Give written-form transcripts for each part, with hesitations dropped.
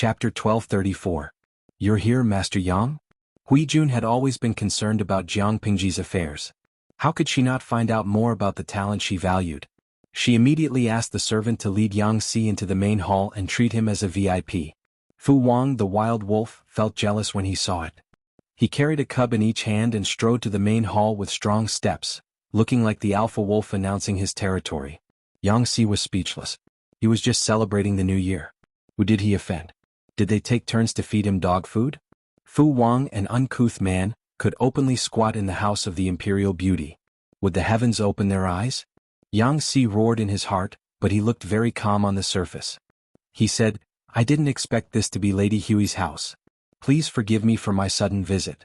Chapter 1234. You're here, Master Yang? Hui Jun had always been concerned about Jiang Pingji's affairs. How could she not find out more about the talent she valued? She immediately asked the servant to lead Yang Si into the main hall and treat him as a VIP. Fu Wang, the wild wolf, felt jealous when he saw it. He carried a cub in each hand and strode to the main hall with strong steps, looking like the alpha wolf announcing his territory. Yang Si was speechless. He was just celebrating the new year. Who did he offend? Did they take turns to feed him dog food? Fu Wang, an uncouth man, could openly squat in the house of the imperial beauty. Would the heavens open their eyes? Yang Si roared in his heart, but he looked very calm on the surface. He said, I didn't expect this to be Lady Hui's house. Please forgive me for my sudden visit.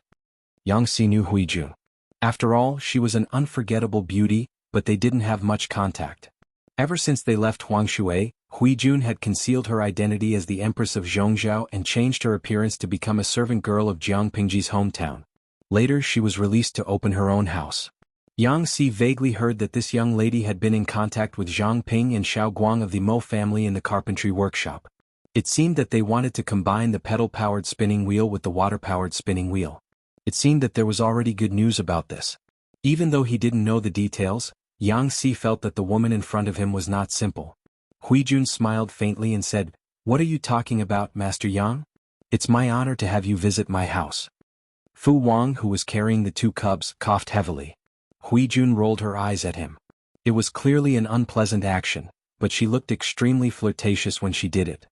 Yang Si knew Hui Jun. After all, she was an unforgettable beauty, but they didn't have much contact. Ever since they left Huangshui, Hui Jun had concealed her identity as the Empress of Zhongzhou and changed her appearance to become a servant girl of Jiang Pingji's hometown. Later she was released to open her own house. Yang Si vaguely heard that this young lady had been in contact with Zhang Ping and Xiao Guang of the Mo family in the carpentry workshop. It seemed that they wanted to combine the pedal-powered spinning wheel with the water-powered spinning wheel. It seemed that there was already good news about this. Even though he didn't know the details, Yang Si felt that the woman in front of him was not simple. Hui Jun smiled faintly and said, What are you talking about, Master Yang? It's my honor to have you visit my house. Fu Wang, who was carrying the two cubs, coughed heavily. Hui Jun rolled her eyes at him. It was clearly an unpleasant action, but she looked extremely flirtatious when she did it.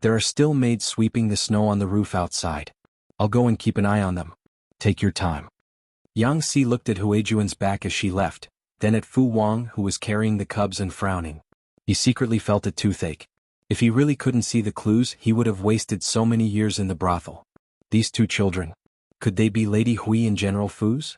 There are still maids sweeping the snow on the roof outside. I'll go and keep an eye on them. Take your time. Yang Si looked at Hui Jun's back as she left, then at Fu Wang, who was carrying the cubs and frowning. He secretly felt a toothache. If he really couldn't see the clues, he would have wasted so many years in the brothel. These two children. Could they be Lady Hui and General Fu's?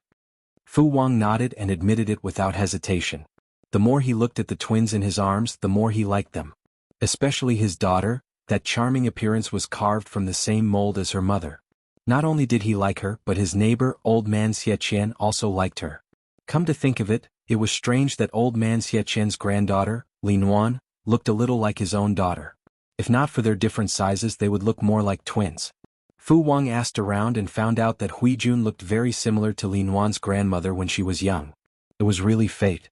Fu Wang nodded and admitted it without hesitation. The more he looked at the twins in his arms, the more he liked them. Especially his daughter, that charming appearance was carved from the same mold as her mother. Not only did he like her, but his neighbor, Old Man Xieqian, also liked her. Come to think of it, it was strange that Old Man Xieqian's granddaughter, Lin Wan, looked a little like his own daughter. If not for their different sizes, they would look more like twins. Fu Wang asked around and found out that Hui Jun looked very similar to Lin Wan's grandmother when she was young. It was really fate.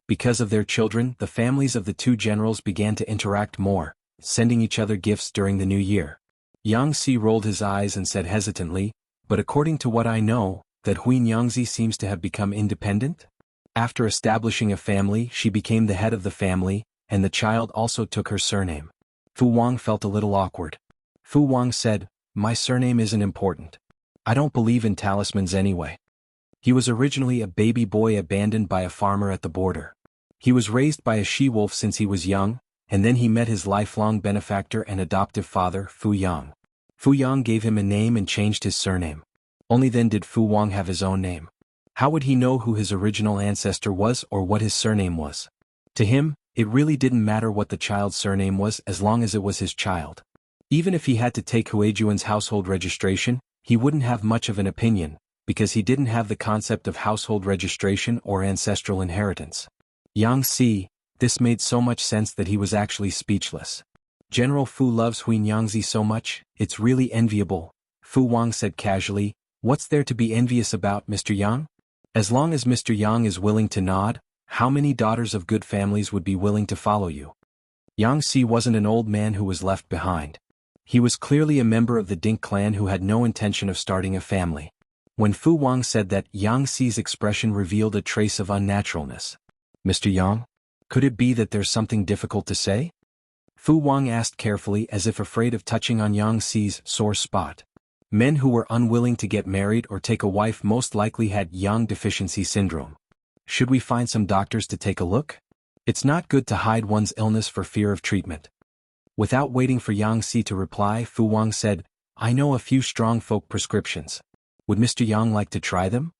Because of their children, the families of the two generals began to interact more, sending each other gifts during the new year. Yang Si rolled his eyes and said hesitantly, But according to what I know, that Hui Nyangzi seems to have become independent? After establishing a family, she became the head of the family, and the child also took her surname. Fu Wang felt a little awkward. Fu Wang said, My surname isn't important. I don't believe in talismans anyway. He was originally a baby boy abandoned by a farmer at the border. He was raised by a she-wolf since he was young, and then he met his lifelong benefactor and adoptive father, Fu Yang. Fu Yang gave him a name and changed his surname. Only then did Fu Wang have his own name. How would he know who his original ancestor was or what his surname was? To him, it really didn't matter what the child's surname was as long as it was his child. Even if he had to take Huijuan's household registration, he wouldn't have much of an opinion, because he didn't have the concept of household registration or ancestral inheritance. Yang Si, this made so much sense that he was actually speechless. General Fu loves Hui Nyangzi so much, it's really enviable. Fu Wang said casually, What's there to be envious about, Mr. Yang? As long as Mr. Yang is willing to nod, how many daughters of good families would be willing to follow you? Yang Si wasn't an old man who was left behind. He was clearly a member of the Dink clan who had no intention of starting a family. When Fu Wang said that, Yang Si's expression revealed a trace of unnaturalness. Mr. Yang? Could it be that there's something difficult to say? Fu Wang asked carefully as if afraid of touching on Yang Si's sore spot. Men who were unwilling to get married or take a wife most likely had yang deficiency syndrome. Should we find some doctors to take a look? It's not good to hide one's illness for fear of treatment. Without waiting for Yang Si to reply, Fu Wang said, I know a few strong folk prescriptions. Would Mr. Yang like to try them?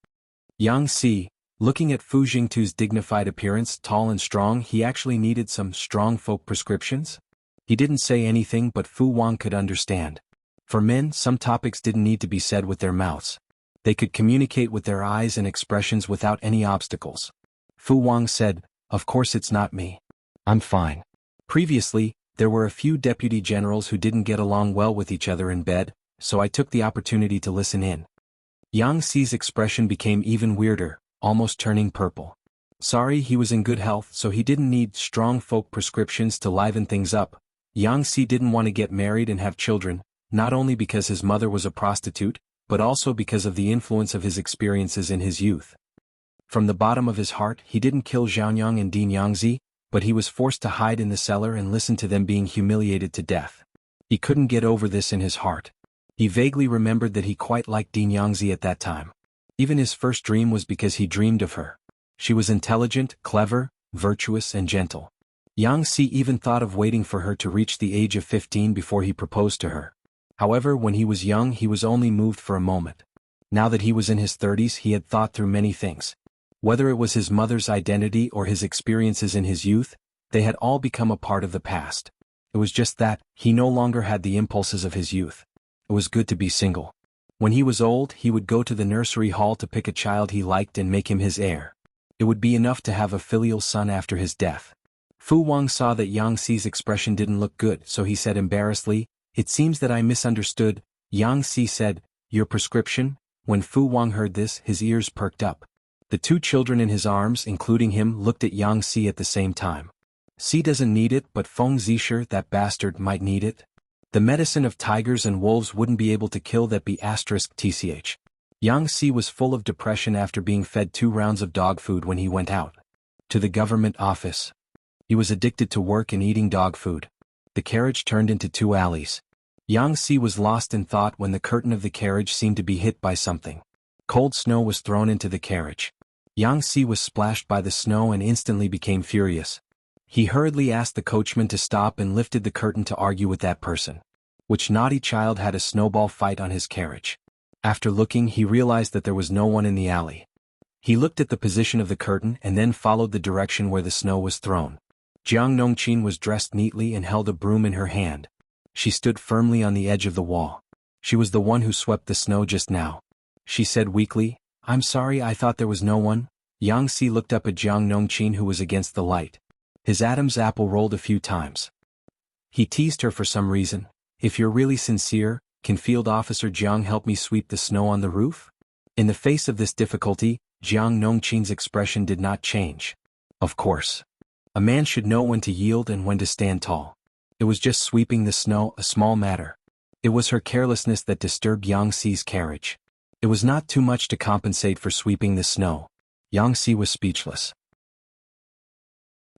Yang Si, looking at Fu Jingtu's dignified appearance, tall and strong, he actually needed some strong folk prescriptions? He didn't say anything, but Fu Wang could understand. For men, some topics didn't need to be said with their mouths. They could communicate with their eyes and expressions without any obstacles. Fu Wang said, Of course it's not me. I'm fine. Previously, There were a few deputy generals who didn't get along well with each other in bed, so I took the opportunity to listen in. Yang Xi's expression became even weirder, almost turning purple. Sorry, he was in good health, so he didn't need strong folk prescriptions to liven things up. Yang Xi didn't want to get married and have children, not only because his mother was a prostitute, but also because of the influence of his experiences in his youth. From the bottom of his heart, he didn't kill Zhang and Din Yangzi, but he was forced to hide in the cellar and listen to them being humiliated to death. He couldn't get over this in his heart. He vaguely remembered that he quite liked Din Yangzi at that time. Even his first dream was because he dreamed of her. She was intelligent, clever, virtuous and gentle. Yang Xi even thought of waiting for her to reach the age of 15 before he proposed to her. However, when he was young he was only moved for a moment. Now that he was in his 30s he had thought through many things. Whether it was his mother's identity or his experiences in his youth, they had all become a part of the past. It was just that, he no longer had the impulses of his youth. It was good to be single. When he was old he would go to the nursery hall to pick a child he liked and make him his heir. It would be enough to have a filial son after his death. Fu Wang saw that Yang Xi's expression didn't look good, so he said embarrassedly, "It seems that I misunderstood." Yang Xi said, "Your prescription?" When Fu Wang heard this, his ears perked up. The two children in his arms, including him, looked at Yang Xi at the same time. Xi doesn't need it, but Feng Zisher, that bastard, might need it. The medicine of tigers and wolves wouldn't be able to kill that *tch. Yang Xi was full of depression after being fed 2 rounds of dog food when he went out to the government office. He was addicted to work and eating dog food. The carriage turned into 2 alleys. Yang Xi was lost in thought when the curtain of the carriage seemed to be hit by something. Cold snow was thrown into the carriage. Yang Xi was splashed by the snow and instantly became furious. He hurriedly asked the coachman to stop and lifted the curtain to argue with that person. Which naughty child had a snowball fight on his carriage? After looking, he realized that there was no one in the alley. He looked at the position of the curtain and then followed the direction where the snow was thrown. Jiang Nongqin was dressed neatly and held a broom in her hand. She stood firmly on the edge of the wall. She was the one who swept the snow just now. She said weakly, "I'm sorry, I thought there was no one." Yang Xi looked up at Jiang Nongqin, who was against the light. His Adam's apple rolled a few times. He teased her for some reason. "If you're really sincere, can Field Officer Jiang help me sweep the snow on the roof?" In the face of this difficulty, Jiang Nongqin's expression did not change. Of course. A man should know when to yield and when to stand tall. It was just sweeping the snow, a small matter. It was her carelessness that disturbed Yang Xi's carriage. It was not too much to compensate for sweeping the snow. Yang Xi was speechless.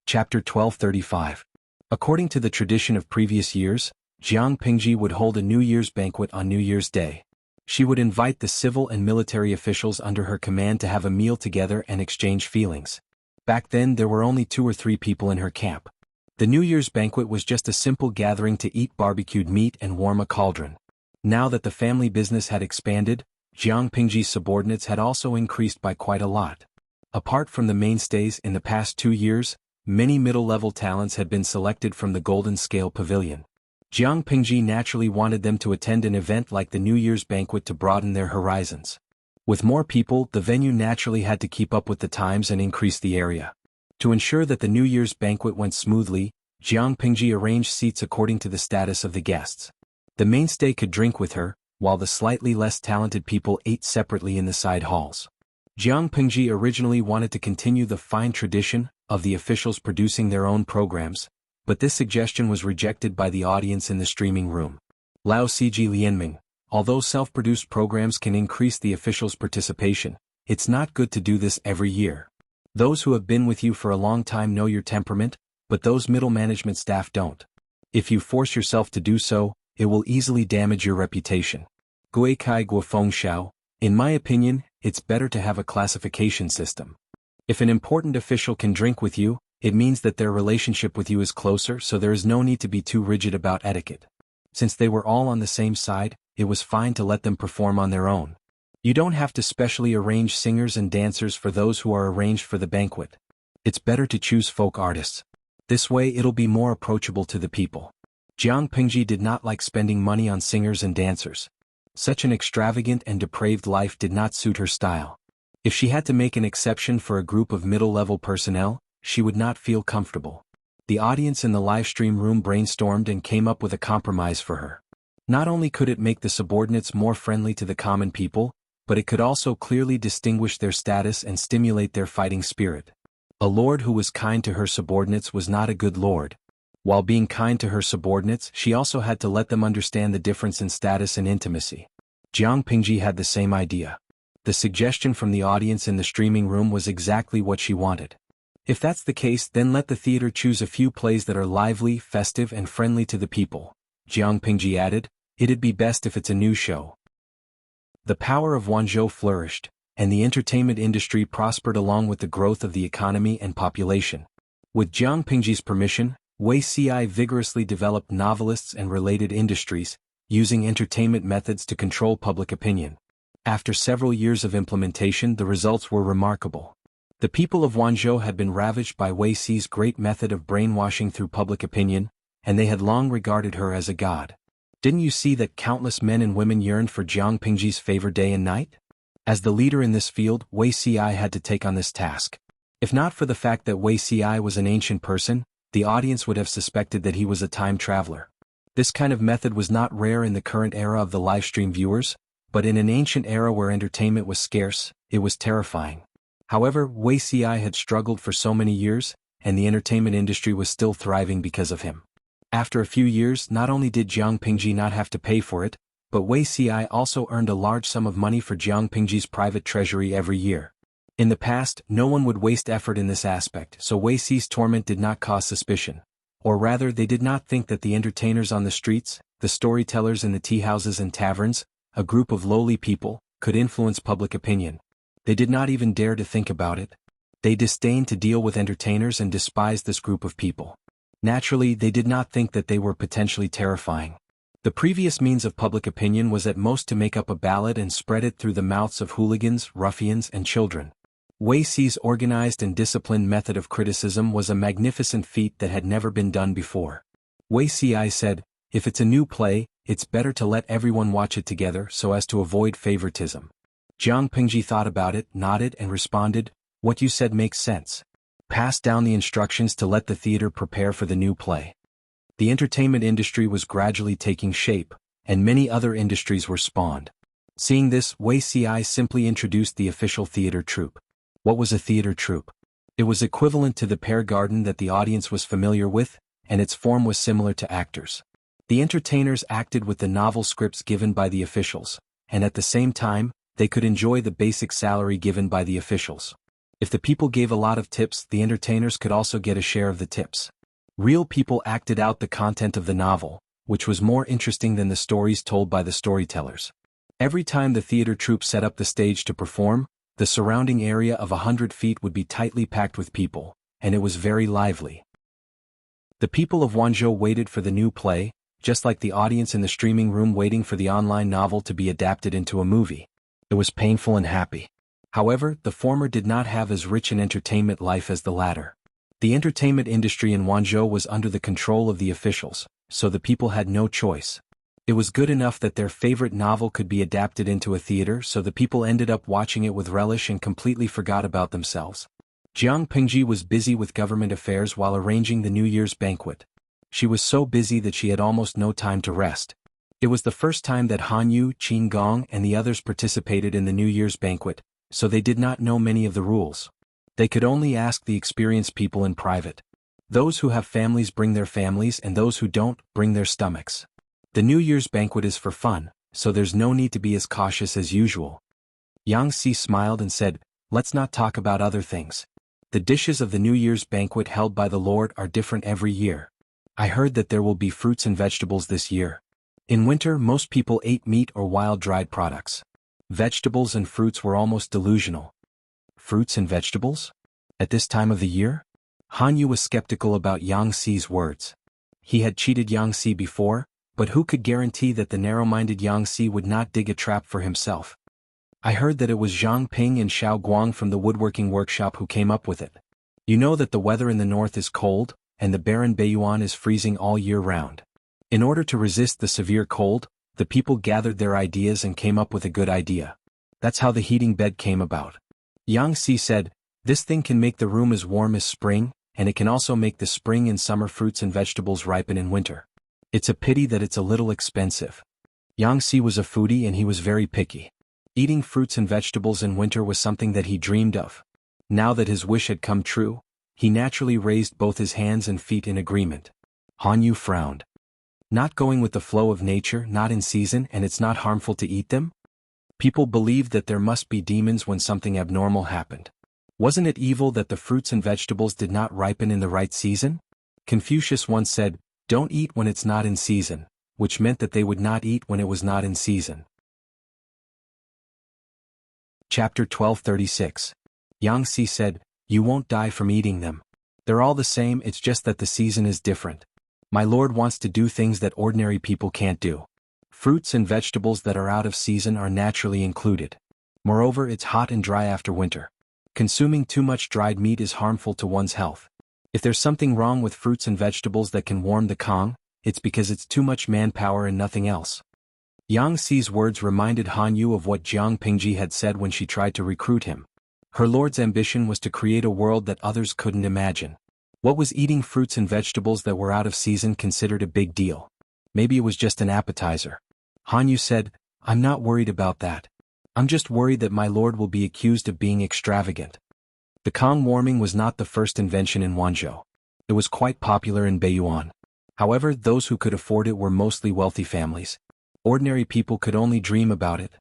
Chapter 1235. According to the tradition of previous years, Jiang Pingji would hold a New Year's banquet on New Year's Day. She would invite the civil and military officials under her command to have a meal together and exchange feelings. Back then there were only 2 or 3 people in her camp. The New Year's banquet was just a simple gathering to eat barbecued meat and warm a cauldron. Now that the family business had expanded, Jiang Pingji's subordinates had also increased by quite a lot. Apart from the mainstays in the past 2 years, many middle-level talents had been selected from the Golden Scale Pavilion. Jiang Pingji naturally wanted them to attend an event like the New Year's banquet to broaden their horizons. With more people, the venue naturally had to keep up with the times and increase the area. To ensure that the New Year's banquet went smoothly, Jiang Pingji arranged seats according to the status of the guests. The mainstay could drink with her, while the slightly less talented people ate separately in the side halls. Jiang Pingji originally wanted to continue the fine tradition of the officials producing their own programs, but this suggestion was rejected by the audience in the streaming room. Lao Ciji Lianming, although self-produced programs can increase the officials' participation, it's not good to do this every year. Those who have been with you for a long time know your temperament, but those middle management staff don't. If you force yourself to do so, it will easily damage your reputation. Gui Kai Guo Feng Xiao, in my opinion, it's better to have a classification system. If an important official can drink with you, it means that their relationship with you is closer, so there is no need to be too rigid about etiquette. Since they were all on the same side, it was fine to let them perform on their own. You don't have to specially arrange singers and dancers for those who are arranged for the banquet. It's better to choose folk artists. This way it'll be more approachable to the people. Jiang Pingji did not like spending money on singers and dancers. Such an extravagant and depraved life did not suit her style. If she had to make an exception for a group of middle-level personnel, she would not feel comfortable. The audience in the live stream room brainstormed and came up with a compromise for her. Not only could it make the subordinates more friendly to the common people, but it could also clearly distinguish their status and stimulate their fighting spirit. A lord who was kind to her subordinates was not a good lord. While being kind to her subordinates, she also had to let them understand the difference in status and intimacy. Jiang Pingji had the same idea. The suggestion from the audience in the streaming room was exactly what she wanted. If that's the case, then let the theater choose a few plays that are lively, festive, and friendly to the people. Jiang Pingji added, it'd be best if it's a new show. The power of Wanzhou flourished, and the entertainment industry prospered along with the growth of the economy and population. With Jiang Pingji's permission, Wei Ci vigorously developed novelists and related industries, using entertainment methods to control public opinion. After several years of implementation, the results were remarkable. The people of Wanzhou had been ravaged by Wei Ci's great method of brainwashing through public opinion, and they had long regarded her as a god. Didn't you see that countless men and women yearned for Jiang Pingji's favor day and night? As the leader in this field, Wei Ci had to take on this task. If not for the fact that Wei Ci was an ancient person, the audience would have suspected that he was a time traveler. This kind of method was not rare in the current era of the livestream viewers, but in an ancient era where entertainment was scarce, it was terrifying. However, Wei Ci had struggled for so many years, and the entertainment industry was still thriving because of him. After a few years, not only did Jiang Pingji not have to pay for it, but Wei Ci also earned a large sum of money for Jiang Pingji's private treasury every year. In the past, no one would waste effort in this aspect, so Wei Ci's torment did not cause suspicion. Or rather, they did not think that the entertainers on the streets, the storytellers in the tea houses and taverns, a group of lowly people, could influence public opinion. They did not even dare to think about it. They disdained to deal with entertainers and despised this group of people. Naturally, they did not think that they were potentially terrifying. The previous means of public opinion was at most to make up a ballad and spread it through the mouths of hooligans, ruffians, and children. Wei Ci's organized and disciplined method of criticism was a magnificent feat that had never been done before. Wei Ci said, if it's a new play, it's better to let everyone watch it together so as to avoid favoritism. Jiang Pingji thought about it, nodded, and responded, what you said makes sense. Pass down the instructions to let the theater prepare for the new play. The entertainment industry was gradually taking shape, and many other industries were spawned. Seeing this, Wei Ci simply introduced the official theater troupe. What was a theater troupe? It was equivalent to the pear garden that the audience was familiar with, and its form was similar to actors. The entertainers acted with the novel scripts given by the officials, and at the same time, they could enjoy the basic salary given by the officials. If the people gave a lot of tips, the entertainers could also get a share of the tips. Real people acted out the content of the novel, which was more interesting than the stories told by the storytellers. Every time the theater troupe set up the stage to perform, the surrounding area of 100 feet would be tightly packed with people, and it was very lively. The people of Wanzhou waited for the new play, just like the audience in the streaming room waiting for the online novel to be adapted into a movie. It was painful and happy. However, the former did not have as rich an entertainment life as the latter. The entertainment industry in Wanzhou was under the control of the officials, so the people had no choice. It was good enough that their favorite novel could be adapted into a theater, so the people ended up watching it with relish and completely forgot about themselves. Jiang Pingji was busy with government affairs while arranging the New Year's banquet. She was so busy that she had almost no time to rest. It was the first time that Han Yu, Qin Gong, and the others participated in the New Year's banquet, so they did not know many of the rules. They could only ask the experienced people in private. Those who have families bring their families, and those who don't, bring their stomachs. The New Year's banquet is for fun, so there's no need to be as cautious as usual. Yang Si smiled and said, let's not talk about other things. The dishes of the New Year's banquet held by the Lord are different every year. I heard that there will be fruits and vegetables this year. In winter, most people ate meat or wild dried products. Vegetables and fruits were almost delusional. Fruits and vegetables? At this time of the year? Han Yu was skeptical about Yang Si's words. He had cheated Yang Si before, but who could guarantee that the narrow-minded Yang Si would not dig a trap for himself? I heard that it was Zhang Ping and Xiao Guang from the woodworking workshop who came up with it. You know that the weather in the north is cold, and the barren Beiyuan is freezing all year round. In order to resist the severe cold, the people gathered their ideas and came up with a good idea. That's how the heating bed came about. Yang Si said, this thing can make the room as warm as spring, and it can also make the spring and summer fruits and vegetables ripen in winter. It's a pity that it's a little expensive. Yang Si was a foodie and he was very picky. Eating fruits and vegetables in winter was something that he dreamed of. Now that his wish had come true, he naturally raised both his hands and feet in agreement. Han Yu frowned. Not going with the flow of nature, not in season, and it's not harmful to eat them? People believed that there must be demons when something abnormal happened. Wasn't it evil that the fruits and vegetables did not ripen in the right season? Confucius once said, "Don't eat when it's not in season," which meant that they would not eat when it was not in season. Chapter 1236. Yang Si said, "You won't die from eating them. They're all the same, it's just that the season is different. My lord wants to do things that ordinary people can't do. Fruits and vegetables that are out of season are naturally included. Moreover, it's hot and dry after winter. Consuming too much dried meat is harmful to one's health. If there's something wrong with fruits and vegetables that can warm the Kong, it's because it's too much manpower and nothing else." Yang Si's words reminded Han Yu of what Jiang Pingji had said when she tried to recruit him. Her lord's ambition was to create a world that others couldn't imagine. What was eating fruits and vegetables that were out of season considered a big deal? Maybe it was just an appetizer. Han Yu said, "I'm not worried about that. I'm just worried that my lord will be accused of being extravagant." The Kong warming was not the first invention in Wanzhou. It was quite popular in Beiyuan. However, those who could afford it were mostly wealthy families. Ordinary people could only dream about it.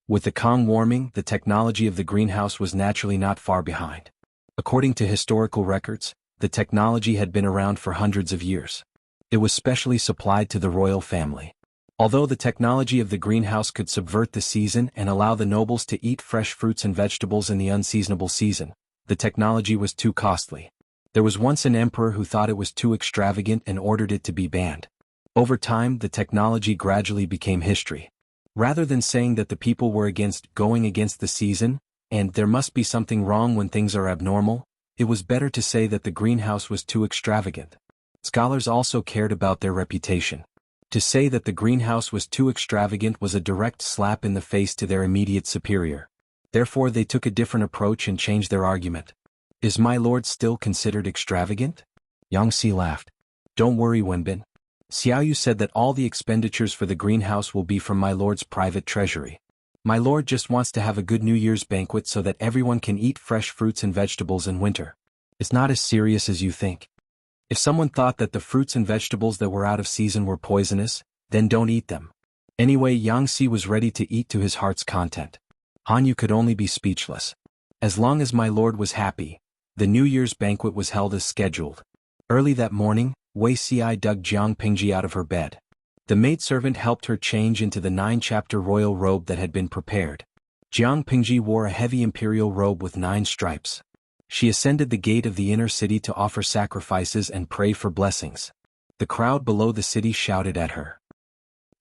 With the Kong warming, the technology of the greenhouse was naturally not far behind. According to historical records, the technology had been around for hundreds of years. It was specially supplied to the royal family. Although the technology of the greenhouse could subvert the season and allow the nobles to eat fresh fruits and vegetables in the unseasonable season, the technology was too costly. There was once an emperor who thought it was too extravagant and ordered it to be banned. Over time, the technology gradually became history. Rather than saying that the people were going against the season, and there must be something wrong when things are abnormal, it was better to say that the greenhouse was too extravagant. Scholars also cared about their reputation. To say that the greenhouse was too extravagant was a direct slap in the face to their immediate superior. Therefore they took a different approach and changed their argument. "Is my lord still considered extravagant?" Yang Si laughed. "Don't worry, Wenbin. Xiaoyu said that all the expenditures for the greenhouse will be from my lord's private treasury. My lord just wants to have a good New Year's banquet so that everyone can eat fresh fruits and vegetables in winter. It's not as serious as you think. If someone thought that the fruits and vegetables that were out of season were poisonous, then don't eat them." Anyway, Yang Si was ready to eat to his heart's content. Han Yu could only be speechless. As long as my lord was happy, the New Year's banquet was held as scheduled. Early that morning, Wei Xi dug Jiang Pingji out of her bed. The maidservant helped her change into the 9-chapter royal robe that had been prepared. Jiang Pingji wore a heavy imperial robe with 9 stripes. She ascended the gate of the inner city to offer sacrifices and pray for blessings. The crowd below the city shouted at her.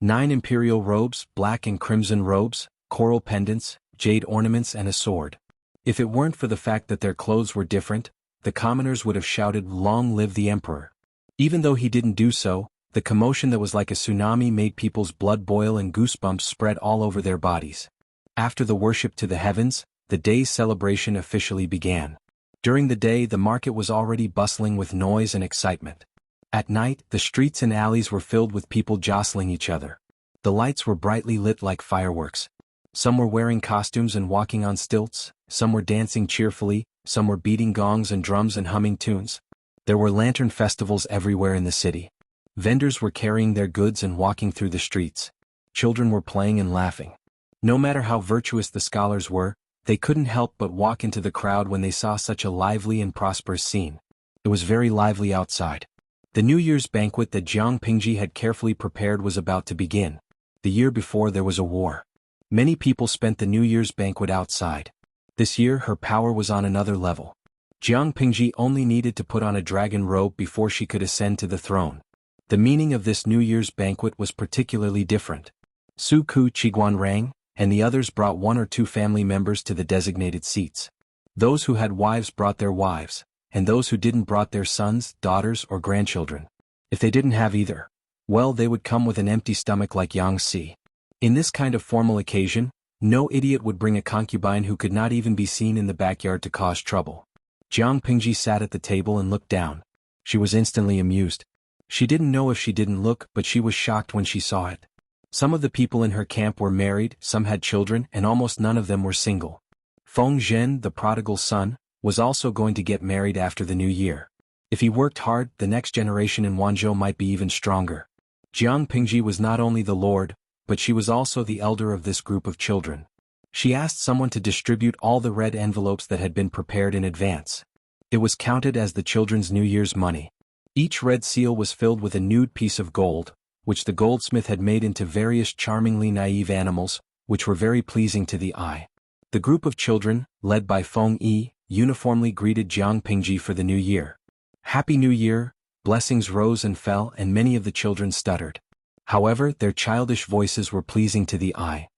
9 imperial robes, black and crimson robes, coral pendants, jade ornaments and a sword. If it weren't for the fact that their clothes were different, the commoners would have shouted, "Long live the emperor." Even though he didn't do so, the commotion that was like a tsunami made people's blood boil and goosebumps spread all over their bodies. After the worship to the heavens, the day's celebration officially began. During the day, the market was already bustling with noise and excitement. At night, the streets and alleys were filled with people jostling each other. The lights were brightly lit like fireworks. Some were wearing costumes and walking on stilts, some were dancing cheerfully, some were beating gongs and drums and humming tunes. There were lantern festivals everywhere in the city. Vendors were carrying their goods and walking through the streets. Children were playing and laughing. No matter how virtuous the scholars were, they couldn't help but walk into the crowd when they saw such a lively and prosperous scene. It was very lively outside. The New Year's banquet that Jiang Pingji had carefully prepared was about to begin. The year before there was a war. Many people spent the New Year's banquet outside. This year her power was on another level. Jiang Pingji only needed to put on a dragon robe before she could ascend to the throne. The meaning of this New Year's banquet was particularly different. Su Ku Qiguan rang, and the others brought 1 or 2 family members to the designated seats. Those who had wives brought their wives, and those who didn't brought their sons, daughters, or grandchildren. If they didn't have either, well, they would come with an empty stomach like Yang Si. In this kind of formal occasion, no idiot would bring a concubine who could not even be seen in the backyard to cause trouble. Jiang Pingji sat at the table and looked down. She was instantly amused. She didn't know if she didn't look, but she was shocked when she saw it. Some of the people in her camp were married, some had children, and almost none of them were single. Feng Zhen, the prodigal son, was also going to get married after the new year. If he worked hard, the next generation in Wanzhou might be even stronger. Jiang Pingji was not only the lord, but she was also the elder of this group of children. She asked someone to distribute all the red envelopes that had been prepared in advance. It was counted as the children's New Year's money. Each red seal was filled with a nude piece of gold, which the goldsmith had made into various charmingly naive animals, which were very pleasing to the eye. The group of children, led by Feng Yi, uniformly greeted Jiang Pingji for the new year. Happy New Year, blessings rose and fell, and many of the children stuttered. However, their childish voices were pleasing to the eye.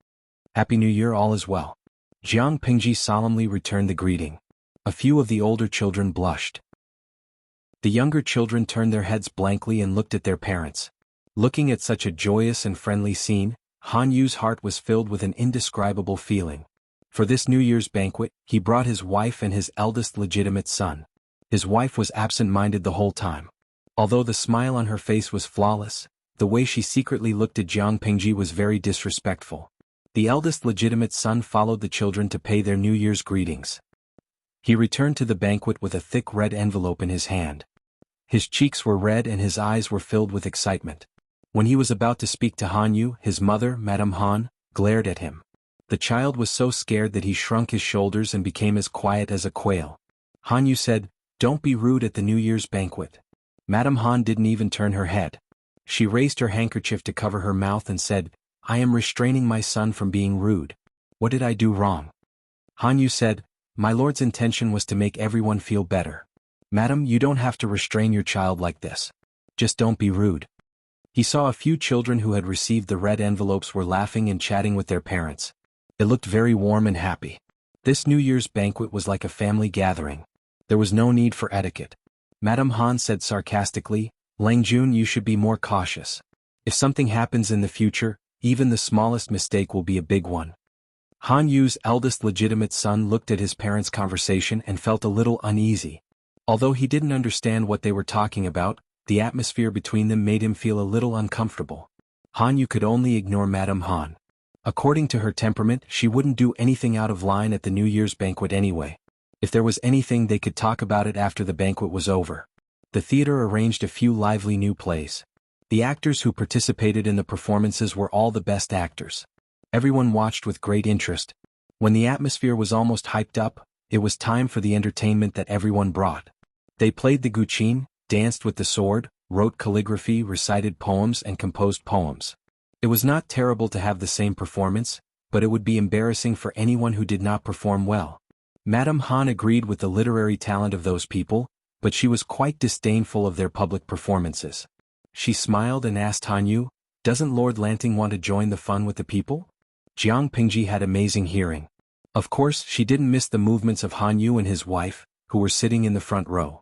Happy New Year, all is well. Jiang Pingji solemnly returned the greeting. A few of the older children blushed. The younger children turned their heads blankly and looked at their parents. Looking at such a joyous and friendly scene, Han Yu's heart was filled with an indescribable feeling. For this New Year's banquet, he brought his wife and his eldest legitimate son. His wife was absent-minded the whole time. Although the smile on her face was flawless, the way she secretly looked at Jiang Pingji was very disrespectful. The eldest legitimate son followed the children to pay their New Year's greetings. He returned to the banquet with a thick red envelope in his hand. His cheeks were red and his eyes were filled with excitement. When he was about to speak to Han Yu, his mother, Madame Han, glared at him. The child was so scared that he shrunk his shoulders and became as quiet as a quail. Han Yu said, "Don't be rude at the New Year's banquet." Madame Han didn't even turn her head. She raised her handkerchief to cover her mouth and said, "I am restraining my son from being rude. What did I do wrong?" Han Yu said, "My lord's intention was to make everyone feel better. Madam, you don't have to restrain your child like this. Just don't be rude." He saw a few children who had received the red envelopes were laughing and chatting with their parents. It looked very warm and happy. This New Year's banquet was like a family gathering. There was no need for etiquette. Madame Han said sarcastically, "Lang Jun, you should be more cautious. If something happens in the future, even the smallest mistake will be a big one." Han Yu's eldest legitimate son looked at his parents' conversation and felt a little uneasy. Although he didn't understand what they were talking about, the atmosphere between them made him feel a little uncomfortable. Han Yu could only ignore Madame Han. According to her temperament, she wouldn't do anything out of line at the New Year's banquet anyway. If there was anything, they could talk about it after the banquet was over. The theater arranged a few lively new plays. The actors who participated in the performances were all the best actors. Everyone watched with great interest. When the atmosphere was almost hyped up, it was time for the entertainment that everyone brought. They played the guqin, danced with the sword, wrote calligraphy, recited poems, and composed poems. It was not terrible to have the same performance, but it would be embarrassing for anyone who did not perform well. Madame Han agreed with the literary talent of those people, but she was quite disdainful of their public performances. She smiled and asked Han Yu, "Doesn't Lord Lanting want to join the fun with the people?" Jiang Pingji had amazing hearing. Of course, she didn't miss the movements of Han Yu and his wife, who were sitting in the front row.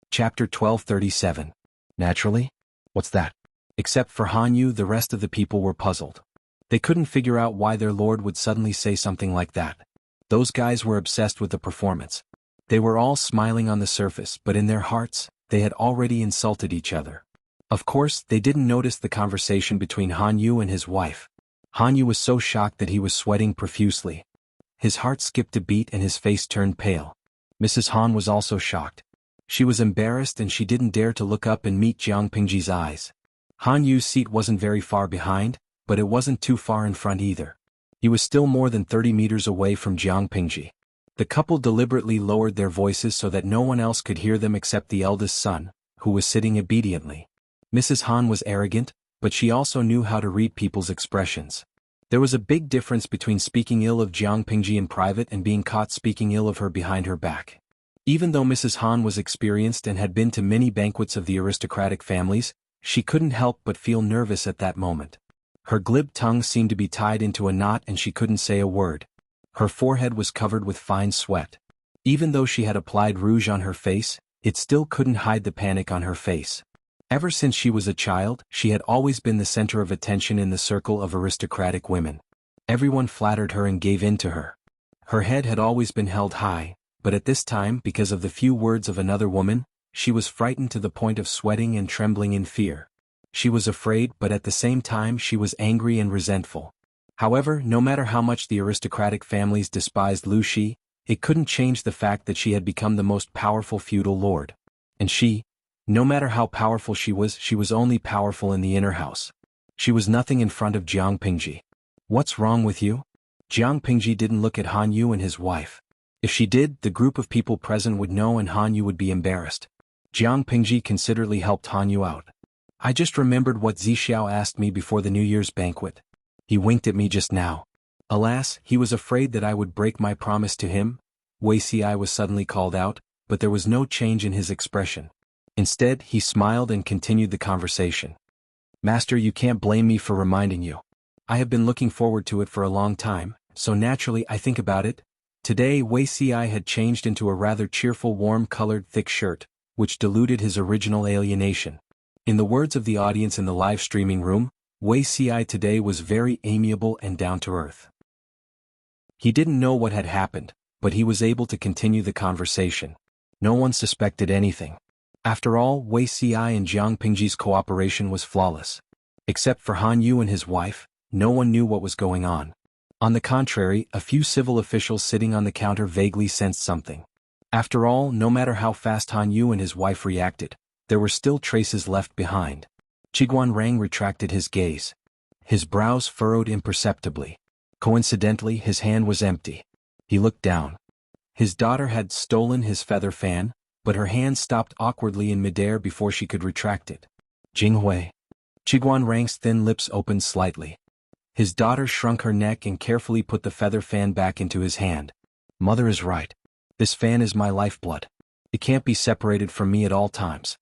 Chapter 1237. Naturally? What's that? Except for Han Yu, the rest of the people were puzzled. They couldn't figure out why their lord would suddenly say something like that. Those guys were obsessed with the performance. They were all smiling on the surface, but in their hearts, they had already insulted each other. Of course, they didn't notice the conversation between Han Yu and his wife. Han Yu was so shocked that he was sweating profusely. His heart skipped a beat and his face turned pale. Mrs. Han was also shocked. She was embarrassed and she didn't dare to look up and meet Jiang Pingji's eyes. Han Yu's seat wasn't very far behind, but it wasn't too far in front either. He was still more than 30 meters away from Jiang Pingji. The couple deliberately lowered their voices so that no one else could hear them except the eldest son, who was sitting obediently. Mrs. Han was arrogant, but she also knew how to read people's expressions. There was a big difference between speaking ill of Jiang Pingji in private and being caught speaking ill of her behind her back. Even though Mrs. Han was experienced and had been to many banquets of the aristocratic families, she couldn't help but feel nervous at that moment. Her glib tongue seemed to be tied into a knot and she couldn't say a word. Her forehead was covered with fine sweat. Even though she had applied rouge on her face, it still couldn't hide the panic on her face. Ever since she was a child, she had always been the center of attention in the circle of aristocratic women. Everyone flattered her and gave in to her. Her head had always been held high, but at this time, because of the few words of another woman, she was frightened to the point of sweating and trembling in fear. She was afraid, but at the same time she was angry and resentful. However, no matter how much the aristocratic families despised Lu Shi, it couldn't change the fact that she had become the most powerful feudal lord. And she, no matter how powerful she was only powerful in the inner house. She was nothing in front of Jiang Pingji. "What's wrong with you?" Jiang Pingji didn't look at Han Yu and his wife. If she did, the group of people present would know and Han Yu would be embarrassed. Jiang Pingji considerately helped Han Yu out. "I just remembered what Zixiao asked me before the New Year's banquet. He winked at me just now. Alas, he was afraid that I would break my promise to him." Wei Ci was suddenly called out, but there was no change in his expression. Instead, he smiled and continued the conversation. "Master, you can't blame me for reminding you. I have been looking forward to it for a long time, so naturally I think about it." Today Wei Ci had changed into a rather cheerful warm-colored thick shirt, which diluted his original alienation. In the words of the audience in the live streaming room, Wei Ci today was very amiable and down-to-earth. He didn't know what had happened, but he was able to continue the conversation. No one suspected anything. After all, Wei Ci and Jiang Pingji's cooperation was flawless. Except for Han Yu and his wife, no one knew what was going on. On the contrary, a few civil officials sitting on the counter vaguely sensed something. After all, no matter how fast Han Yu and his wife reacted, there were still traces left behind. Qiguan Rang retracted his gaze. His brows furrowed imperceptibly. Coincidentally, his hand was empty. He looked down. His daughter had stolen his feather fan, but her hand stopped awkwardly in midair before she could retract it. "Jinghui." Qiguan Rang's thin lips opened slightly. His daughter shrunk her neck and carefully put the feather fan back into his hand. "Mother is right. This fan is my lifeblood. It can't be separated from me at all times."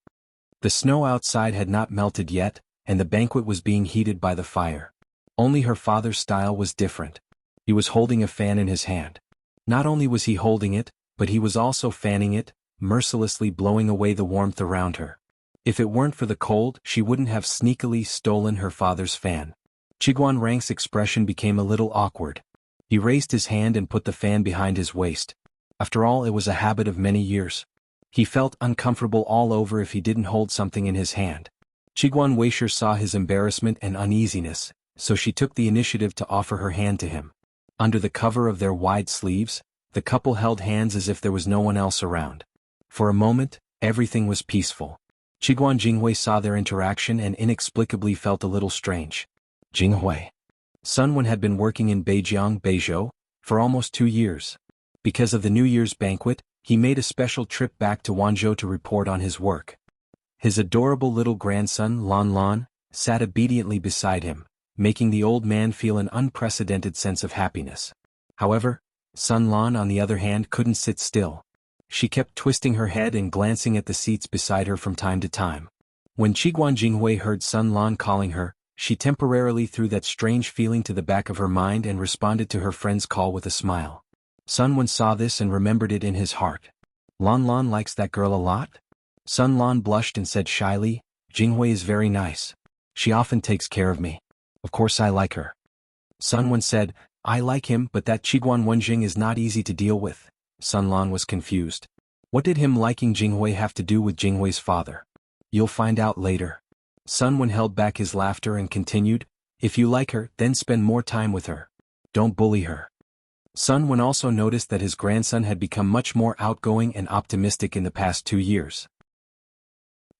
The snow outside had not melted yet, and the banquet was being heated by the fire. Only her father's style was different. He was holding a fan in his hand. Not only was he holding it, but he was also fanning it, mercilessly blowing away the warmth around her. If it weren't for the cold, she wouldn't have sneakily stolen her father's fan. Qiguan Rang's expression became a little awkward. He raised his hand and put the fan behind his waist. After all, it was a habit of many years. He felt uncomfortable all over if he didn't hold something in his hand. Qiguan Weisher saw his embarrassment and uneasiness, so she took the initiative to offer her hand to him. Under the cover of their wide sleeves, the couple held hands as if there was no one else around. For a moment, everything was peaceful. Qiguan Jinghui saw their interaction and inexplicably felt a little strange. Jinghui. Sun Wen had been working in Beizhou, for almost 2 years. Because of the New Year's banquet, he made a special trip back to Wanzhou to report on his work. His adorable little grandson, Lan Lan, sat obediently beside him, making the old man feel an unprecedented sense of happiness. However, Sun Lan on the other hand couldn't sit still. She kept twisting her head and glancing at the seats beside her from time to time. When Qiguan Jinghui heard Sun Lan calling her, she temporarily threw that strange feeling to the back of her mind and responded to her friend's call with a smile. Sun Wen saw this and remembered it in his heart. Lan Lan likes that girl a lot? Sun Lan blushed and said shyly, "Jinghui is very nice. She often takes care of me. Of course I like her." Sun Wen said, "I like him, but that Qiguan Wenjing is not easy to deal with." Sun Lan was confused. What did him liking Jinghui have to do with Jinghui's father? "You'll find out later." Sun Wen held back his laughter and continued, "If you like her, then spend more time with her. Don't bully her." Sun Wen also noticed that his grandson had become much more outgoing and optimistic in the past 2 years.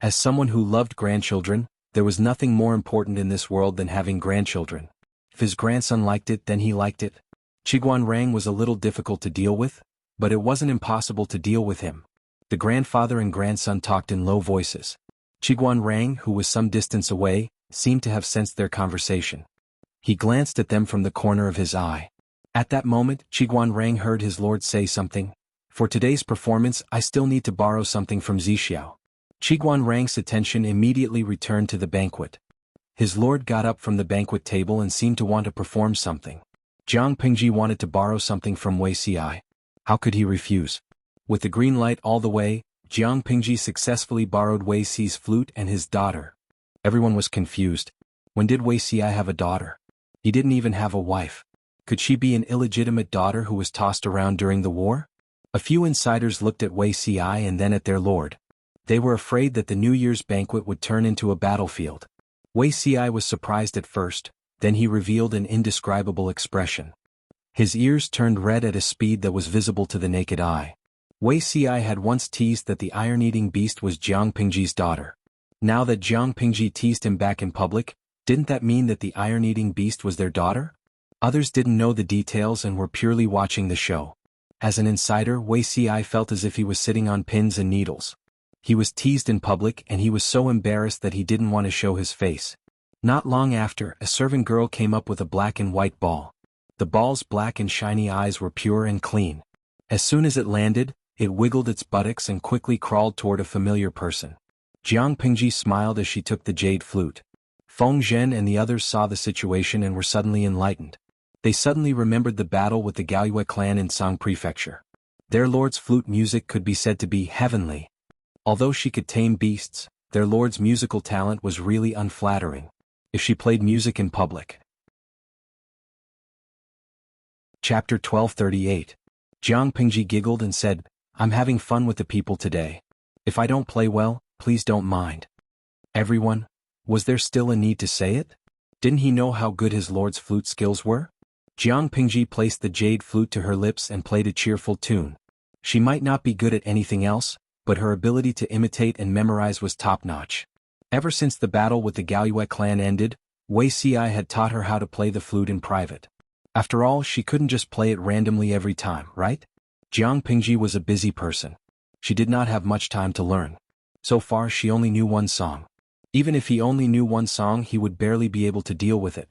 As someone who loved grandchildren, there was nothing more important in this world than having grandchildren. If his grandson liked it, then he liked it. Qiguan Rang was a little difficult to deal with, but it wasn't impossible to deal with him. The grandfather and grandson talked in low voices. Qiguan Rang, who was some distance away, seemed to have sensed their conversation. He glanced at them from the corner of his eye. At that moment, Qiguan Rang heard his lord say something. "For today's performance, I still need to borrow something from Zixiao." Qiguan Rang's attention immediately returned to the banquet. His lord got up from the banquet table and seemed to want to perform something. Jiang Pingji wanted to borrow something from Wei Ci. How could he refuse? With the green light all the way, Jiang Pingji successfully borrowed Wei Ci's flute and his daughter. Everyone was confused. When did Wei Ci have a daughter? He didn't even have a wife. Could she be an illegitimate daughter who was tossed around during the war? A few insiders looked at Wei Si and then at their lord. They were afraid that the New Year's banquet would turn into a battlefield. Wei Si was surprised at first, then he revealed an indescribable expression. His ears turned red at a speed that was visible to the naked eye. Wei Si had once teased that the iron-eating beast was Jiang Pingji's daughter. Now that Jiang Pingji teased him back in public, didn't that mean that the iron-eating beast was their daughter? Others didn't know the details and were purely watching the show. As an insider, Wei Si felt as if he was sitting on pins and needles. He was teased in public and he was so embarrassed that he didn't want to show his face. Not long after, a servant girl came up with a black and white ball. The ball's black and shiny eyes were pure and clean. As soon as it landed, it wiggled its buttocks and quickly crawled toward a familiar person. Jiang Pingji smiled as she took the jade flute. Feng Zhen and the others saw the situation and were suddenly enlightened. They suddenly remembered the battle with the Gaoyue clan in Song Prefecture. Their lord's flute music could be said to be heavenly. Although she could tame beasts, their lord's musical talent was really unflattering. If she played music in public. Chapter 1238. Jiang Pingji giggled and said, "I'm having fun with the people today. If I don't play well, please don't mind." Everyone, was there still a need to say it? Didn't he know how good his lord's flute skills were? Jiang Pingji placed the jade flute to her lips and played a cheerful tune. She might not be good at anything else, but her ability to imitate and memorize was top-notch. Ever since the battle with the Gaoyue clan ended, Wei Si had taught her how to play the flute in private. After all, she couldn't just play it randomly every time, right? Jiang Pingji was a busy person. She did not have much time to learn. So far she only knew one song. Even if he only knew one song, he would barely be able to deal with it.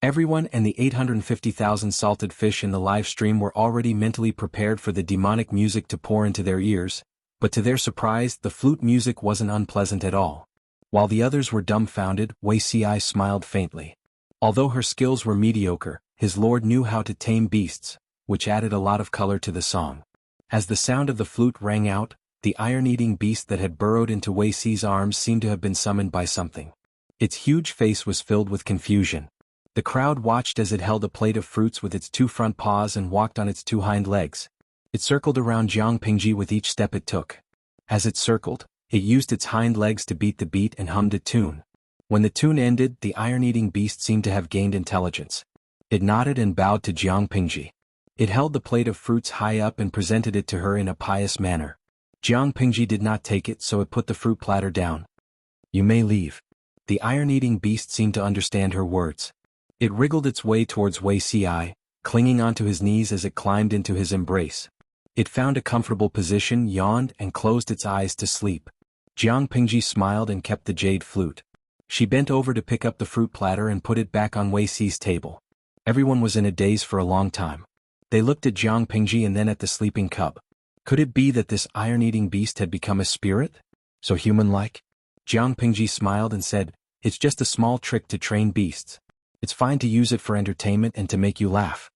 Everyone and the 850,000 salted fish in the live stream were already mentally prepared for the demonic music to pour into their ears, but to their surprise, the flute music wasn't unpleasant at all. While the others were dumbfounded, Wei Si smiled faintly. Although her skills were mediocre, his lord knew how to tame beasts, which added a lot of color to the song. As the sound of the flute rang out, the iron-eating beast that had burrowed into Wei Si's arms seemed to have been summoned by something. Its huge face was filled with confusion. The crowd watched as it held a plate of fruits with its two front paws and walked on its two hind legs. It circled around Jiang Pingji with each step it took. As it circled, it used its hind legs to beat the beat and hummed a tune. When the tune ended, the iron-eating beast seemed to have gained intelligence. It nodded and bowed to Jiang Pingji. It held the plate of fruits high up and presented it to her in a pious manner. Jiang Pingji did not take it, so it put the fruit platter down. "You may leave." The iron-eating beast seemed to understand her words. It wriggled its way towards Wei Si, clinging onto his knees as it climbed into his embrace. It found a comfortable position, yawned, and closed its eyes to sleep. Jiang Pingji smiled and kept the jade flute. She bent over to pick up the fruit platter and put it back on Wei Si's table. Everyone was in a daze for a long time. They looked at Jiang Pingji and then at the sleeping cub. Could it be that this iron-eating beast had become a spirit? So human-like? Jiang Pingji smiled and said, "It's just a small trick to train beasts. It's fine to use it for entertainment and to make you laugh."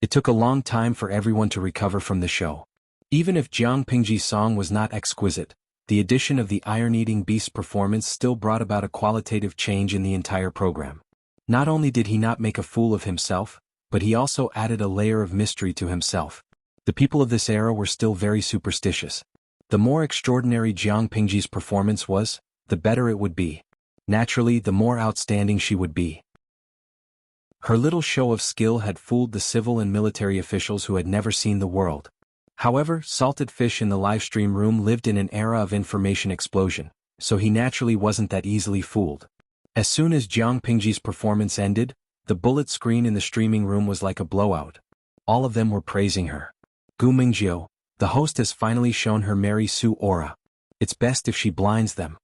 It took a long time for everyone to recover from the show. Even if Jiang Pingji's song was not exquisite, the addition of the iron-eating beast's performance still brought about a qualitative change in the entire program. Not only did he not make a fool of himself, but he also added a layer of mystery to himself. The people of this era were still very superstitious. The more extraordinary Jiang Pingji's performance was, the better it would be. Naturally, the more outstanding she would be. Her little show of skill had fooled the civil and military officials who had never seen the world. However, Salted Fish in the livestream room lived in an era of information explosion, so he naturally wasn't that easily fooled. As soon as Jiang Pingji's performance ended, the bullet screen in the streaming room was like a blowout. All of them were praising her. Gu Mingjiu, the host, has finally shown her Mary Sue aura. It's best if she blinds them.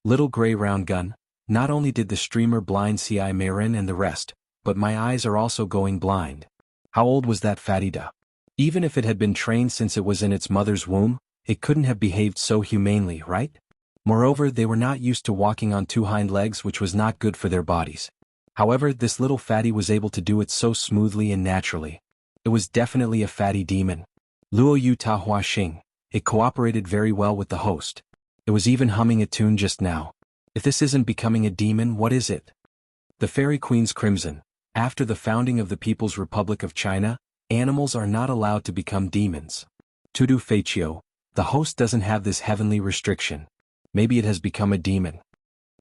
Little Gray Round Gun, not only did the streamer blind Ci Marin and the rest, but my eyes are also going blind. How old was that fatty duh? Even if it had been trained since it was in its mother's womb, it couldn't have behaved so humanely, right? Moreover, they were not used to walking on two hind legs, which was not good for their bodies. However, this little fatty was able to do it so smoothly and naturally. It was definitely a fatty demon. Luo Yu Ta Hua Xing. It cooperated very well with the host. It was even humming a tune just now. If this isn't becoming a demon, what is it? The Fairy Queen's Crimson. After the founding of the People's Republic of China, animals are not allowed to become demons. Tudu Faccio, the host doesn't have this heavenly restriction. Maybe it has become a demon.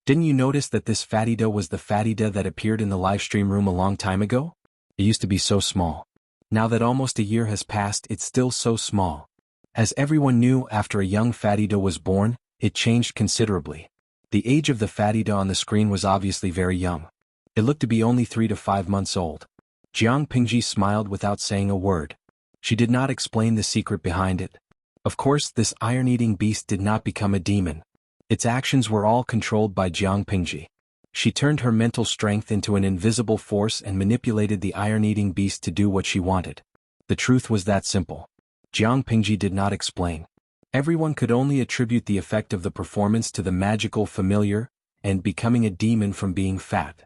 Didn't you notice that this Fatida was the Fatida that appeared in the livestream room a long time ago? It used to be so small. Now that almost a year has passed, it's still so small. As everyone knew, after a young Fatida was born, it changed considerably. The age of the Fatida on the screen was obviously very young. It looked to be only 3 to 5 months old. Jiang Pingji smiled without saying a word. She did not explain the secret behind it. Of course, this iron-eating beast did not become a demon. Its actions were all controlled by Jiang Pingji. She turned her mental strength into an invisible force and manipulated the iron-eating beast to do what she wanted. The truth was that simple. Jiang Pingji did not explain. Everyone could only attribute the effect of the performance to the magical familiar and becoming a demon from being fat.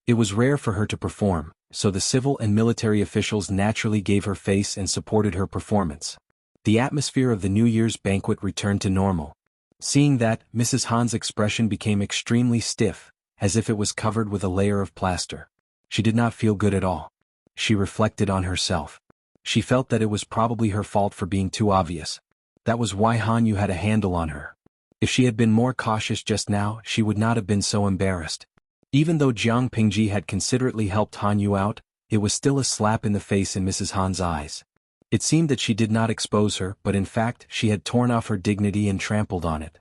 It was rare for her to perform, so the civil and military officials naturally gave her face and supported her performance. The atmosphere of the New Year's banquet returned to normal. Seeing that, Mrs. Han's expression became extremely stiff, as if it was covered with a layer of plaster. She did not feel good at all. She reflected on herself. She felt that it was probably her fault for being too obvious. That was why Hanyu had a handle on her. If she had been more cautious just now, she would not have been so embarrassed. Even though Jiang Pingji had considerately helped Hanyu out, it was still a slap in the face in Mrs. Han's eyes. It seemed that she did not expose her, but in fact she had torn off her dignity and trampled on it.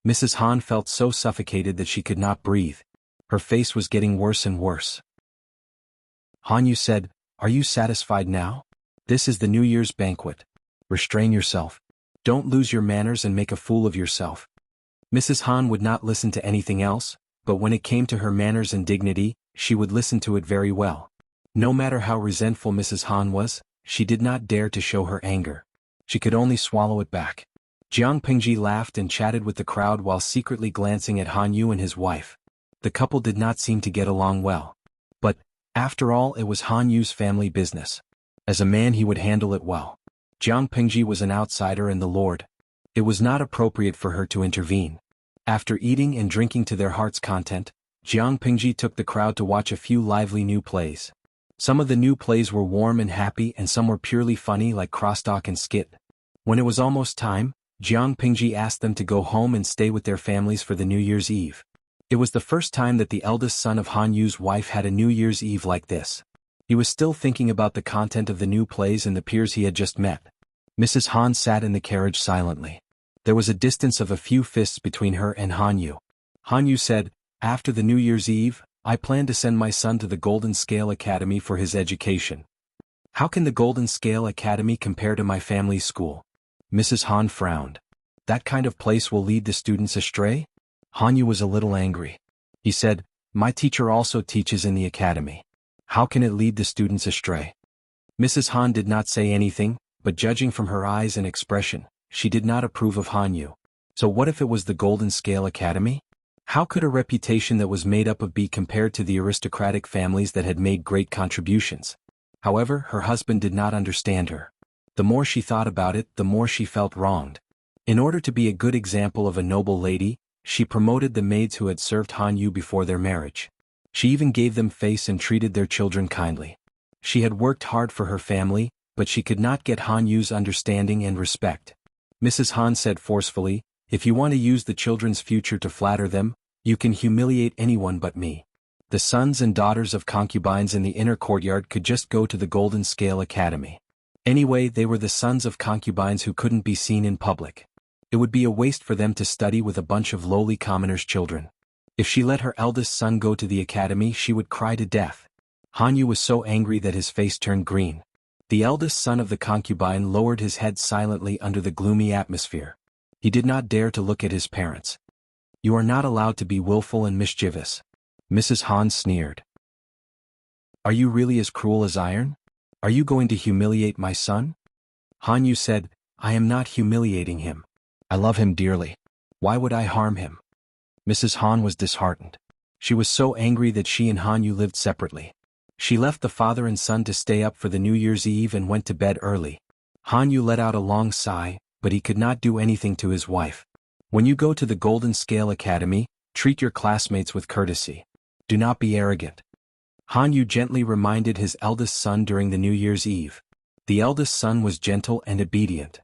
Mrs. Han felt so suffocated that she could not breathe. Her face was getting worse and worse. Hanyu said, "Are you satisfied now? This is the New Year's banquet. Restrain yourself. Don't lose your manners and make a fool of yourself." Mrs. Han would not listen to anything else, but when it came to her manners and dignity, she would listen to it very well. No matter how resentful Mrs. Han was, she did not dare to show her anger. She could only swallow it back. Jiang Pingji laughed and chatted with the crowd while secretly glancing at Hanyu and his wife. The couple did not seem to get along well. But, after all, it was Hanyu's family business. As a man he would handle it well. Jiang Pingji was an outsider and the lord. It was not appropriate for her to intervene. After eating and drinking to their heart's content, Jiang Pingji took the crowd to watch a few lively new plays. Some of the new plays were warm and happy and some were purely funny like crosstalk and skit. When it was almost time, Jiang Pingji asked them to go home and stay with their families for the New Year's Eve. It was the first time that the eldest son of Hanyu's wife had a New Year's Eve like this. He was still thinking about the content of the new plays and the peers he had just met. Mrs. Han sat in the carriage silently. There was a distance of a few fists between her and Hanyu. Hanyu said, "After the New Year's Eve, I plan to send my son to the Golden Scale Academy for his education." "How can the Golden Scale Academy compare to my family's school?" Mrs. Han frowned. "That kind of place will lead the students astray?" Hanyu was a little angry. He said, "My teacher also teaches in the academy. How can it lead the students astray?" Mrs. Han did not say anything, but judging from her eyes and expression, she did not approve of Hanyu. So what if it was the Golden Scale Academy? How could a reputation that was made up of be compared to the aristocratic families that had made great contributions? However, her husband did not understand her. The more she thought about it, the more she felt wronged. In order to be a good example of a noble lady, she promoted the maids who had served Hanyu before their marriage. She even gave them face and treated their children kindly. She had worked hard for her family, but she could not get Hanyu's understanding and respect. Mrs. Han said forcefully, "If you want to use the children's future to flatter them, you can humiliate anyone but me." The sons and daughters of concubines in the inner courtyard could just go to the Golden Scale Academy. Anyway, they were the sons of concubines who couldn't be seen in public. It would be a waste for them to study with a bunch of lowly commoners' children. If she let her eldest son go to the academy, she would cry to death. Hanyu was so angry that his face turned green. The eldest son of the concubine lowered his head silently under the gloomy atmosphere. He did not dare to look at his parents. "You are not allowed to be willful and mischievous." Mrs. Han sneered. "Are you really as cruel as iron? Are you going to humiliate my son?" Hanyu said, "I am not humiliating him. I love him dearly. Why would I harm him?" Mrs. Han was disheartened. She was so angry that she and Hanyu lived separately. She left the father and son to stay up for the New Year's Eve and went to bed early. Hanyu let out a long sigh, but he could not do anything to his wife. When you go to the Golden Scale Academy, treat your classmates with courtesy. Do not be arrogant. Hanyu gently reminded his eldest son during the New Year's Eve. The eldest son was gentle and obedient.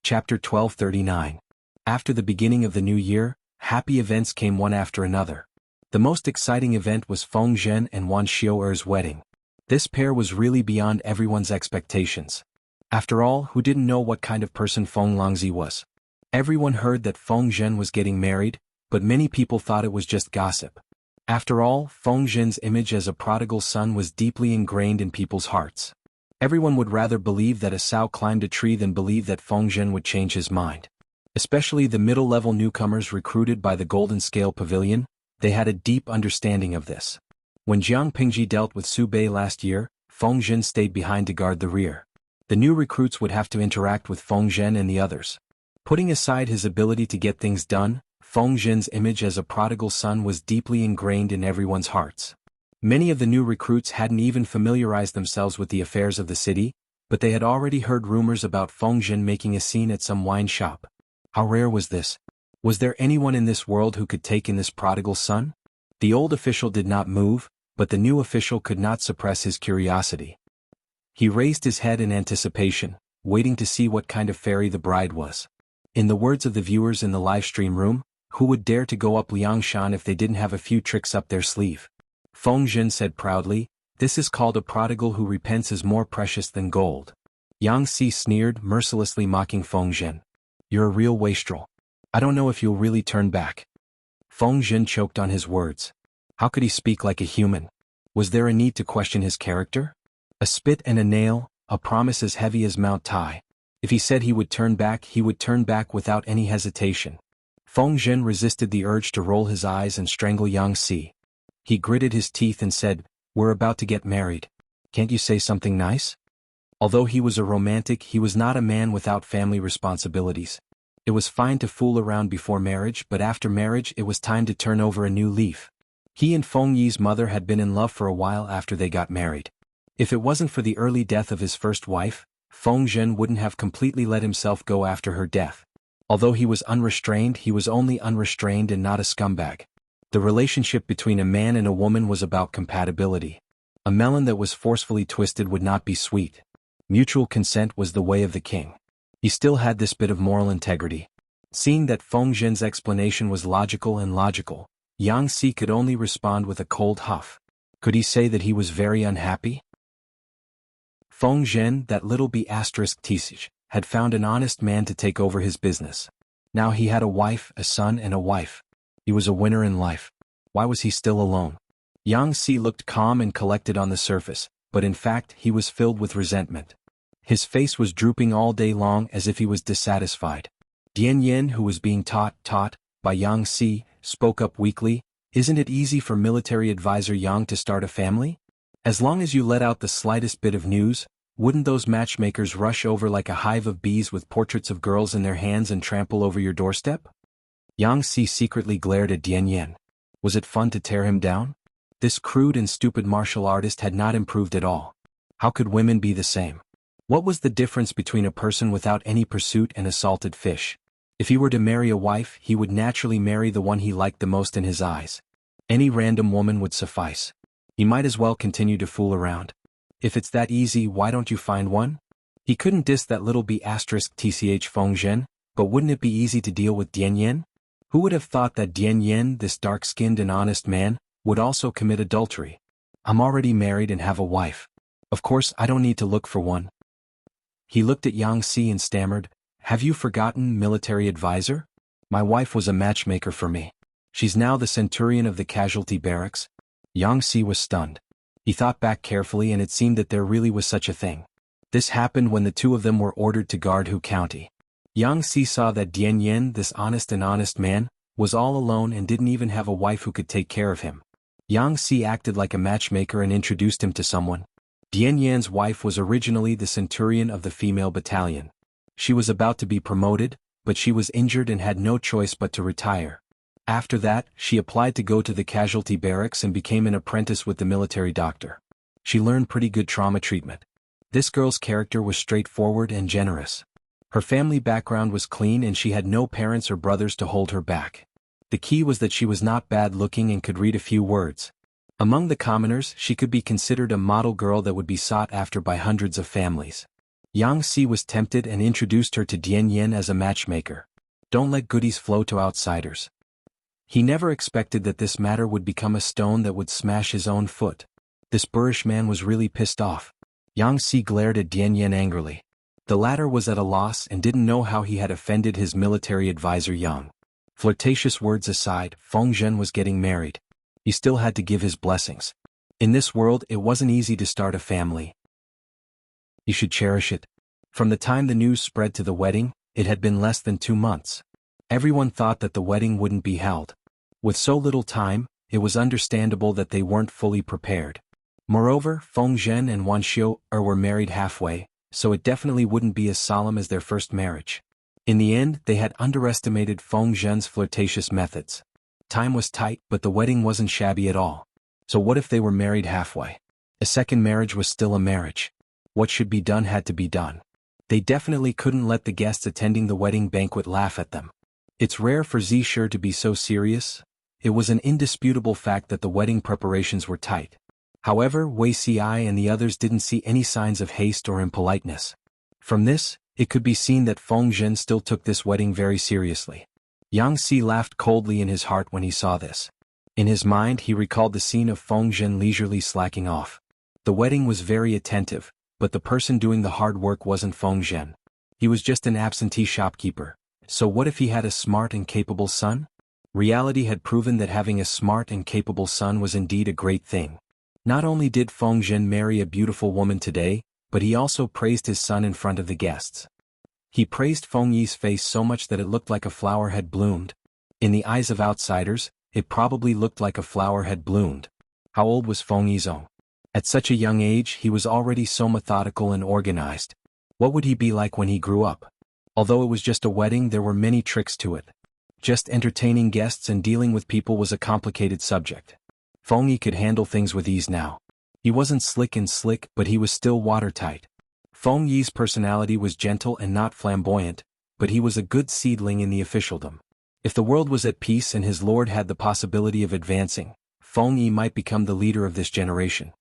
Chapter 1239. After the beginning of the new year, happy events came one after another. The most exciting event was Feng Zhen and Wan Xiuer's wedding. This pair was really beyond everyone's expectations. After all, who didn't know what kind of person Feng Longzi was? Everyone heard that Feng Zhen was getting married, but many people thought it was just gossip. After all, Feng Zhen's image as a prodigal son was deeply ingrained in people's hearts. Everyone would rather believe that a sow climbed a tree than believe that Feng Zhen would change his mind. Especially the middle-level newcomers recruited by the Golden Scale Pavilion, they had a deep understanding of this. When Jiang Pingji dealt with Su Bei last year, Feng Zhen stayed behind to guard the rear. The new recruits would have to interact with Feng Zhen and the others. Putting aside his ability to get things done, Feng Zhen's image as a prodigal son was deeply ingrained in everyone's hearts. Many of the new recruits hadn't even familiarized themselves with the affairs of the city, but they had already heard rumors about Feng Zhen making a scene at some wine shop. How rare was this? Was there anyone in this world who could take in this prodigal son? The old official did not move, but the new official could not suppress his curiosity. He raised his head in anticipation, waiting to see what kind of fairy the bride was. In the words of the viewers in the livestream room, who would dare to go up Liangshan if they didn't have a few tricks up their sleeve? Feng Zhen said proudly, "This is called a prodigal who repents is more precious than gold." Yang Si sneered, mercilessly mocking Feng Zhen. "You're a real wastrel. I don't know if you'll really turn back." Feng Zhen choked on his words. How could he speak like a human? Was there a need to question his character? A spit and a nail, a promise as heavy as Mount Tai. If he said he would turn back without any hesitation. Feng Zhen resisted the urge to roll his eyes and strangle Yang Si. He gritted his teeth and said, "We're about to get married. Can't you say something nice?" Although he was a romantic, he was not a man without family responsibilities. It was fine to fool around before marriage, but after marriage it was time to turn over a new leaf. He and Feng Yi's mother had been in love for a while after they got married. If it wasn't for the early death of his first wife, Feng Zhen wouldn't have completely let himself go after her death. Although he was unrestrained, he was only unrestrained and not a scumbag. The relationship between a man and a woman was about compatibility. A melon that was forcefully twisted would not be sweet. Mutual consent was the way of the king. He still had this bit of moral integrity. Seeing that Feng Zhen's explanation was logical, Yang Si could only respond with a cold huff. Could he say that he was very unhappy? Feng Zhen, that little b*tsich, had found an honest man to take over his business. Now he had a wife, a son and a wife. He was a winner in life. Why was he still alone? Yang Si looked calm and collected on the surface, but in fact he was filled with resentment. His face was drooping all day long as if he was dissatisfied. Dian Yin, who was being taught by Yang Si, spoke up weakly, "Isn't it easy for military advisor Yang to start a family? As long as you let out the slightest bit of news, wouldn't those matchmakers rush over like a hive of bees with portraits of girls in their hands and trample over your doorstep?" Yang Si secretly glared at Dian Yin. Was it fun to tear him down? This crude and stupid martial artist had not improved at all. How could women be the same? What was the difference between a person without any pursuit and a salted fish? If he were to marry a wife, he would naturally marry the one he liked the most in his eyes. Any random woman would suffice. He might as well continue to fool around. If it's that easy, why don't you find one? He couldn't diss that little b*tch Feng Zhen, but wouldn't it be easy to deal with Dian Yin? Who would have thought that Dian Yin, this dark-skinned and honest man, would also commit adultery? I'm already married and have a wife. Of course I don't need to look for one. He looked at Yang Si and stammered, "Have you forgotten, military advisor? My wife was a matchmaker for me. She's now the centurion of the casualty barracks." Yang Si was stunned. He thought back carefully and it seemed that there really was such a thing. This happened when the two of them were ordered to guard Hu County. Yang Si saw that Dian Yin, this honest man, was all alone and didn't even have a wife who could take care of him. Yang Si acted like a matchmaker and introduced him to someone. Dian Yan's wife was originally the centurion of the female battalion. She was about to be promoted, but she was injured and had no choice but to retire. After that, she applied to go to the casualty barracks and became an apprentice with the military doctor. She learned pretty good trauma treatment. This girl's character was straightforward and generous. Her family background was clean and she had no parents or brothers to hold her back. The key was that she was not bad-looking and could read a few words. Among the commoners, she could be considered a model girl that would be sought after by hundreds of families. Yang Si was tempted and introduced her to Dian Yin as a matchmaker. Don't let goodies flow to outsiders. He never expected that this matter would become a stone that would smash his own foot. This boorish man was really pissed off. Yang Si glared at Dian Yin angrily. The latter was at a loss and didn't know how he had offended his military advisor Yang. Flirtatious words aside, Feng Zhen was getting married. He still had to give his blessings. In this world it wasn't easy to start a family. He should cherish it. From the time the news spread to the wedding, it had been less than 2 months. Everyone thought that the wedding wouldn't be held. With so little time, it was understandable that they weren't fully prepared. Moreover, Feng Zhen and Wuxia were married halfway, so it definitely wouldn't be as solemn as their first marriage. In the end, they had underestimated Feng Zhen's flirtatious methods. Time was tight, but the wedding wasn't shabby at all. So what if they were married halfway? A second marriage was still a marriage. What should be done had to be done. They definitely couldn't let the guests attending the wedding banquet laugh at them. It's rare for Zisher to be so serious. It was an indisputable fact that the wedding preparations were tight. However, Wei Ci and the others didn't see any signs of haste or impoliteness. From this, it could be seen that Feng Zhen still took this wedding very seriously. Yang Si laughed coldly in his heart when he saw this. In his mind he recalled the scene of Feng Zhen leisurely slacking off. The wedding was very attentive, but the person doing the hard work wasn't Feng Zhen. He was just an absentee shopkeeper. So what if he had a smart and capable son? Reality had proven that having a smart and capable son was indeed a great thing. Not only did Feng Zhen marry a beautiful woman today, but he also praised his son in front of the guests. He praised Feng Yi's face so much that it looked like a flower had bloomed. In the eyes of outsiders, it probably looked like a flower had bloomed. How old was Feng Yizong? At such a young age he was already so methodical and organized. What would he be like when he grew up? Although it was just a wedding, there were many tricks to it. Just entertaining guests and dealing with people was a complicated subject. Feng Yi could handle things with ease now. He wasn't slick, but he was still watertight. Feng Yi's personality was gentle and not flamboyant, but he was a good seedling in the officialdom. If the world was at peace and his lord had the possibility of advancing, Feng Yi might become the leader of this generation.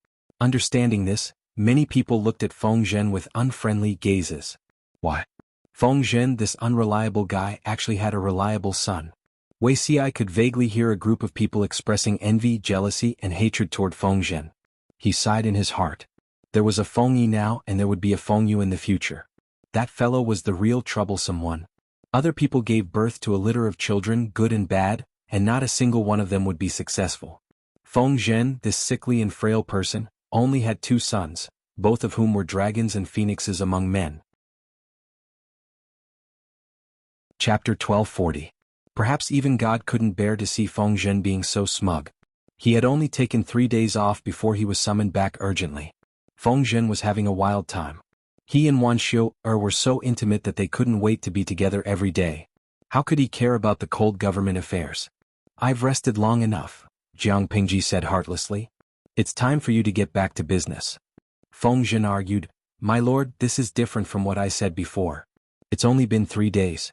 Understanding this, many people looked at Feng Zhen with unfriendly gazes. Why? Feng Zhen, this unreliable guy, actually had a reliable son. Wei Ci could vaguely hear a group of people expressing envy, jealousy, and hatred toward Feng Zhen. He sighed in his heart. There was a Feng Yi now and there would be a Feng Yu in the future. That fellow was the real troublesome one. Other people gave birth to a litter of children, good and bad, and not a single one of them would be successful. Feng Zhen, this sickly and frail person, only had 2 sons, both of whom were dragons and phoenixes among men. Chapter 1240. Perhaps even God couldn't bear to see Feng Zhen being so smug. He had only taken 3 days off before he was summoned back urgently. Feng Zhen was having a wild time. He and Wuxia were so intimate that they couldn't wait to be together every day. How could he care about the cold government affairs? I've rested long enough, Jiang Pingji said heartlessly. It's time for you to get back to business. Feng Zhen argued, My lord, this is different from what I said before. It's only been 3 days.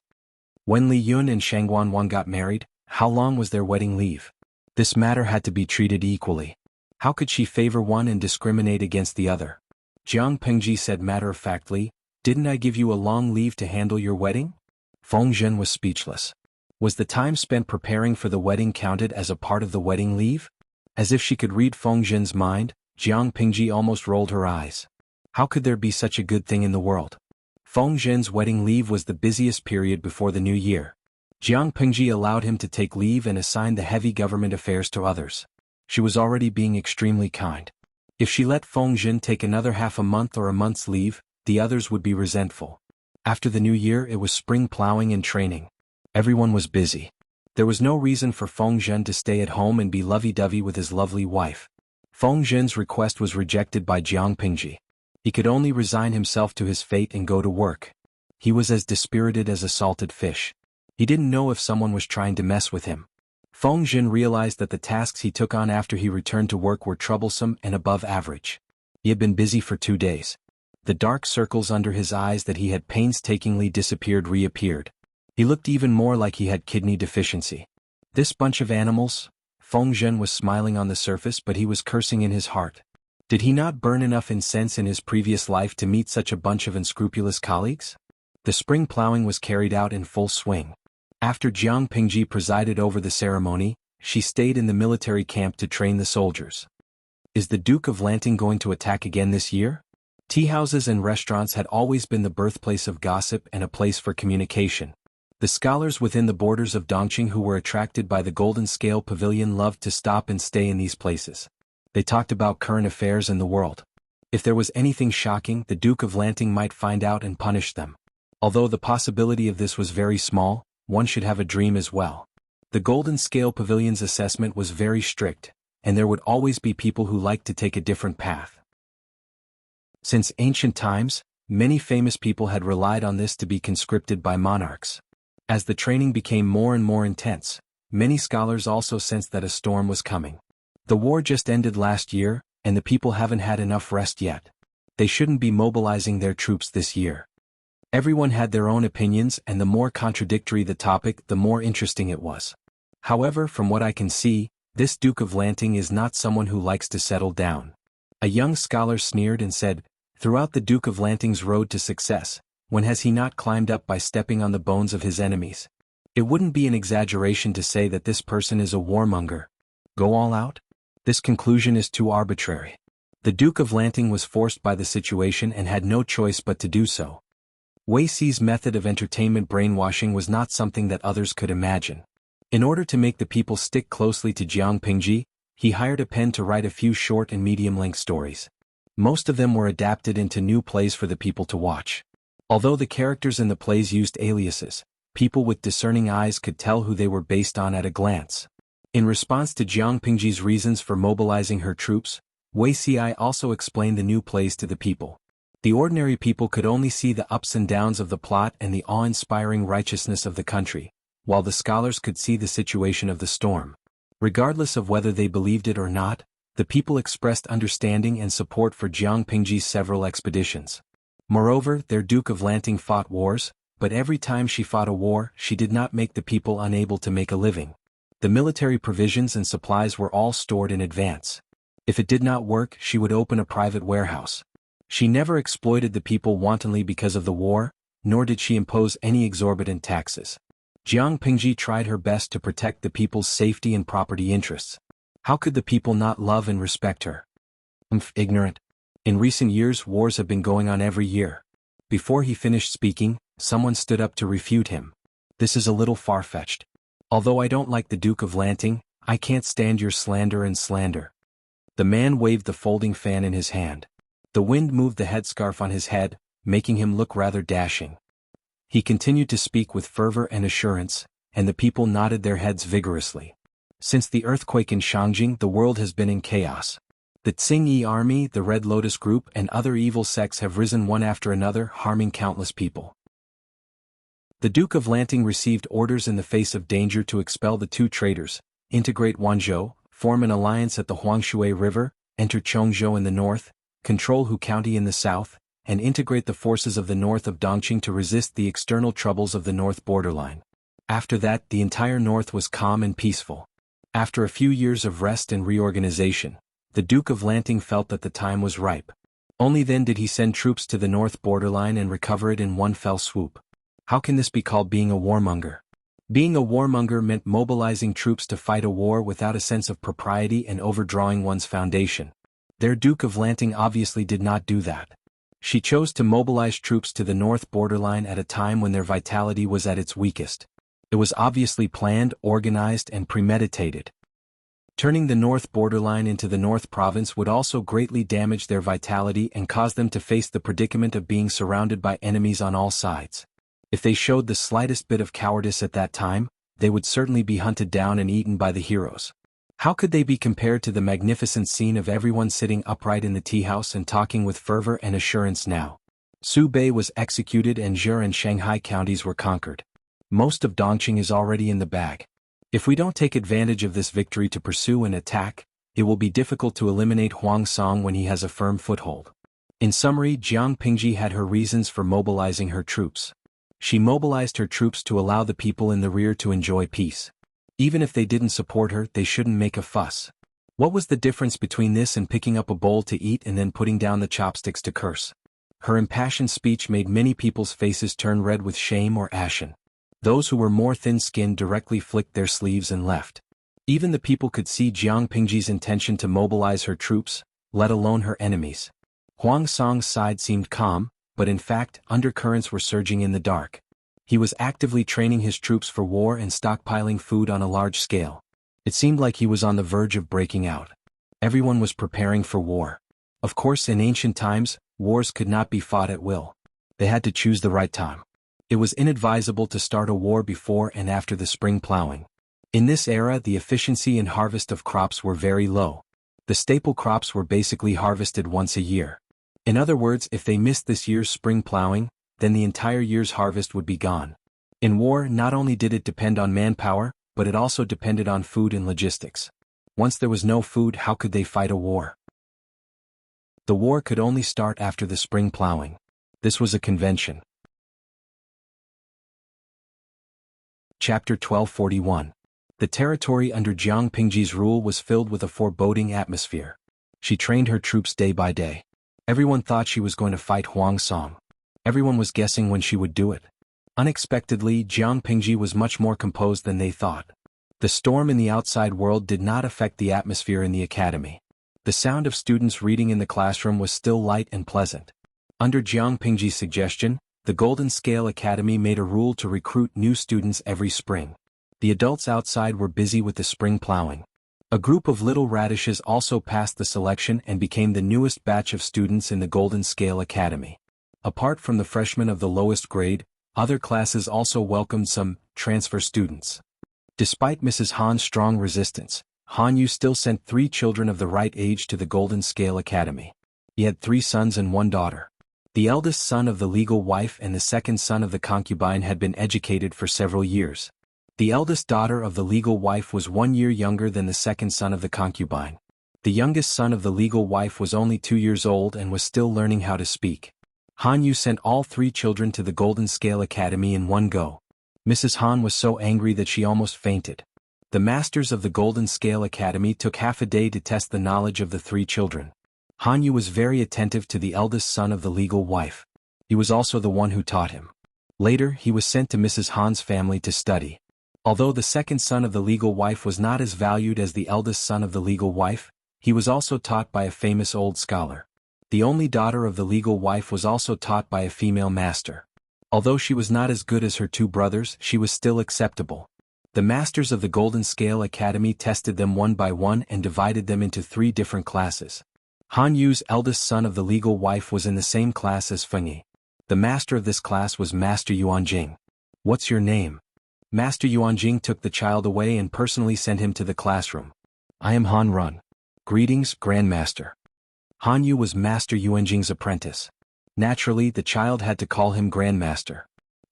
When Li Yun and Shangguan Wan got married, how long was their wedding leave? This matter had to be treated equally. How could she favor one and discriminate against the other? Jiang Pingji said matter-of-factly, Didn't I give you a long leave to handle your wedding? Feng Zhen was speechless. Was the time spent preparing for the wedding counted as a part of the wedding leave? As if she could read Feng Zhen's mind, Jiang Pingji almost rolled her eyes. How could there be such a good thing in the world? Feng Zhen's wedding leave was the busiest period before the new year. Jiang Pingji allowed him to take leave and assigned the heavy government affairs to others. She was already being extremely kind. If she let Feng Zhen take another half a month or a month's leave, the others would be resentful. After the new year it was spring plowing and training. Everyone was busy. There was no reason for Feng Zhen to stay at home and be lovey-dovey with his lovely wife. Feng Zhen's request was rejected by Jiang Pingji. He could only resign himself to his fate and go to work. He was as dispirited as a salted fish. He didn't know if someone was trying to mess with him. Feng Zhen realized that the tasks he took on after he returned to work were troublesome and above average. He had been busy for 2 days. The dark circles under his eyes that he had painstakingly disappeared reappeared. He looked even more like he had kidney deficiency. This bunch of animals? Feng Zhen was smiling on the surface, but he was cursing in his heart. Did he not burn enough incense in his previous life to meet such a bunch of unscrupulous colleagues? The spring plowing was carried out in full swing. After Jiang Pingji presided over the ceremony, she stayed in the military camp to train the soldiers. Is the Duke of Lanting going to attack again this year? Tea houses and restaurants had always been the birthplace of gossip and a place for communication. The scholars within the borders of Dongqing who were attracted by the Golden Scale Pavilion loved to stop and stay in these places. They talked about current affairs in the world. If there was anything shocking, the Duke of Lanting might find out and punish them. Although the possibility of this was very small, one should have a dream as well. The Golden Scale Pavilion's assessment was very strict, and there would always be people who liked to take a different path. Since ancient times, many famous people had relied on this to be conscripted by monarchs. As the training became more and more intense, many scholars also sensed that a storm was coming. The war just ended last year, and the people haven't had enough rest yet. They shouldn't be mobilizing their troops this year. Everyone had their own opinions, and the more contradictory the topic, the more interesting it was. However, from what I can see, this Duke of Lanting is not someone who likes to settle down. A young scholar sneered and said, "Throughout the Duke of Lanting's road to success, when has he not climbed up by stepping on the bones of his enemies? It wouldn't be an exaggeration to say that this person is a warmonger. Go all out? This conclusion is too arbitrary." The Duke of Lanting was forced by the situation and had no choice but to do so. Wei Xi's method of entertainment brainwashing was not something that others could imagine. In order to make the people stick closely to Jiang Pingji, he hired a pen to write a few short and medium-length stories. Most of them were adapted into new plays for the people to watch. Although the characters in the plays used aliases, people with discerning eyes could tell who they were based on at a glance. In response to Jiang Pingji's reasons for mobilizing her troops, Wei Xi also explained the new plays to the people. The ordinary people could only see the ups and downs of the plot and the awe-inspiring righteousness of the country, while the scholars could see the situation of the storm. Regardless of whether they believed it or not, the people expressed understanding and support for Jiang Pingji's several expeditions. Moreover, their Duke of Lanting fought wars, but every time she fought a war, she did not make the people unable to make a living. The military provisions and supplies were all stored in advance. If it did not work, she would open a private warehouse. She never exploited the people wantonly because of the war, nor did she impose any exorbitant taxes. Jiang Pingji tried her best to protect the people's safety and property interests. How could the people not love and respect her? Ignorant. In recent years, wars have been going on every year. Before he finished speaking, someone stood up to refute him. This is a little far-fetched. Although I don't like the Duke of Lanting, I can't stand your slander and slander. The man waved the folding fan in his hand. The wind moved the headscarf on his head, making him look rather dashing. He continued to speak with fervor and assurance, and the people nodded their heads vigorously. Since the earthquake in Shangjing, the world has been in chaos. The Tsing-Yi army, the Red Lotus group, and other evil sects have risen one after another, harming countless people. The Duke of Lanting received orders in the face of danger to expel the two traitors, integrate Wanzhou, form an alliance at the Huangshui River, enter Chongzhou in the north, control Hu County in the south, and integrate the forces of the north of Dongqing to resist the external troubles of the north borderline. After that, the entire north was calm and peaceful. After a few years of rest and reorganization, the Duke of Lanting felt that the time was ripe. Only then did he send troops to the north borderline and recover it in one fell swoop. How can this be called being a warmonger? Being a warmonger meant mobilizing troops to fight a war without a sense of propriety and overdrawing one's foundation. Their Duke of Lanting obviously did not do that. She chose to mobilize troops to the north borderline at a time when their vitality was at its weakest. It was obviously planned, organized, and premeditated. Turning the north borderline into the north province would also greatly damage their vitality and cause them to face the predicament of being surrounded by enemies on all sides. If they showed the slightest bit of cowardice at that time, they would certainly be hunted down and eaten by the heroes. How could they be compared to the magnificent scene of everyone sitting upright in the tea house and talking with fervor and assurance now? Su Bei was executed and Zhe and Shanghai counties were conquered. Most of Dongqing is already in the bag. If we don't take advantage of this victory to pursue and attack, it will be difficult to eliminate Huang Song when he has a firm foothold. In summary, Jiang Pingji had her reasons for mobilizing her troops. She mobilized her troops to allow the people in the rear to enjoy peace. Even if they didn't support her, they shouldn't make a fuss. What was the difference between this and picking up a bowl to eat and then putting down the chopsticks to curse? Her impassioned speech made many people's faces turn red with shame or ashen. Those who were more thin-skinned directly flicked their sleeves and left. Even the people could see Jiang Pingji's intention to mobilize her troops, let alone her enemies. Huang Song's side seemed calm, but in fact, undercurrents were surging in the dark. He was actively training his troops for war and stockpiling food on a large scale. It seemed like he was on the verge of breaking out. Everyone was preparing for war. Of course, in ancient times, wars could not be fought at will. They had to choose the right time. It was inadvisable to start a war before and after the spring plowing. In this era, the efficiency and harvest of crops were very low. The staple crops were basically harvested once a year. In other words, if they missed this year's spring plowing, then the entire year's harvest would be gone. In war, not only did it depend on manpower, but it also depended on food and logistics. Once there was no food, how could they fight a war? The war could only start after the spring plowing. This was a convention. Chapter 1241. The territory under Jiang Pingji's rule was filled with a foreboding atmosphere. She trained her troops day by day. Everyone thought she was going to fight Huang Song. Everyone was guessing when she would do it. Unexpectedly, Jiang Pingji was much more composed than they thought. The storm in the outside world did not affect the atmosphere in the academy. The sound of students reading in the classroom was still light and pleasant. Under Jiang Pingji's suggestion, the Golden Scale Academy made a rule to recruit new students every spring. The adults outside were busy with the spring plowing. A group of little radishes also passed the selection and became the newest batch of students in the Golden Scale Academy. Apart from the freshmen of the lowest grade, other classes also welcomed some transfer students. Despite Mrs. Han's strong resistance, Han Yu still sent 3 children of the right age to the Golden Scale Academy. He had 3 sons and 1 daughter. The eldest son of the legal wife and the second son of the concubine had been educated for several years. The eldest daughter of the legal wife was 1 year younger than the second son of the concubine. The youngest son of the legal wife was only 2 years old and was still learning how to speak. Han Yu sent all 3 children to the Golden Scale Academy in one go. Mrs. Han was so angry that she almost fainted. The masters of the Golden Scale Academy took half a day to test the knowledge of the 3 children. Han Yu was very attentive to the eldest son of the legal wife. He was also the one who taught him. Later, he was sent to Mrs. Han's family to study. Although the second son of the legal wife was not as valued as the eldest son of the legal wife, he was also taught by a famous old scholar. The only daughter of the legal wife was also taught by a female master. Although she was not as good as her 2 brothers, she was still acceptable. The masters of the Golden Scale Academy tested them one by one and divided them into 3 different classes. Han Yu's eldest son of the legal wife was in the same class as Feng Yi. The master of this class was Master Yuanjing. "What's your name?" Master Yuanjing took the child away and personally sent him to the classroom. "I am Han Run." "Greetings, Grandmaster." Han Yu was Master Yuanjing's apprentice. Naturally, the child had to call him Grandmaster.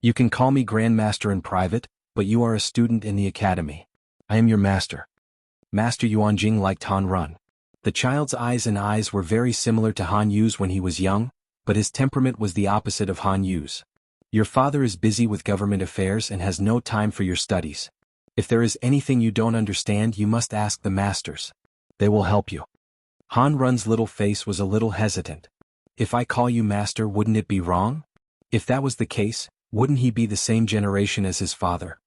"You can call me Grandmaster in private, but you are a student in the academy. I am your master." Master Yuanjing liked Han Run. The child's eyes were very similar to Han Yu's when he was young, but his temperament was the opposite of Han Yu's. "Your father is busy with government affairs and has no time for your studies. If there is anything you don't understand, you must ask the masters. They will help you." Han Run's little face was a little hesitant. "If I call you master, wouldn't it be wrong? If that was the case, wouldn't he be the same generation as his father?"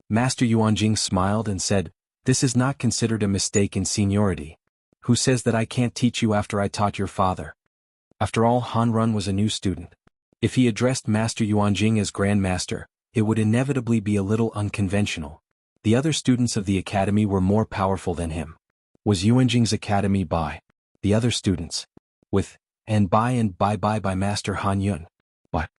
Master Yuanjing smiled and said, "This is not considered a mistake in seniority. Who says that I can't teach you after I taught your father?" After all, Han Run was a new student. If he addressed Master Yuanjing as Grandmaster, it would inevitably be a little unconventional. The other students of the academy were more powerful than him. Was Yuanjing's academy by the other students? With and by Master Han Yun. What?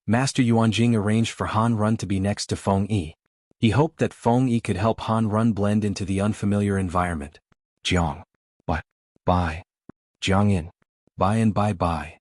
Master Yuanjing arranged for Han Run to be next to Feng Yi. He hoped that Feng Yi could help Han Run blend into the unfamiliar environment. Jiang. What? By. Jiang In. By and by.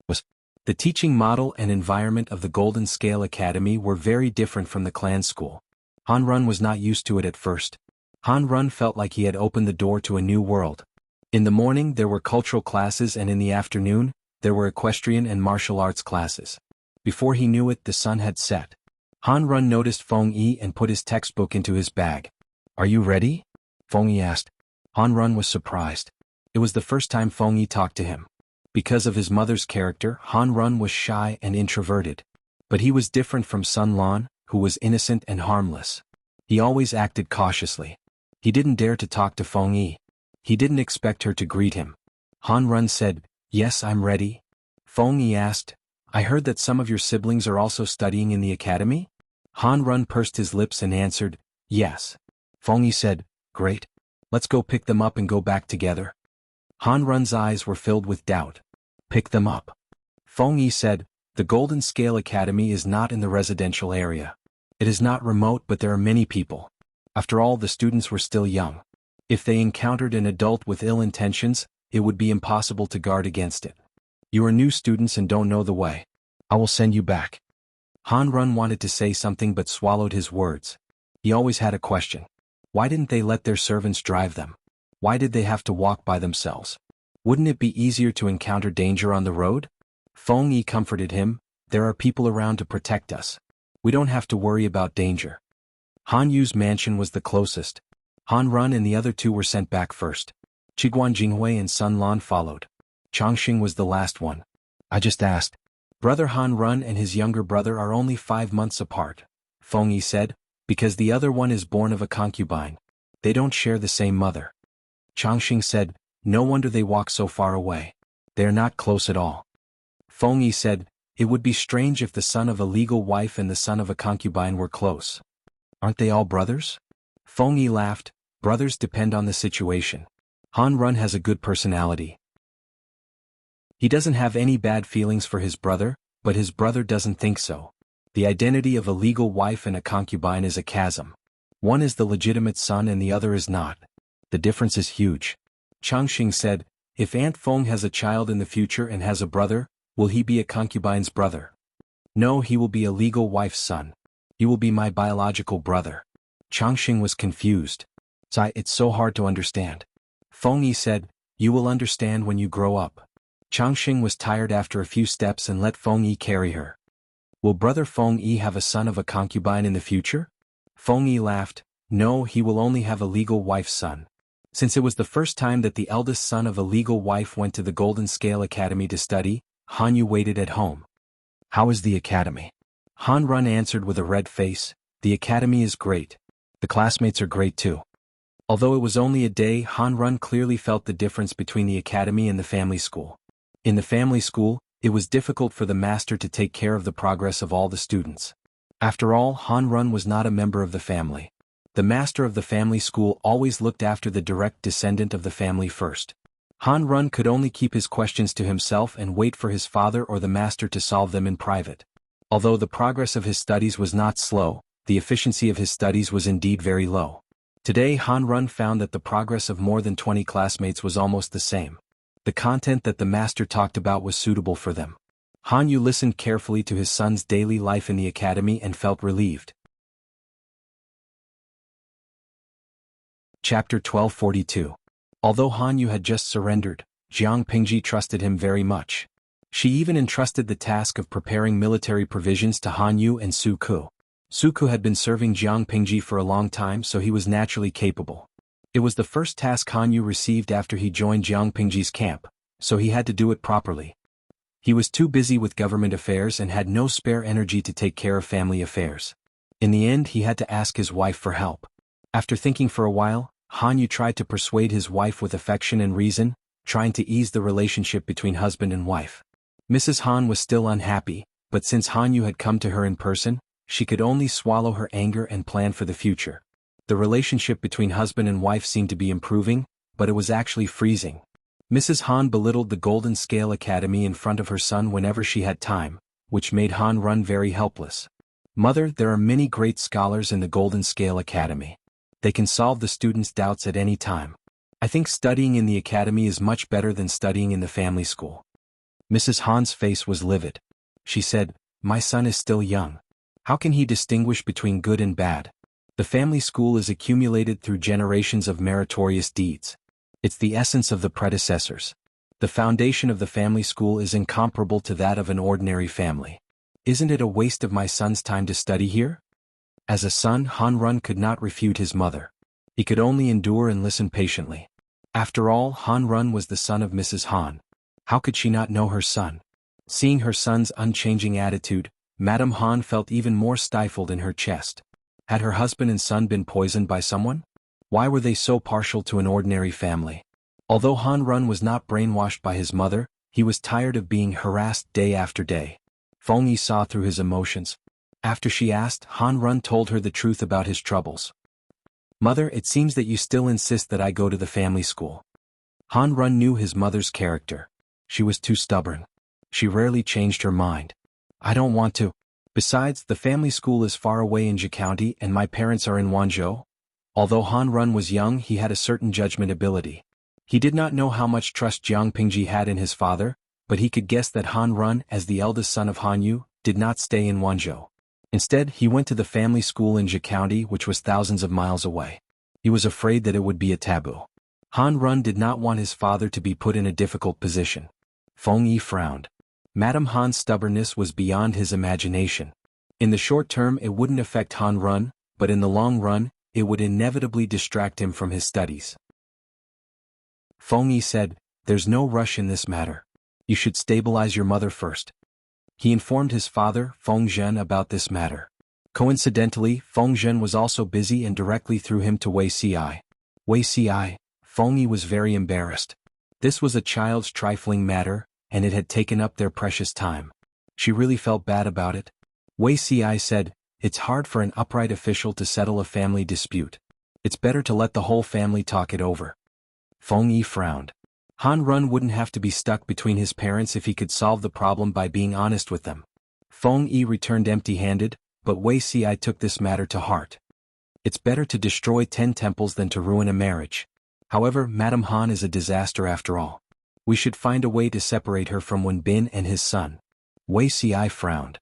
Was. The teaching model and environment of the Golden Scale Academy were very different from the clan school. Han Run was not used to it at first. Han Run felt like he had opened the door to a new world. In the morning there were cultural classes and in the afternoon, there were equestrian and martial arts classes. Before he knew it, the sun had set. Han Run noticed Feng Yi and put his textbook into his bag. "Are you ready?" Feng Yi asked. Han Run was surprised. It was the first time Feng Yi talked to him. Because of his mother's character, Han Run was shy and introverted. But he was different from Sun Lan, who was innocent and harmless. He always acted cautiously. He didn't dare to talk to Feng Yi. He didn't expect her to greet him. Han Run said, "Yes, I'm ready." Feng Yi asked, "I heard that some of your siblings are also studying in the academy?" Han Run pursed his lips and answered, "Yes." Feng Yi said, "Great. Let's go pick them up and go back together." Han Run's eyes were filled with doubt. "Pick them up?" Feng Yi said, "The Golden Scale Academy is not in the residential area. It is not remote, but there are many people. After all, the students were still young. If they encountered an adult with ill intentions, it would be impossible to guard against it. You are new students and don't know the way. I will send you back." Han Run wanted to say something but swallowed his words. He always had a question. Why didn't they let their servants drive them? Why did they have to walk by themselves? Wouldn't it be easier to encounter danger on the road? Feng Yi comforted him, "There are people around to protect us. We don't have to worry about danger." Han Yu's mansion was the closest. Han Run and the other two were sent back first. Chiguan Jinghui and Sun Lan followed. Chongqing was the last one. "I just asked. Brother Han Run and his younger brother are only 5 months apart," Feng Yi said, "because the other one is born of a concubine. They don't share the same mother." Chongqing said, "No wonder they walk so far away. They are not close at all." Feng Yi said, "It would be strange if the son of a legal wife and the son of a concubine were close. Aren't they all brothers?" Feng Yi laughed, "Brothers depend on the situation. Han Run has a good personality. He doesn't have any bad feelings for his brother, but his brother doesn't think so. The identity of a legal wife and a concubine is a chasm. One is the legitimate son and the other is not. The difference is huge." Chongqing said, "If Aunt Feng has a child in the future and has a brother, will he be a concubine's brother?" "No, he will be a legal wife's son. He will be my biological brother." Chongqing was confused. It's so hard to understand." Feng Yi said, "You will understand when you grow up." Chongqing was tired after a few steps and let Feng Yi carry her. "Will brother Feng Yi have a son of a concubine in the future?" Feng Yi laughed, "No, he will only have a legal wife's son." Since it was the first time that the eldest son of a legal wife went to the Golden Scale Academy to study, Han Yu waited at home. "How is the academy?" Han Run answered with a red face, "The academy is great. The classmates are great too." Although it was only a day, Han Run clearly felt the difference between the academy and the family school. In the family school, it was difficult for the master to take care of the progress of all the students. After all, Han Run was not a member of the family. The master of the family school always looked after the direct descendant of the family first. Han Run could only keep his questions to himself and wait for his father or the master to solve them in private. Although the progress of his studies was not slow, the efficiency of his studies was indeed very low. Today Han Run found that the progress of more than 20 classmates was almost the same. The content that the master talked about was suitable for them. Han Yu listened carefully to his son's daily life in the academy and felt relieved. Chapter 1242. Although Han Yu had just surrendered, Jiang Pingji trusted him very much. She even entrusted the task of preparing military provisions to Han Yu and Su Ku. Su Ku had been serving Jiang Pingji for a long time, so he was naturally capable. It was the first task Han Yu received after he joined Jiang Pingji's camp, so he had to do it properly. He was too busy with government affairs and had no spare energy to take care of family affairs. In the end, he had to ask his wife for help. After thinking for a while, Han Yu tried to persuade his wife with affection and reason, trying to ease the relationship between husband and wife. Mrs. Han was still unhappy, but since Han Yu had come to her in person, she could only swallow her anger and plan for the future. The relationship between husband and wife seemed to be improving, but it was actually freezing. Mrs. Han belittled the Golden Scale Academy in front of her son whenever she had time, which made Han Run very helpless. "Mother, there are many great scholars in the Golden Scale Academy. They can solve the students' doubts at any time. I think studying in the academy is much better than studying in the family school." Mrs. Han's face was livid. She said, "My son is still young. How can he distinguish between good and bad? The family school is accumulated through generations of meritorious deeds. It's the essence of the predecessors. The foundation of the family school is incomparable to that of an ordinary family. Isn't it a waste of my son's time to study here?" As a son, Han Run could not refute his mother. He could only endure and listen patiently. After all, Han Run was the son of Mrs. Han. How could she not know her son? Seeing her son's unchanging attitude, Madame Han felt even more stifled in her chest. Had her husband and son been poisoned by someone? Why were they so partial to an ordinary family? Although Han Run was not brainwashed by his mother, he was tired of being harassed day after day. Feng Yi saw through his emotions. After she asked, Han Run told her the truth about his troubles. "Mother, it seems that you still insist that I go to the family school." Han Run knew his mother's character. She was too stubborn. She rarely changed her mind. "I don't want to. Besides, the family school is far away in Zhe County and my parents are in Wanzhou." Although Han Run was young, he had a certain judgment ability. He did not know how much trust Jiang Pingji had in his father, but he could guess that Han Run, as the eldest son of Han Yu, did not stay in Wanzhou. Instead, he went to the family school in Zhe County, which was thousands of miles away. He was afraid that it would be a taboo. Han Run did not want his father to be put in a difficult position. Feng Yi frowned. Madame Han's stubbornness was beyond his imagination. In the short term it wouldn't affect Han Run, but in the long run, it would inevitably distract him from his studies. Feng Yi said, "There's no rush in this matter. You should stabilize your mother first." He informed his father, Feng Zhen, about this matter. Coincidentally, Feng Zhen was also busy and directly threw him to Wei Ci. Wei Ci, Feng Yi was very embarrassed. This was a child's trifling matter, and it had taken up their precious time. She really felt bad about it. Wei Ci said, "It's hard for an upright official to settle a family dispute. It's better to let the whole family talk it over." Feng Yi frowned. Han Run wouldn't have to be stuck between his parents if he could solve the problem by being honest with them. Feng Yi returned empty-handed, but Wei Ci took this matter to heart. It's better to destroy 10 temples than to ruin a marriage. However, Madame Han is a disaster after all. We should find a way to separate her from Wen Bin and his son. Wei Ci frowned.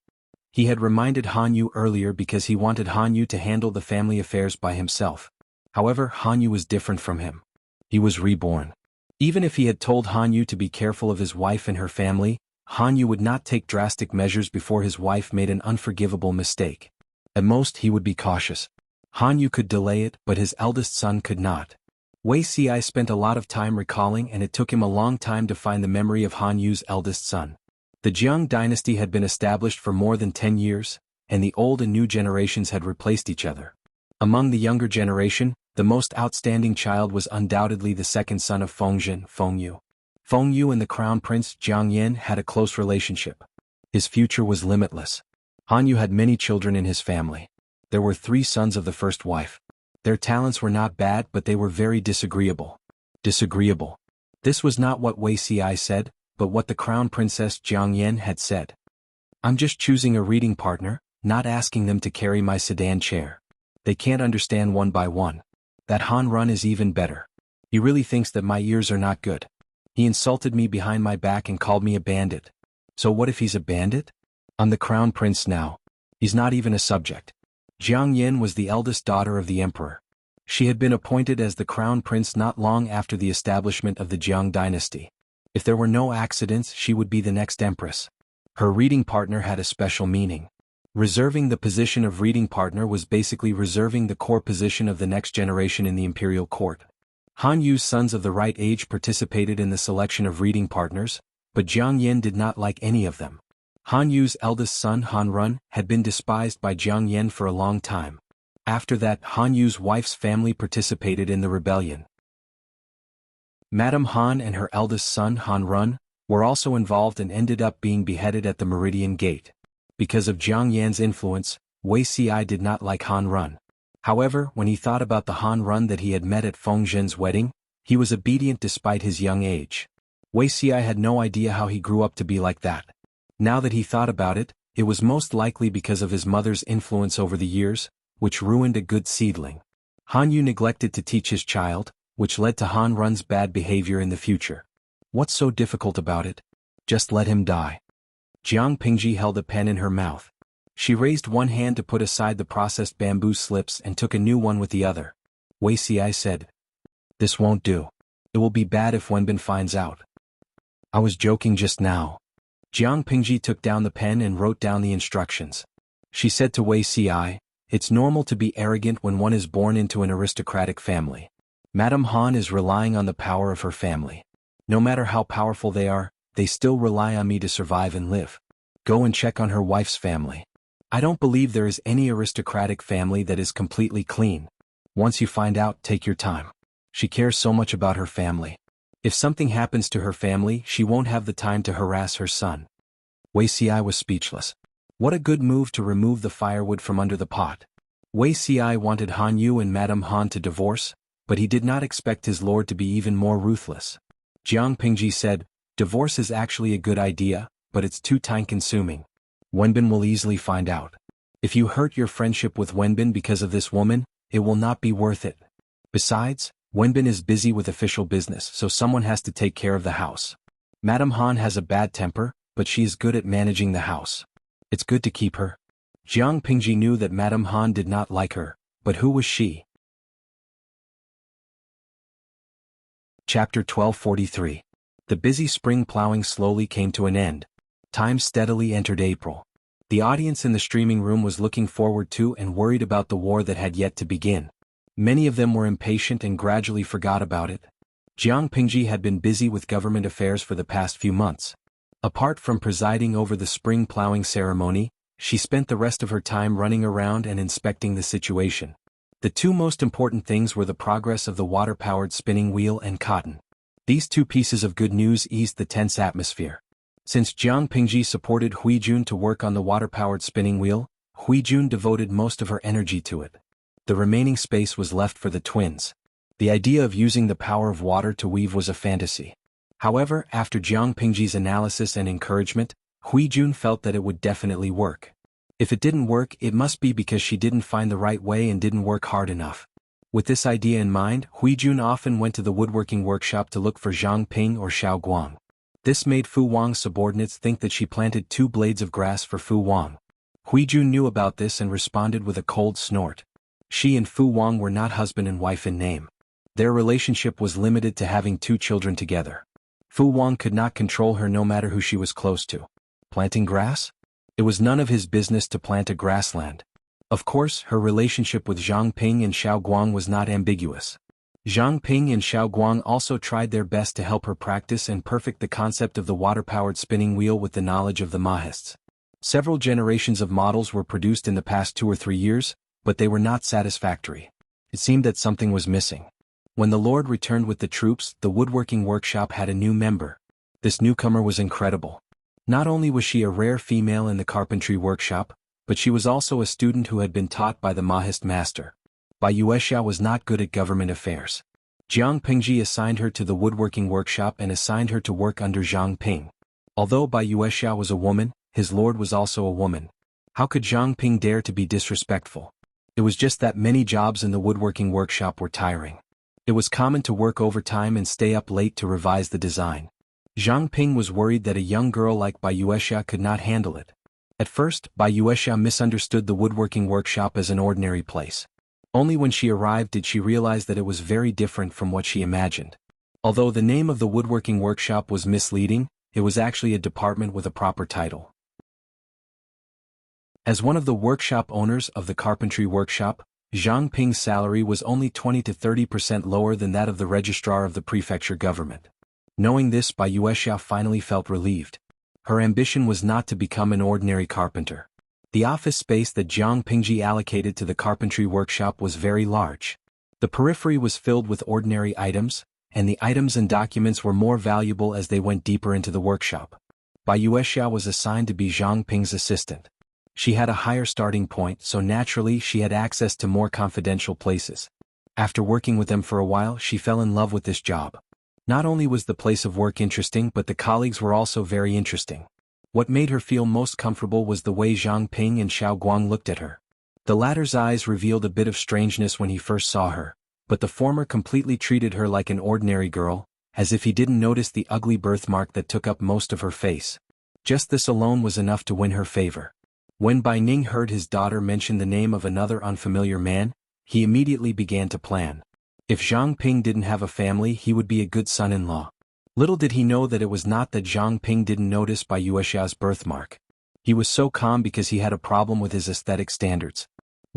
He had reminded Han Yu earlier because he wanted Han Yu to handle the family affairs by himself. However, Han Yu was different from him. He was reborn. Even if he had told Han Yu to be careful of his wife and her family, Han Yu would not take drastic measures before his wife made an unforgivable mistake. At most he would be cautious. Han Yu could delay it, but his eldest son could not. Wei Ci spent a lot of time recalling, and it took him a long time to find the memory of Han Yu's eldest son. The Jiang dynasty had been established for more than 10 years, and the old and new generations had replaced each other. Among the younger generation, the most outstanding child was undoubtedly the second son of Feng Zhen, Feng Yu. Feng Yu and the crown prince Jiang Yan had a close relationship. His future was limitless. Han Yu had many children in his family. There were 3 sons of the first wife. Their talents were not bad, but they were very disagreeable. Disagreeable. This was not what Wei Ci said, but what the crown princess Jiang Yan had said. "I'm just choosing a reading partner, not asking them to carry my sedan chair. They can't understand one by one. That Han Run is even better. He really thinks that my ears are not good. He insulted me behind my back and called me a bandit. So what if he's a bandit? I'm the crown prince now. He's not even a subject." Jiang Yan was the eldest daughter of the emperor. She had been appointed as the crown prince not long after the establishment of the Jiang dynasty. If there were no accidents, she would be the next empress. Her reading partner had a special meaning. Reserving the position of reading partner was basically reserving the core position of the next generation in the imperial court. Han Yu's sons of the right age participated in the selection of reading partners, but Jiang Yan did not like any of them. Han Yu's eldest son Han Run had been despised by Jiang Yan for a long time. After that, Han Yu's wife's family participated in the rebellion. Madame Han and her eldest son Han Run were also involved and ended up being beheaded at the Meridian Gate. Because of Jiang Yan's influence, Wei Ci did not like Han Run. However, when he thought about the Han Run that he had met at Feng Zhen's wedding, he was obedient despite his young age. Wei Ci had no idea how he grew up to be like that. Now that he thought about it, it was most likely because of his mother's influence over the years, which ruined a good seedling. Han Yu neglected to teach his child, which led to Han Run's bad behavior in the future. What's so difficult about it? Just let him die. Jiang Pingji held a pen in her mouth. She raised one hand to put aside the processed bamboo slips and took a new one with the other. Wei Ci said, "This won't do. It will be bad if Wenbin finds out." "I was joking just now." Jiang Pingji took down the pen and wrote down the instructions. She said to Wei Ci, It's normal to be arrogant when one is born into an aristocratic family. Madame Han is relying on the power of her family. No matter how powerful they are, they still rely on me to survive and live. Go and check on her wife's family. I don't believe there is any aristocratic family that is completely clean. Once you find out, take your time. She cares so much about her family. If something happens to her family, she won't have the time to harass her son. Wei Xi was speechless. What a good move to remove the firewood from under the pot. Wei Xi wanted Han Yu and Madame Han to divorce, but he did not expect his lord to be even more ruthless. Jiang Pingji said, "Divorce is actually a good idea, but it's too time-consuming. Wenbin will easily find out. If you hurt your friendship with Wenbin because of this woman, it will not be worth it. Besides, Wenbin is busy with official business, so someone has to take care of the house. Madame Han has a bad temper, but she is good at managing the house. It's good to keep her." Jiang Pingji knew that Madame Han did not like her, but who was she? Chapter 1243. The busy spring plowing slowly came to an end. Time steadily entered April. The audience in the streaming room was looking forward to and worried about the war that had yet to begin. Many of them were impatient and gradually forgot about it. Jiang Pingji had been busy with government affairs for the past few months. Apart from presiding over the spring plowing ceremony, she spent the rest of her time running around and inspecting the situation. The two most important things were the progress of the water-powered spinning wheel and cotton. These two pieces of good news eased the tense atmosphere. Since Jiang Pingji supported Hui Jun to work on the water-powered spinning wheel, Hui Jun devoted most of her energy to it. The remaining space was left for the twins. The idea of using the power of water to weave was a fantasy. However, after Jiang Pingji's analysis and encouragement, Hui Jun felt that it would definitely work. If it didn't work, it must be because she didn't find the right way and didn't work hard enough. With this idea in mind, Hui Jun often went to the woodworking workshop to look for Zhang Ping or Xiao Guang. This made Fu Wang's subordinates think that she planted 2 blades of grass for Fu Wang. Hui Jun knew about this and responded with a cold snort. She and Fu Wang were not husband and wife in name. Their relationship was limited to having 2 children together. Fu Wang could not control her no matter who she was close to. Planting grass? It was none of his business to plant a grassland. Of course, her relationship with Zhang Ping and Xiao Guang was not ambiguous. Zhang Ping and Xiao Guang also tried their best to help her practice and perfect the concept of the water-powered spinning wheel with the knowledge of the Mahists. Several generations of models were produced in the past 2 or 3 years, but they were not satisfactory. It seemed that something was missing. When the Lord returned with the troops, the woodworking workshop had a new member. This newcomer was incredible. Not only was she a rare female in the carpentry workshop, but she was also a student who had been taught by the Mahist master. Bai Yuexia was not good at government affairs. Jiang Pingji assigned her to the woodworking workshop and assigned her to work under Zhang Ping. Although Bai Yuexia was a woman, his lord was also a woman. How could Zhang Ping dare to be disrespectful? It was just that many jobs in the woodworking workshop were tiring. It was common to work overtime and stay up late to revise the design. Zhang Ping was worried that a young girl like Bai Yuexia could not handle it. At first, Bai Yuexia misunderstood the woodworking workshop as an ordinary place. Only when she arrived did she realize that it was very different from what she imagined. Although the name of the woodworking workshop was misleading, it was actually a department with a proper title. As one of the workshop owners of the carpentry workshop, Zhang Ping's salary was only 20 to 30% lower than that of the registrar of the prefecture government. Knowing this, Bai Yuexia finally felt relieved. Her ambition was not to become an ordinary carpenter. The office space that Jiang Pingji allocated to the carpentry workshop was very large. The periphery was filled with ordinary items, and the items and documents were more valuable as they went deeper into the workshop. Bai Yuexia was assigned to be Zhang Ping's assistant. She had a higher starting point, so naturally she had access to more confidential places. After working with them for a while, she fell in love with this job. Not only was the place of work interesting, but the colleagues were also very interesting. What made her feel most comfortable was the way Zhang Ping and Xiao Guang looked at her. The latter's eyes revealed a bit of strangeness when he first saw her, but the former completely treated her like an ordinary girl, as if he didn't notice the ugly birthmark that took up most of her face. Just this alone was enough to win her favor. When Bai Ning heard his daughter mention the name of another unfamiliar man, he immediately began to plan. If Zhang Ping didn't have a family, he would be a good son-in-law. Little did he know that it was not that Zhang Ping didn't notice Bai Yuexia's birthmark. He was so calm because he had a problem with his aesthetic standards.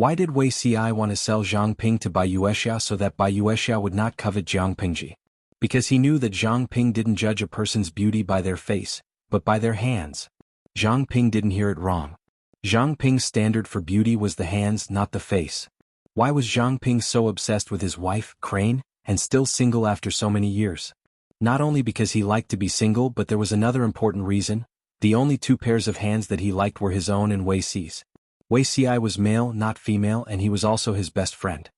Why did Wei Xi want to sell Zhang Ping to Bai Yuexia so that Bai Yuexia would not covet Jiang Pingji? Because he knew that Zhang Ping didn't judge a person's beauty by their face, but by their hands. Zhang Ping didn't hear it wrong. Zhang Ping's standard for beauty was the hands, not the face. Why was Zhang Ping so obsessed with his wife, Crane, and still single after so many years? Not only because he liked to be single, but there was another important reason. The only two pairs of hands that he liked were his own and Wei Xi's. Wei Xi was male, not female, and he was also his best friend.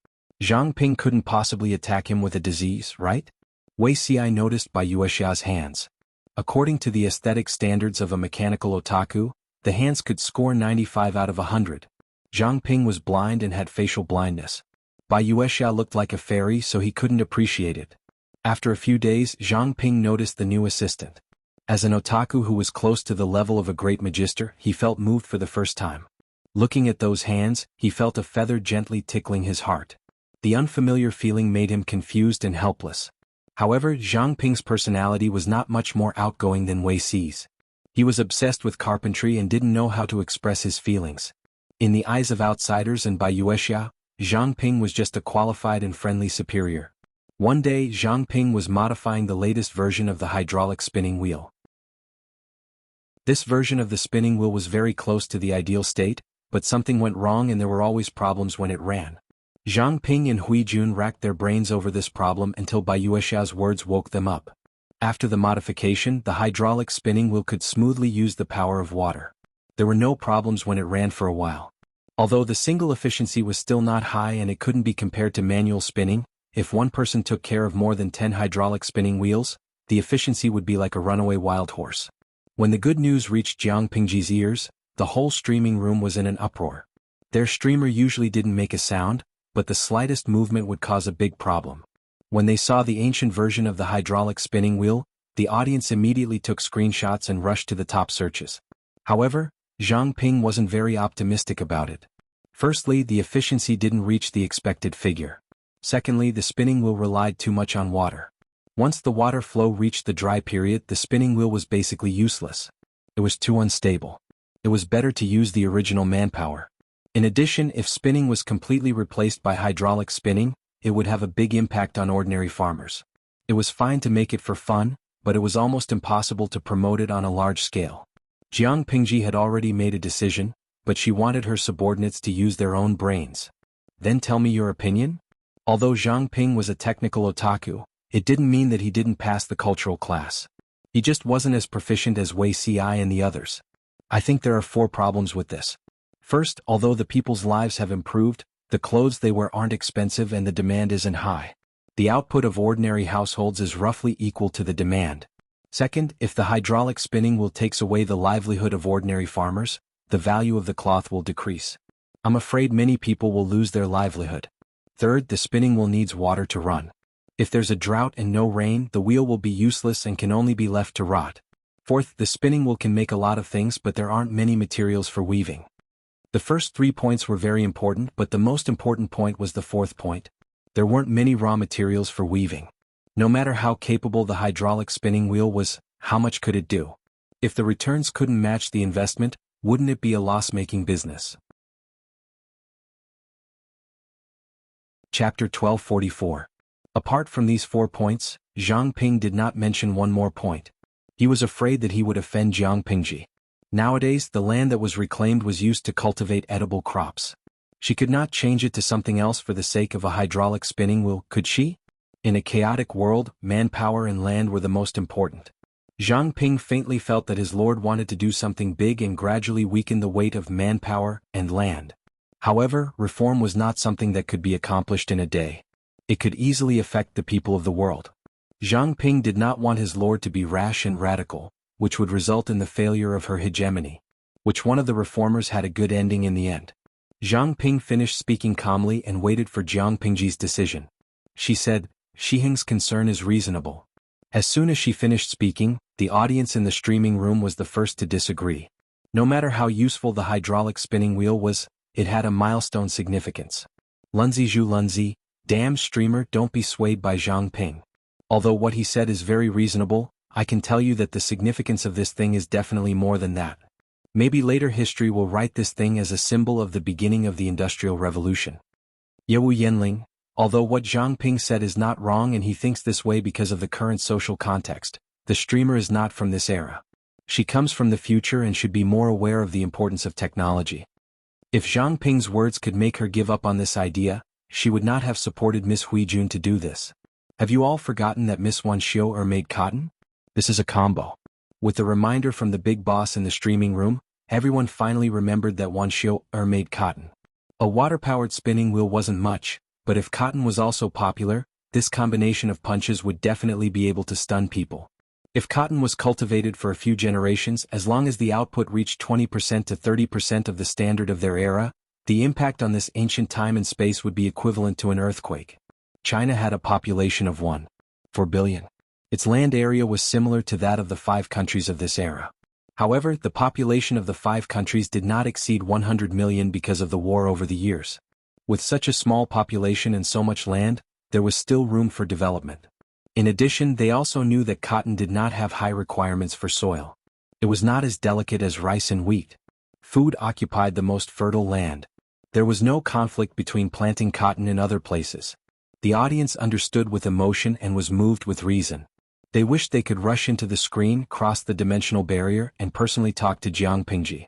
Zhang Ping couldn't possibly attack him with a disease, right? Wei Xi noticed Bai Yuexia's hands. According to the aesthetic standards of a mechanical otaku, the hands could score 95 out of 100. Zhang Ping was blind and had facial blindness. Bai Yuexia looked like a fairy, so he couldn't appreciate it. After a few days, Zhang Ping noticed the new assistant. As an otaku who was close to the level of a great magister, he felt moved for the first time. Looking at those hands, he felt a feather gently tickling his heart. The unfamiliar feeling made him confused and helpless. However, Zhang Ping's personality was not much more outgoing than Wei Xi's. He was obsessed with carpentry and didn't know how to express his feelings. In the eyes of outsiders and Bai Yuexia, Zhang Ping was just a qualified and friendly superior. One day, Zhang Ping was modifying the latest version of the hydraulic spinning wheel. This version of the spinning wheel was very close to the ideal state, but something went wrong and there were always problems when it ran. Zhang Ping and Hui Jun racked their brains over this problem until Bai Yuexia's words woke them up. After the modification, the hydraulic spinning wheel could smoothly use the power of water. There were no problems when it ran for a while. Although the single efficiency was still not high and it couldn't be compared to manual spinning, if one person took care of more than 10 hydraulic spinning wheels, the efficiency would be like a runaway wild horse. When the good news reached Jiang Pingji's ears, the whole streaming room was in an uproar. Their streamer usually didn't make a sound, but the slightest movement would cause a big problem. When they saw the ancient version of the hydraulic spinning wheel, the audience immediately took screenshots and rushed to the top searches. However, Zhang Ping wasn't very optimistic about it. Firstly, the efficiency didn't reach the expected figure. Secondly, the spinning wheel relied too much on water. Once the water flow reached the dry period, the spinning wheel was basically useless. It was too unstable. It was better to use the original manpower. In addition, if spinning was completely replaced by hydraulic spinning, it would have a big impact on ordinary farmers. It was fine to make it for fun, but it was almost impossible to promote it on a large scale. Jiang Pingji had already made a decision, but she wanted her subordinates to use their own brains. Then tell me your opinion? Although Zhang Ping was a technical otaku, it didn't mean that he didn't pass the cultural class. He just wasn't as proficient as Wei Xi and the others. I think there are 4 problems with this. First, although the people's lives have improved, the clothes they wear aren't expensive and the demand isn't high. The output of ordinary households is roughly equal to the demand. Second, if the hydraulic spinning wheel takes away the livelihood of ordinary farmers, the value of the cloth will decrease. I'm afraid many people will lose their livelihood. Third, the spinning wheel needs water to run. If there's a drought and no rain, the wheel will be useless and can only be left to rot. Fourth, the spinning wheel can make a lot of things, but there aren't many materials for weaving. The first 3 points were very important, but the most important point was the 4th point. There weren't many raw materials for weaving. No matter how capable the hydraulic spinning wheel was, how much could it do? If the returns couldn't match the investment, wouldn't it be a loss-making business? Chapter 1244. Apart from these 4 points, Zhang Ping did not mention one more point. He was afraid that he would offend Jiang Pingji. Nowadays, the land that was reclaimed was used to cultivate edible crops. She could not change it to something else for the sake of a hydraulic spinning wheel, could she? In a chaotic world, manpower and land were the most important. Zhang Ping faintly felt that his lord wanted to do something big and gradually weaken the weight of manpower and land. However, reform was not something that could be accomplished in a day. It could easily affect the people of the world. Zhang Ping did not want his lord to be rash and radical, which would result in the failure of her hegemony. Which one of the reformers had a good ending in the end? Zhang Ping finished speaking calmly and waited for Jiang Pingji's decision. She said, "Shiheng's concern is reasonable." As soon as she finished speaking, the audience in the streaming room was the first to disagree. No matter how useful the hydraulic spinning wheel was, it had a milestone significance. Lunzi Zhu Lunzi, damn streamer, don't be swayed by Zhang Ping. Although what he said is very reasonable, I can tell you that the significance of this thing is definitely more than that. Maybe later history will write this thing as a symbol of the beginning of the Industrial Revolution. Yewu Yanling, although what Zhang Ping said is not wrong and he thinks this way because of the current social context, the streamer is not from this era. She comes from the future and should be more aware of the importance of technology. If Zhang Ping's words could make her give up on this idea, she would not have supported Miss Huijun to do this. Have you all forgotten that Miss Wan Xiu made cotton? This is a combo. With the reminder from the big boss in the streaming room, everyone finally remembered that Wan Xiu made cotton. A water-powered spinning wheel wasn't much, but if cotton was also popular, this combination of punches would definitely be able to stun people. If cotton was cultivated for a few generations, as long as the output reached 20% to 30% of the standard of their era, the impact on this ancient time and space would be equivalent to an earthquake. China had a population of 1.4 billion. Its land area was similar to that of the 5 countries of this era. However, the population of the 5 countries did not exceed 100 million because of the war over the years. With such a small population and so much land, there was still room for development. In addition, they also knew that cotton did not have high requirements for soil. It was not as delicate as rice and wheat. Food occupied the most fertile land. There was no conflict between planting cotton in other places. The audience understood with emotion and was moved with reason. They wished they could rush into the screen, cross the dimensional barrier, and personally talk to Jiang Pingji.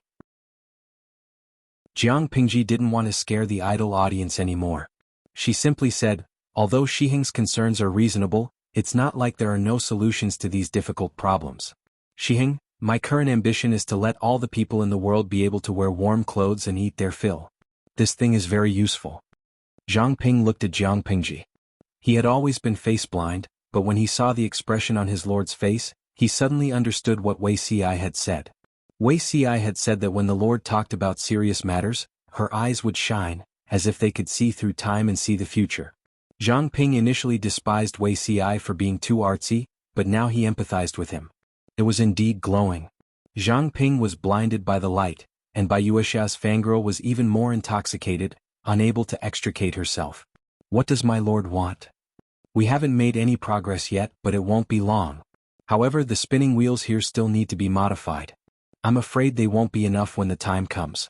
Jiang Pingji didn't want to scare the idle audience anymore. She simply said, although Shiheng's concerns are reasonable, it's not like there are no solutions to these difficult problems. Shiheng, my current ambition is to let all the people in the world be able to wear warm clothes and eat their fill. This thing is very useful. Zhang Ping looked at Jiang Pingji. He had always been face-blind, but when he saw the expression on his lord's face, he suddenly understood what Wei Ci had said. Wei Ci had said that when the Lord talked about serious matters, her eyes would shine, as if they could see through time and see the future. Zhang Ping initially despised Wei Ci for being too artsy, but now he empathized with him. It was indeed glowing. Zhang Ping was blinded by the light, and Bai Yuexia's fangirl was even more intoxicated, unable to extricate herself. What does my lord want? We haven't made any progress yet, but it won't be long. However, the spinning wheels here still need to be modified. I'm afraid they won't be enough when the time comes.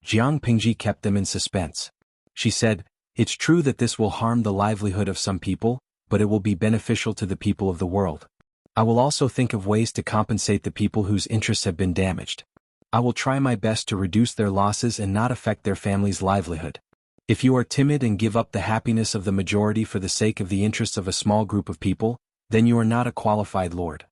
Jiang Pingji kept them in suspense. She said, it's true that this will harm the livelihood of some people, but it will be beneficial to the people of the world. I will also think of ways to compensate the people whose interests have been damaged. I will try my best to reduce their losses and not affect their family's livelihood. If you are timid and give up the happiness of the majority for the sake of the interests of a small group of people, then you are not a qualified lord.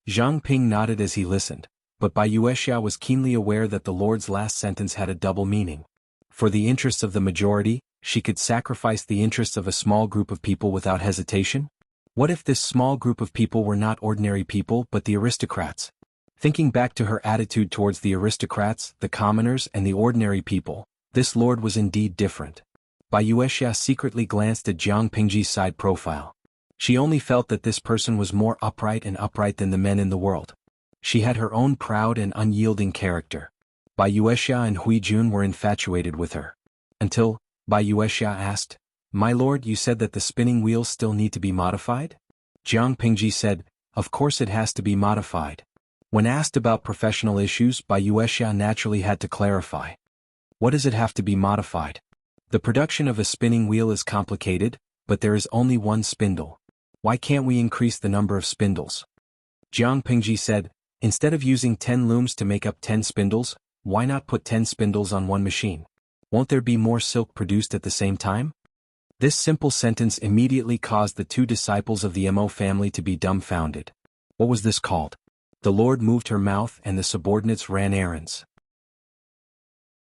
Zhang Ping nodded as he listened, but Bai Yuexia was keenly aware that the lord's last sentence had a double meaning. For the interests of the majority, she could sacrifice the interests of a small group of people without hesitation? What if this small group of people were not ordinary people but the aristocrats? Thinking back to her attitude towards the aristocrats, the commoners, and the ordinary people, this lord was indeed different. Bai Yuexia secretly glanced at Jiang Pingji's side profile. She only felt that this person was more upright than the men in the world. She had her own proud and unyielding character. Bai Yuexia and Huijun were infatuated with her. Until, Bai Yuexia asked, my lord, you said that the spinning wheels still need to be modified? Jiang Pingji said, of course it has to be modified. When asked about professional issues, Bai Yuexia naturally had to clarify. What does it have to be modified? The production of a spinning wheel is complicated, but there is only one spindle. Why can't we increase the number of spindles? Jiang Pingji said, instead of using 10 looms to make up 10 spindles, why not put 10 spindles on one machine? Won't there be more silk produced at the same time? This simple sentence immediately caused the 2 disciples of the Mo family to be dumbfounded. What was this called? The Lord moved her mouth and the subordinates ran errands.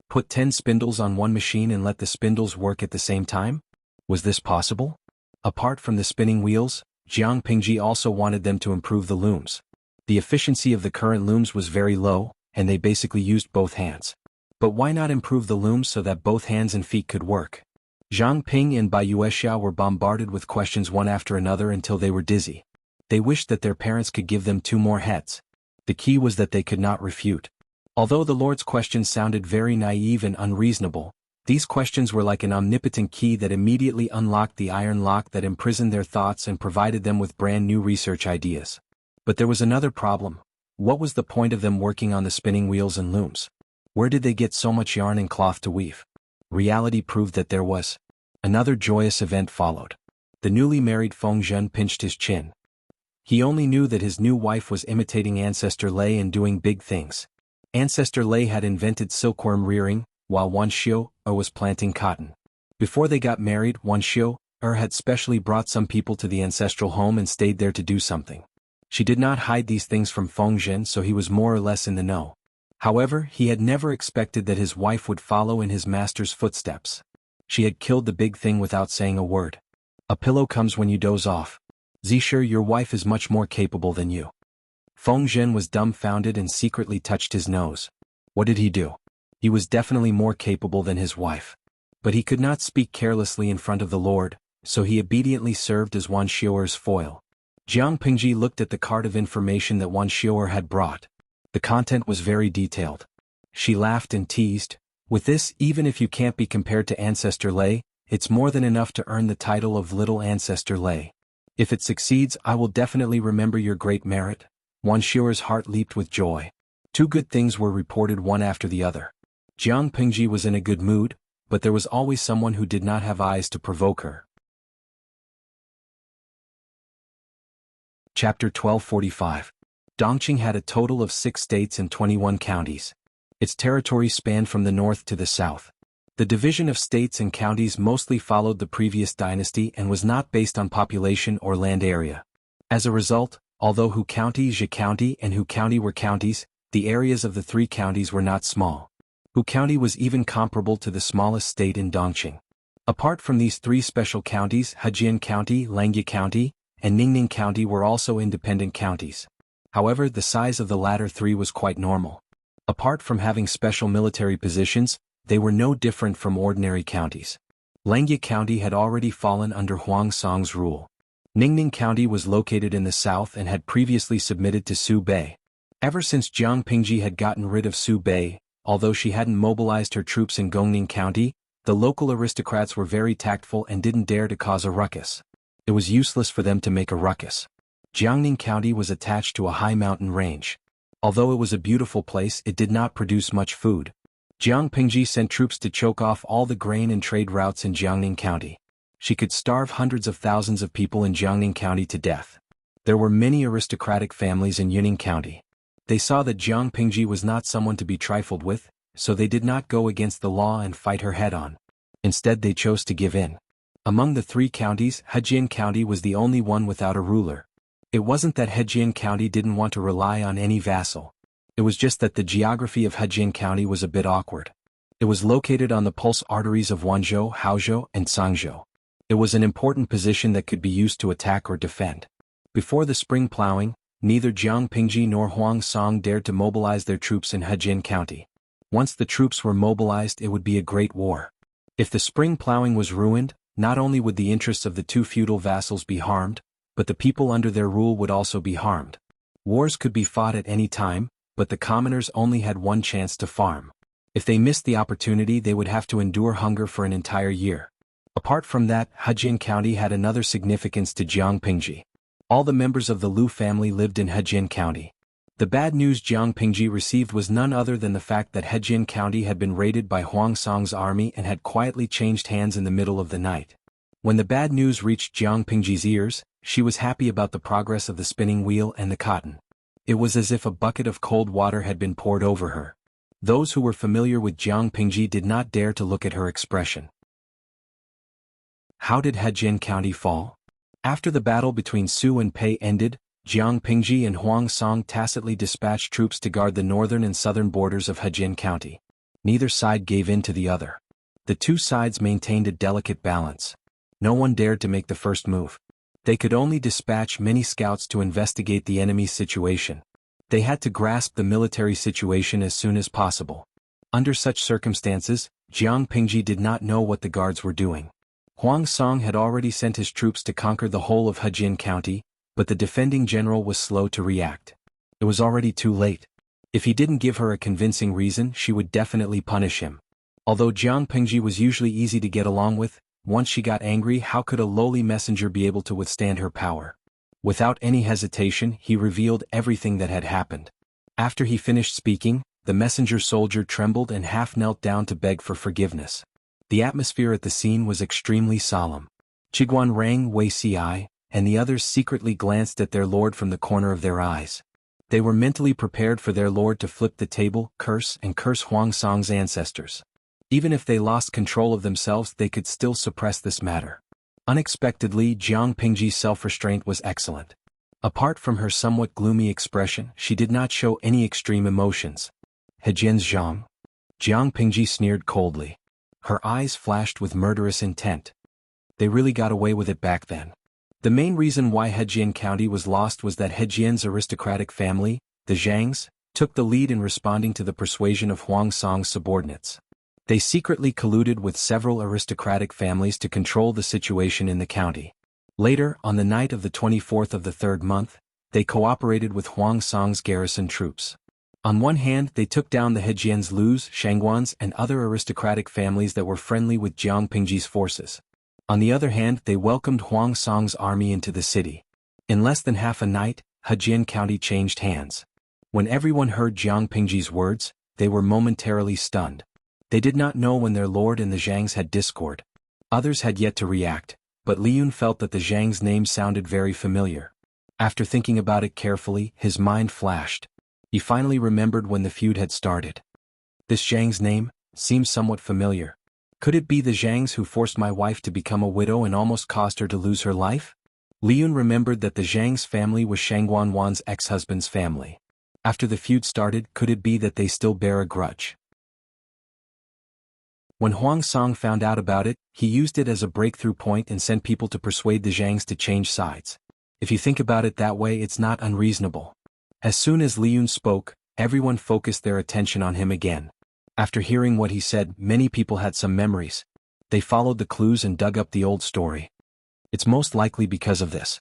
Put 10 spindles on one machine and let the spindles work at the same time? Was this possible? Apart from the spinning wheels, Jiang Pingji also wanted them to improve the looms. The efficiency of the current looms was very low, and they basically used both hands. But why not improve the looms so that both hands and feet could work? Zhang Ping and Bai Yuexia were bombarded with questions one after another until they were dizzy. They wished that their parents could give them 2 more heads. The key was that they could not refute. Although the Lord's questions sounded very naive and unreasonable, these questions were like an omnipotent key that immediately unlocked the iron lock that imprisoned their thoughts and provided them with brand new research ideas. But there was another problem. What was the point of them working on the spinning wheels and looms? Where did they get so much yarn and cloth to weave? Reality proved that there was. Another joyous event followed. The newly married Feng Zhen pinched his chin. He only knew that his new wife was imitating Ancestor Lei and doing big things. Ancestor Lei had invented silkworm rearing, while Wan Xiu was planting cotton. Before they got married, Wan Xiu had specially brought some people to the ancestral home and stayed there to do something. She did not hide these things from Feng Zhen, so he was more or less in the know. However, he had never expected that his wife would follow in his master's footsteps. She had killed the big thing without saying a word. A pillow comes when you doze off. Zisher, your wife is much more capable than you. Feng Zhen was dumbfounded and secretly touched his nose. What did he do? He was definitely more capable than his wife. But he could not speak carelessly in front of the Lord, so he obediently served as Wan Xiuer's foil. Jiang Pingji looked at the card of information that Wan Xiuer had brought. The content was very detailed. She laughed and teased, "With this, even if you can't be compared to Ancestor Lei, it's more than enough to earn the title of Little Ancestor Lei. If it succeeds, I will definitely remember your great merit." Wan Xiuer's heart leaped with joy. Two good things were reported one after the other. Jiang Pingji was in a good mood, but there was always someone who did not have eyes to provoke her. Chapter 1245. Dongqing had a total of 6 states and 21 counties. Its territory spanned from the north to the south. The division of states and counties mostly followed the previous dynasty and was not based on population or land area. As a result, although Hu County, Zhe County, and Hu County were counties, the areas of the 3 counties were not small. Hu County was even comparable to the smallest state in Dongqing. Apart from these 3 special counties, Hejian County, Langye County, and Ningning County were also independent counties. However, the size of the latter 3 was quite normal. Apart from having special military positions, they were no different from ordinary counties. Langye County had already fallen under Huang Song's rule. Ningning County was located in the south and had previously submitted to Su Bei. Ever since Jiang Pingji had gotten rid of Su Bei, although she hadn't mobilized her troops in Gongning County, the local aristocrats were very tactful and didn't dare to cause a ruckus. It was useless for them to make a ruckus. Jiangning County was attached to a high mountain range. Although it was a beautiful place, it did not produce much food. Jiang Pingji sent troops to choke off all the grain and trade routes in Jiangning County. She could starve hundreds of thousands of people in Jiangning County to death. There were many aristocratic families in Yunning County. They saw that Jiang Pingji was not someone to be trifled with, so they did not go against the law and fight her head-on. Instead, they chose to give in. Among the 3 counties, Hejian County was the only one without a ruler. It wasn't that Hejian County didn't want to rely on any vassal. It was just that the geography of Hejian County was a bit awkward. It was located on the pulse arteries of Wanzhou, Haozhou, and Sangzhou. It was an important position that could be used to attack or defend. Before the spring plowing, neither Jiang Pingji nor Huang Song dared to mobilize their troops in Hejian County. Once the troops were mobilized, it would be a great war. If the spring plowing was ruined, not only would the interests of the 2 feudal vassals be harmed, but the people under their rule would also be harmed. Wars could be fought at any time, but the commoners only had one chance to farm. If they missed the opportunity, they would have to endure hunger for an entire year. Apart from that, Hejian County had another significance to Jiang Pingji. All the members of the Lu family lived in Hejian County. The bad news Jiang Pingji received was none other than the fact that Hejian County had been raided by Huang Song's army and had quietly changed hands in the middle of the night. When the bad news reached Jiang Pingji's ears, she was happy about the progress of the spinning wheel and the cotton. It was as if a bucket of cold water had been poured over her. Those who were familiar with Jiang Pingji did not dare to look at her expression. How did Hejian County fall? After the battle between Su and Pei ended, Jiang Pingji and Huang Song tacitly dispatched troops to guard the northern and southern borders of Hejian County. Neither side gave in to the other. The 2 sides maintained a delicate balance. No one dared to make the first move. They could only dispatch many scouts to investigate the enemy's situation. They had to grasp the military situation as soon as possible. Under such circumstances, Jiang Pingji did not know what the guards were doing. Huang Song had already sent his troops to conquer the whole of Hejian County, but the defending general was slow to react. It was already too late. If he didn't give her a convincing reason, she would definitely punish him. Although Jiang Pingji was usually easy to get along with, once she got angry, how could a lowly messenger be able to withstand her power? Without any hesitation, he revealed everything that had happened. After he finished speaking, the messenger soldier trembled and half knelt down to beg for forgiveness. The atmosphere at the scene was extremely solemn. Chiguan rang Wei Ci, and the others secretly glanced at their lord from the corner of their eyes. They were mentally prepared for their lord to flip the table, curse Huang Song's ancestors. Even if they lost control of themselves, they could still suppress this matter. Unexpectedly, Jiang Pingji's self-restraint was excellent. Apart from her somewhat gloomy expression, she did not show any extreme emotions. Hejian's Zhang? Jiang Pingji sneered coldly. Her eyes flashed with murderous intent. They really got away with it back then. The main reason why Hejian County was lost was that Hejian's aristocratic family, the Zhangs, took the lead in responding to the persuasion of Huang Song's subordinates. They secretly colluded with several aristocratic families to control the situation in the county. Later, on the night of the 24th of the third month, they cooperated with Huang Song's garrison troops. On one hand, they took down the Hejian's Lus, Shangguans, and other aristocratic families that were friendly with Jiang Pingji's forces. On the other hand, they welcomed Huang Song's army into the city. In less than half a night, Hejian County changed hands. When everyone heard Jiang Pingji's words, they were momentarily stunned. They did not know when their lord and the Zhangs had discord. Others had yet to react, but Li Yun felt that the Zhang's name sounded very familiar. After thinking about it carefully, his mind flashed. He finally remembered when the feud had started. This Zhang's name seems somewhat familiar. Could it be the Zhangs who forced my wife to become a widow and almost caused her to lose her life? Li Yun remembered that the Zhang's family was Shangguan Wan's ex-husband's family. After the feud started, could it be that they still bear a grudge? When Huang Song found out about it, he used it as a breakthrough point and sent people to persuade the Zhangs to change sides. If you think about it that way, it's not unreasonable. As soon as Li Yun spoke, everyone focused their attention on him again. After hearing what he said, many people had some memories. They followed the clues and dug up the old story. It's most likely because of this.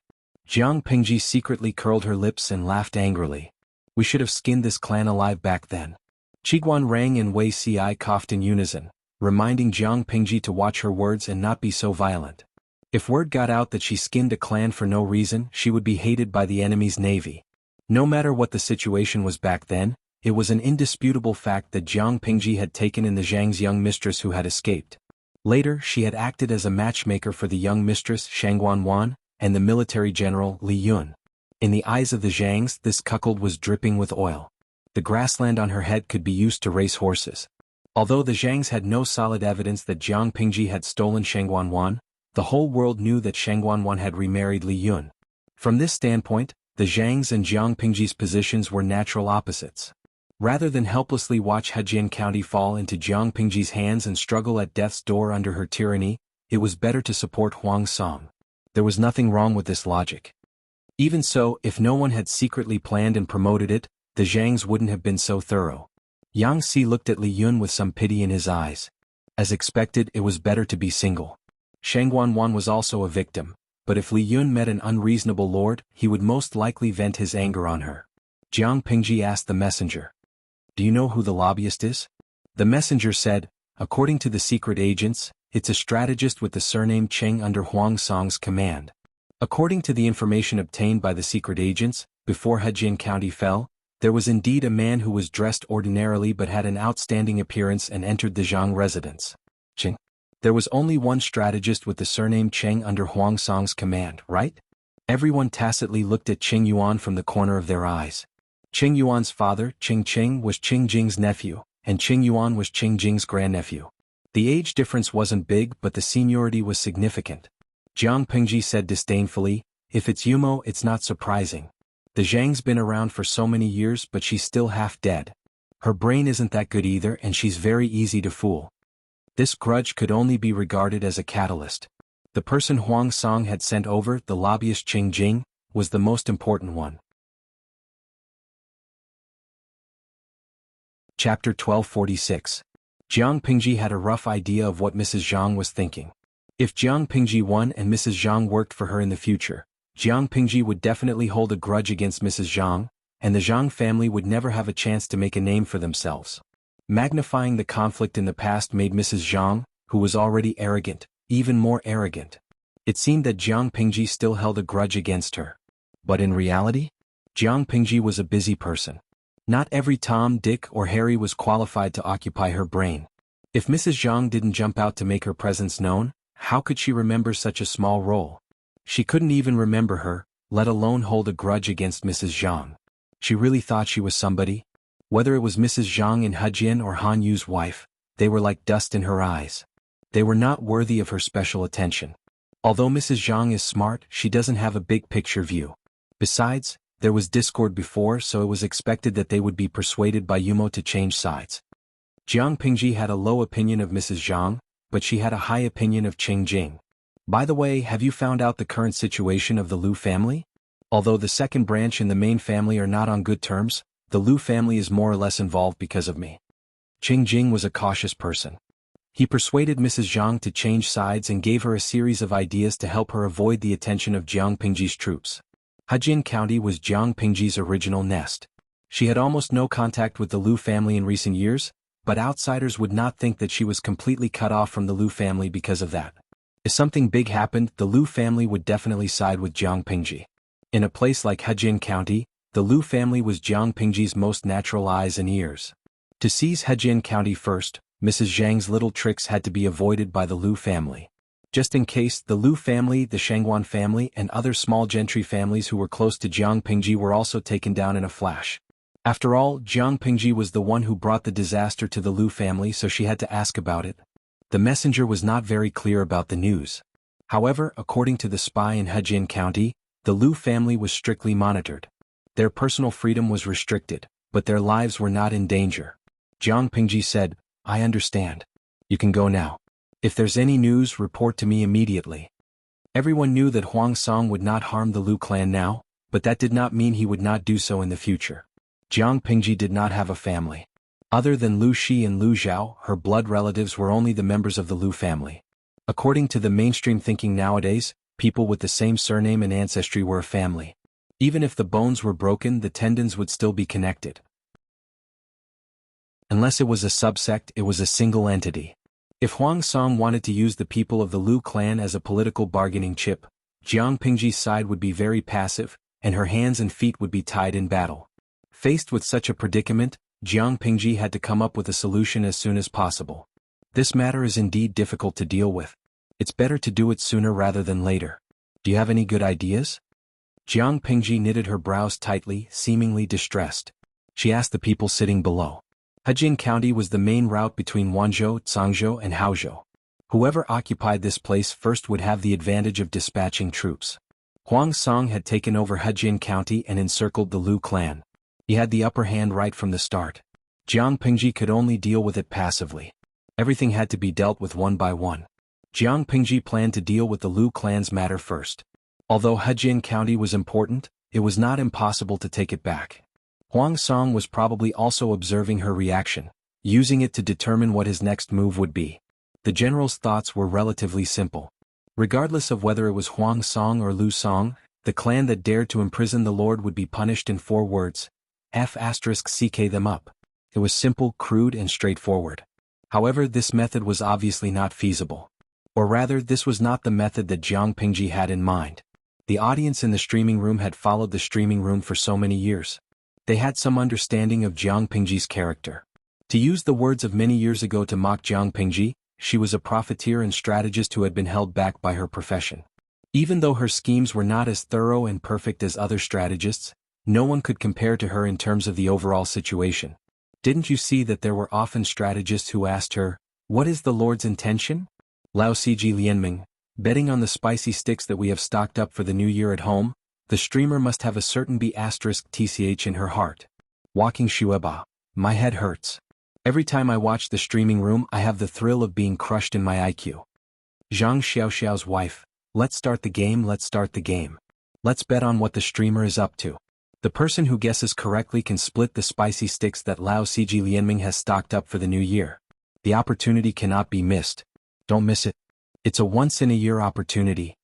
Jiang Pingji secretly curled her lips and laughed angrily. We should have skinned this clan alive back then. Chiguan Rang and Wei Ci coughed in unison, reminding Jiang Pingji to watch her words and not be so violent. If word got out that she skinned a clan for no reason, she would be hated by the enemy's navy. No matter what the situation was back then, it was an indisputable fact that Jiang Pingji had taken in the Zhang's young mistress who had escaped. Later, she had acted as a matchmaker for the young mistress Shangguan Wan and the military general Li Yun. In the eyes of the Zhangs, this cuckold was dripping with oil. The grassland on her head could be used to race horses. Although the Zhangs had no solid evidence that Jiang Pingji had stolen Shangguan Wan, the whole world knew that Shangguan Wan had remarried Li Yun. From this standpoint, the Zhangs and Jiang Pingji's positions were natural opposites. Rather than helplessly watch Hejian County fall into Jiang Pingji's hands and struggle at death's door under her tyranny, it was better to support Huang Song. There was nothing wrong with this logic. Even so, if no one had secretly planned and promoted it, the Zhangs wouldn't have been so thorough. Yang Si looked at Li Yun with some pity in his eyes. As expected, it was better to be single. Shangguan Wan was also a victim, but if Li Yun met an unreasonable lord, he would most likely vent his anger on her. Jiang Pingji asked the messenger, "Do you know who the lobbyist is?" The messenger said, "According to the secret agents, it's a strategist with the surname Cheng under Huang Song's command." According to the information obtained by the secret agents, before Hejian County fell, there was indeed a man who was dressed ordinarily but had an outstanding appearance and entered the Zhang residence. Cheng. There was only one strategist with the surname Cheng under Huang Song's command, right? Everyone tacitly looked at Qing Yuan from the corner of their eyes. Qing Yuan's father, Qing Cheng, was Qing Jing's nephew, and Qing Yuan was Qing Jing's grandnephew. The age difference wasn't big, but the seniority was significant. Jiang Pingji said disdainfully, "If it's Yumo, it's not surprising. The Zhang's been around for so many years, but she's still half dead. Her brain isn't that good either, and she's very easy to fool." This grudge could only be regarded as a catalyst. The person Huang Song had sent over, the lobbyist Qing Jing, was the most important one. Chapter 1246. Jiang Pingji had a rough idea of what Mrs. Zhang was thinking. If Jiang Pingji won and Mrs. Zhang worked for her in the future, Jiang Pingji would definitely hold a grudge against Mrs. Zhang, and the Zhang family would never have a chance to make a name for themselves. Magnifying the conflict in the past made Mrs. Zhang, who was already arrogant, even more arrogant. It seemed that Jiang Pingji still held a grudge against her. But in reality, Jiang Pingji was a busy person. Not every Tom, Dick, or Harry was qualified to occupy her brain. If Mrs. Zhang didn't jump out to make her presence known, how could she remember such a small role? She couldn't even remember her, let alone hold a grudge against Mrs. Zhang. She really thought she was somebody? Whether it was Mrs. Zhang in Hejin or Han Yu's wife, they were like dust in her eyes. They were not worthy of her special attention. Although Mrs. Zhang is smart, she doesn't have a big picture view. Besides, there was discord before, so it was expected that they would be persuaded by Yumo to change sides. Jiang Pingji had a low opinion of Mrs. Zhang, but she had a high opinion of Qing Jing. By the way, have you found out the current situation of the Lu family? Although the second branch and the main family are not on good terms, the Lu family is more or less involved because of me. Qing Jing was a cautious person. He persuaded Mrs. Zhang to change sides and gave her a series of ideas to help her avoid the attention of Jiang Pingji's troops. Hejin County was Jiang Pingji's original nest. She had almost no contact with the Lu family in recent years, but outsiders would not think that she was completely cut off from the Lu family because of that. If something big happened, the Lu family would definitely side with Jiang Pingji. In a place like Hejin County, the Lu family was Jiang Pingji's most natural eyes and ears. To seize Hejin County first, Mrs. Zhang's little tricks had to be avoided by the Lu family. Just in case, the Lu family, the Shangguan family, and other small gentry families who were close to Jiang Pingji were also taken down in a flash. After all, Jiang Pingji was the one who brought the disaster to the Lu family, so she had to ask about it. The messenger was not very clear about the news. However, according to the spy in Hejin County, the Lu family was strictly monitored. Their personal freedom was restricted, but their lives were not in danger. Jiang Pingji said, "I understand. You can go now. If there's any news, report to me immediately." Everyone knew that Huang Song would not harm the Lu clan now, but that did not mean he would not do so in the future. Jiang Pingji did not have a family. Other than Lu Shi and Lu Zhao, her blood relatives were only the members of the Lu family. According to the mainstream thinking nowadays, people with the same surname and ancestry were a family. Even if the bones were broken, the tendons would still be connected. Unless it was a subsect, it was a single entity. If Huang Song wanted to use the people of the Lu clan as a political bargaining chip, Jiang Pingji's side would be very passive, and her hands and feet would be tied in battle. Faced with such a predicament, Jiang Pingji had to come up with a solution as soon as possible. This matter is indeed difficult to deal with. It's better to do it sooner rather than later. Do you have any good ideas? Jiang Pingji knitted her brows tightly, seemingly distressed. She asked the people sitting below. Hejin County was the main route between Wanzhou, Cangzhou, and Haozhou. Whoever occupied this place first would have the advantage of dispatching troops. Huang Song had taken over Hejin County and encircled the Lu clan. He had the upper hand right from the start. Jiang Pingji could only deal with it passively. Everything had to be dealt with one by one. Jiang Pingji planned to deal with the Lu clan's matter first. Although Hejin County was important, it was not impossible to take it back. Huang Song was probably also observing her reaction, using it to determine what his next move would be. The general's thoughts were relatively simple. Regardless of whether it was Huang Song or Lu Song, the clan that dared to imprison the lord would be punished in 4 words. F***ck them up. It was simple, crude, and straightforward. However, this method was obviously not feasible. Or rather, this was not the method that Jiang Pingji had in mind. The audience in the streaming room had followed the streaming room for so many years. They had some understanding of Jiang Pingji's character. To use the words of many years ago to mock Jiang Pingji, she was a profiteer and strategist who had been held back by her profession. Even though her schemes were not as thorough and perfect as other strategists, no one could compare to her in terms of the overall situation. Didn't you see that there were often strategists who asked her, "What is the Lord's intention?" Lao Ciji Lianming, betting on the spicy sticks that we have stocked up for the new year at home, the streamer must have a certain B***TCH in her heart. Walking Shueba, my head hurts. Every time I watch the streaming room, I have the thrill of being crushed in my IQ. Zhang Xiaoxiao's wife, let's start the game. Let's bet on what the streamer is up to. The person who guesses correctly can split the spicy sticks that Lao Ciji Lianming has stocked up for the new year. The opportunity cannot be missed. Don't miss it. It's a once-in-a-year opportunity.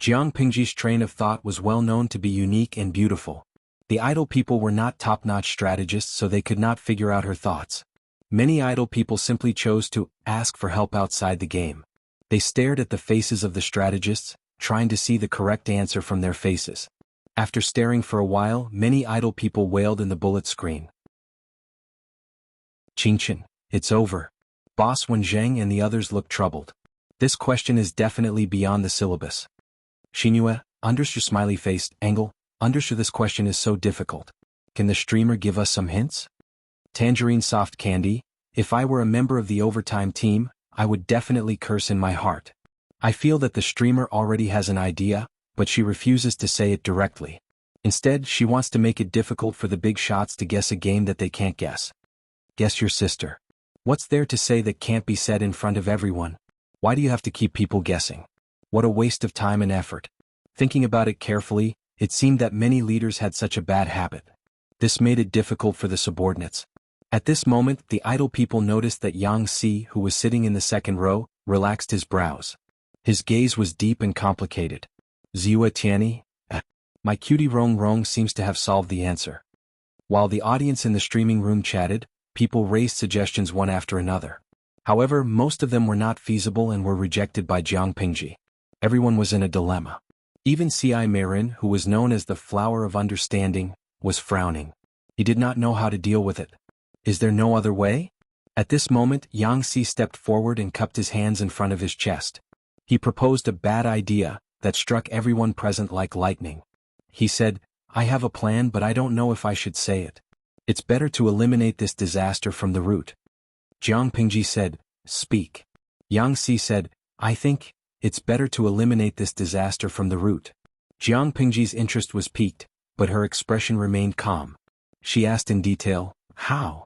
Jiang Pingji's train of thought was well known to be unique and beautiful. The idle people were not top-notch strategists, so they could not figure out her thoughts. Many idle people simply chose to ask for help outside the game. They stared at the faces of the strategists, trying to see the correct answer from their faces. After staring for a while, many idle people wailed in the bullet screen. Qingchen, it's over. Boss Wen Zheng and the others looked troubled. This question is definitely beyond the syllabus. Xinhua, unders your smiley-faced angle, unders this question is so difficult. Can the streamer give us some hints? Tangerine soft candy, if I were a member of the overtime team, I would definitely curse in my heart. I feel that the streamer already has an idea, but she refuses to say it directly. Instead, she wants to make it difficult for the big shots to guess a game that they can't guess. Guess your sister. What's there to say that can't be said in front of everyone? Why do you have to keep people guessing? What a waste of time and effort. Thinking about it carefully, it seemed that many leaders had such a bad habit. This made it difficult for the subordinates. At this moment, the idle people noticed that Yang Si, who was sitting in the second row, relaxed his brows. His gaze was deep and complicated. Ziwa Tianyi? My cutie Rong Rong seems to have solved the answer. While the audience in the streaming room chatted, people raised suggestions one after another. However, most of them were not feasible and were rejected by Jiang Pingji. Everyone was in a dilemma. Even C.I. Marin, who was known as the flower of understanding, was frowning. He did not know how to deal with it. Is there no other way? At this moment, Yang Si stepped forward and cupped his hands in front of his chest. He proposed a bad idea that struck everyone present like lightning. He said, I have a plan, but I don't know if I should say it. It's better to eliminate this disaster from the root. Jiang Pingji said, speak. Yang Si said, I think it's better to eliminate this disaster from the root. Jiang Pingji's interest was piqued, but her expression remained calm. She asked in detail, how?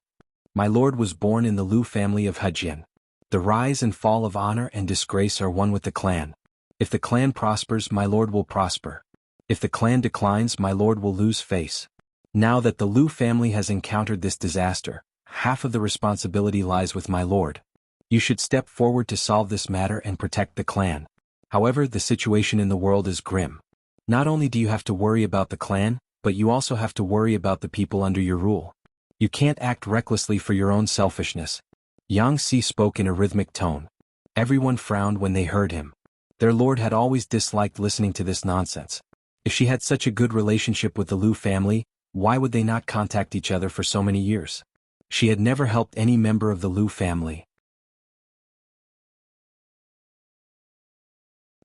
My lord was born in the Lu family of Hejian. The rise and fall of honor and disgrace are one with the clan. If the clan prospers, my lord will prosper. If the clan declines, my lord will lose face. Now that the Lu family has encountered this disaster, half of the responsibility lies with my lord. You should step forward to solve this matter and protect the clan. However, the situation in the world is grim. Not only do you have to worry about the clan, but you also have to worry about the people under your rule. You can't act recklessly for your own selfishness. Yang Si spoke in a rhythmic tone. Everyone frowned when they heard him. Their lord had always disliked listening to this nonsense. If she had such a good relationship with the Lu family, why would they not contact each other for so many years? She had never helped any member of the Lu family.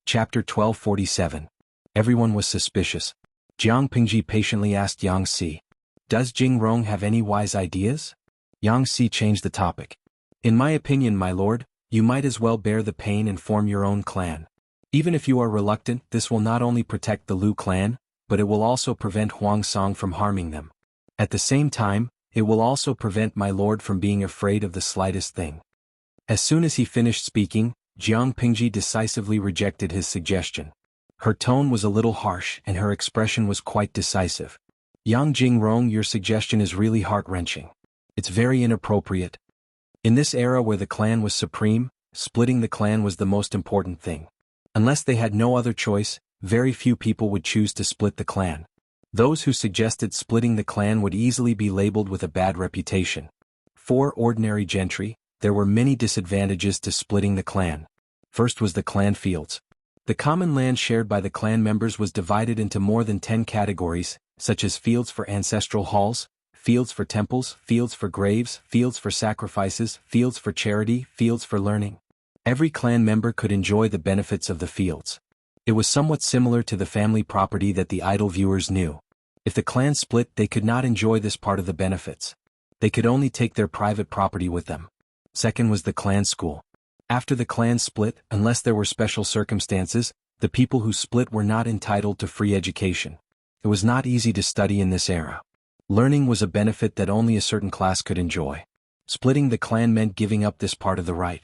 Chapter 1247. Everyone was suspicious. Jiang Pingji patiently asked Yang Si, does Jing Rong have any wise ideas? Yang Si changed the topic. In my opinion, my lord, you might as well bear the pain and form your own clan. Even if you are reluctant, this will not only protect the Lu clan, but it will also prevent Huang Song from harming them. At the same time, it will also prevent my lord from being afraid of the slightest thing. As soon as he finished speaking, Jiang Pingji decisively rejected his suggestion. Her tone was a little harsh and her expression was quite decisive. Yang Jingrong, your suggestion is really heart-wrenching. It's very inappropriate. In this era where the clan was supreme, splitting the clan was the most important thing. Unless they had no other choice, very few people would choose to split the clan. Those who suggested splitting the clan would easily be labeled with a bad reputation. For ordinary gentry, there were many disadvantages to splitting the clan. First was the clan fields. The common land shared by the clan members was divided into more than 10 categories, such as fields for ancestral halls, fields for temples, fields for graves, fields for sacrifices, fields for charity, fields for learning. Every clan member could enjoy the benefits of the fields. It was somewhat similar to the family property that the idle viewers knew. If the clan split, they could not enjoy this part of the benefits. They could only take their private property with them. Second was the clan school. After the clan split, unless there were special circumstances, the people who split were not entitled to free education. It was not easy to study in this era. Learning was a benefit that only a certain class could enjoy. Splitting the clan meant giving up this part of the right.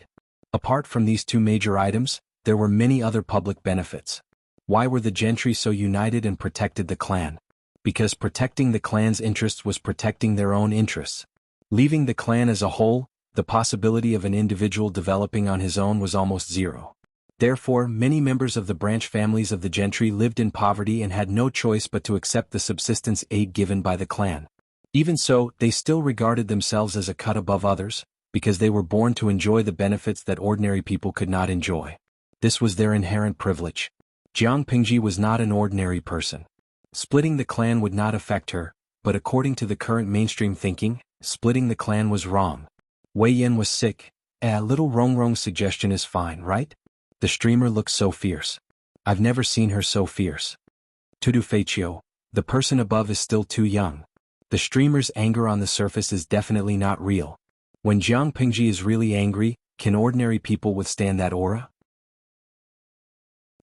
Apart from these two major items, there were many other public benefits. Why were the gentry so united and protected the clan? Because protecting the clan's interests was protecting their own interests. Leaving the clan as a whole, the possibility of an individual developing on his own was almost zero. Therefore, many members of the branch families of the gentry lived in poverty and had no choice but to accept the subsistence aid given by the clan. Even so, they still regarded themselves as a cut above others, because they were born to enjoy the benefits that ordinary people could not enjoy. This was their inherent privilege. Jiang Pingji was not an ordinary person. Splitting the clan would not affect her, but according to the current mainstream thinking, splitting the clan was wrong. Wei Yin was sick. Little Rongrong's suggestion is fine, right? The streamer looks so fierce. I've never seen her so fierce. Tudu Feiqiu, the person above is still too young. The streamer's anger on the surface is definitely not real. When Jiang Pingji is really angry, can ordinary people withstand that aura?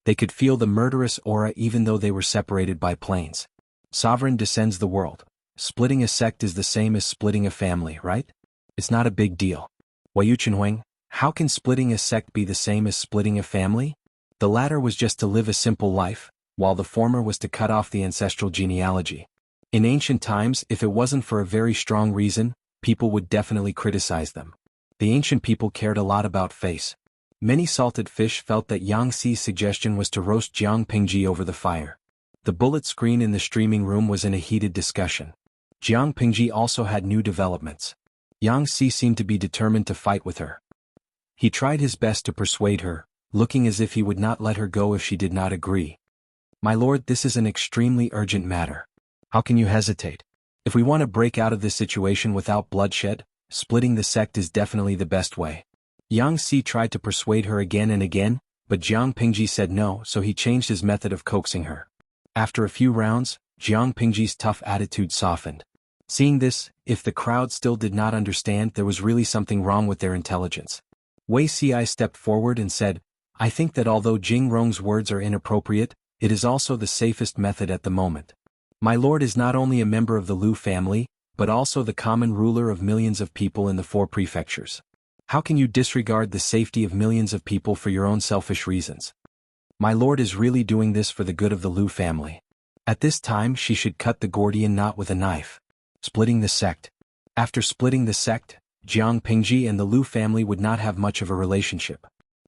They could feel the murderous aura even though they were separated by planes. Sovereign descends the world. Splitting a sect is the same as splitting a family, right? It's not a big deal. Wei Yuchenhuang, how can splitting a sect be the same as splitting a family? The latter was just to live a simple life, while the former was to cut off the ancestral genealogy. In ancient times, if it wasn't for a very strong reason, people would definitely criticize them. The ancient people cared a lot about face. Many salted fish felt that Yang Xi's suggestion was to roast Jiang Pingji over the fire. The bullet screen in the streaming room was in a heated discussion. Jiang Pingji also had new developments. Yang Xi seemed to be determined to fight with her. He tried his best to persuade her, looking as if he would not let her go if she did not agree. My lord, this is an extremely urgent matter. How can you hesitate? If we want to break out of this situation without bloodshed, splitting the sect is definitely the best way. Yang Xi tried to persuade her again and again, but Jiang Pingji said no, so he changed his method of coaxing her. After a few rounds, Jiang Pingji's tough attitude softened. Seeing this, if the crowd still did not understand, there was really something wrong with their intelligence. Wei Ci stepped forward and said, I think that although Jing Rong's words are inappropriate, it is also the safest method at the moment. My lord is not only a member of the Lu family, but also the common ruler of millions of people in the 4 prefectures. How can you disregard the safety of millions of people for your own selfish reasons? My lord is really doing this for the good of the Lu family. At this time she should cut the Gordian knot with a knife. Splitting the sect. After splitting the sect, Jiang Pingji and the Lu family would not have much of a relationship.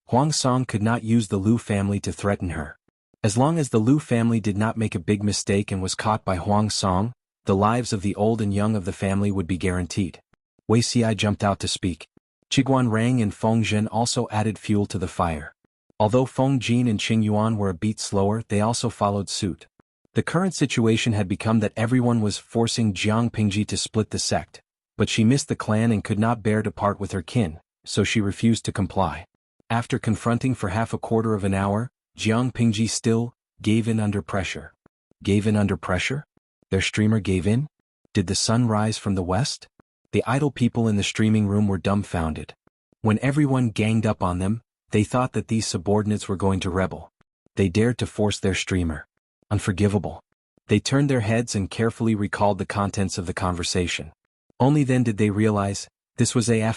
Huang Song could not use the Lu family to threaten her. As long as the Lu family did not make a big mistake and was caught by Huang Song, the lives of the old and young of the family would be guaranteed. Wei Ci jumped out to speak. Qiguan Rang and Feng Zhen also added fuel to the fire. Although Feng Jin and Qing Yuan were a beat slower, they also followed suit. The current situation had become that everyone was forcing Jiang Pingji to split the sect, but she missed the clan and could not bear to part with her kin, so she refused to comply. After confronting for half a quarter of an hour, Jiang Pingji still gave in under pressure. Gave in under pressure? Their streamer gave in? Did the sun rise from the west? The idle people in the streaming room were dumbfounded. When everyone ganged up on them, they thought that these subordinates were going to rebel. They dared to force their streamer. Unforgivable. They turned their heads and carefully recalled the contents of the conversation. Only then did they realize, this was a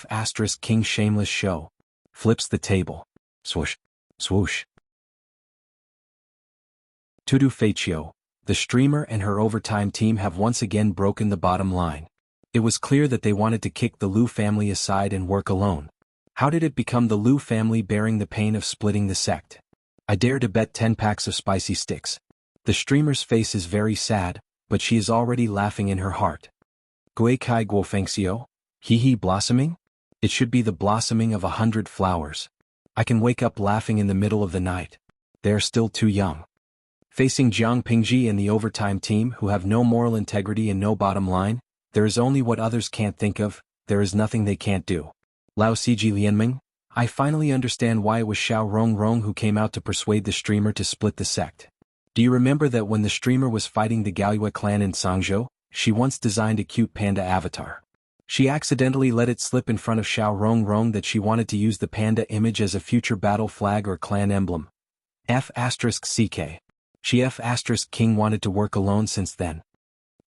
King shameless show. Flips the table. Swoosh. Swoosh. Tudu Feiqiu, the streamer and her overtime team have once again broken the bottom line. It was clear that they wanted to kick the Lu family aside and work alone. How did it become the Lu family bearing the pain of splitting the sect? I dare to bet 10 packs of spicy sticks. The streamer's face is very sad, but she is already laughing in her heart. Gui Kai Guo Fengxiu? Hee blossoming? It should be the blossoming of 100 flowers. I can wake up laughing in the middle of the night. They are still too young. Facing Jiang Pingji and the overtime team who have no moral integrity and no bottom line, there is only what others can't think of, there is nothing they can't do. Lao Siji Lianming, I finally understand why it was Xiao Rongrong who came out to persuade the streamer to split the sect. Do you remember that when the streamer was fighting the Gaoyue clan in Sangzhou, she once designed a cute panda avatar. She accidentally let it slip in front of Xiao Rongrong that she wanted to use the panda image as a future battle flag or clan emblem. F***CK. She F***King wanted to work alone since then.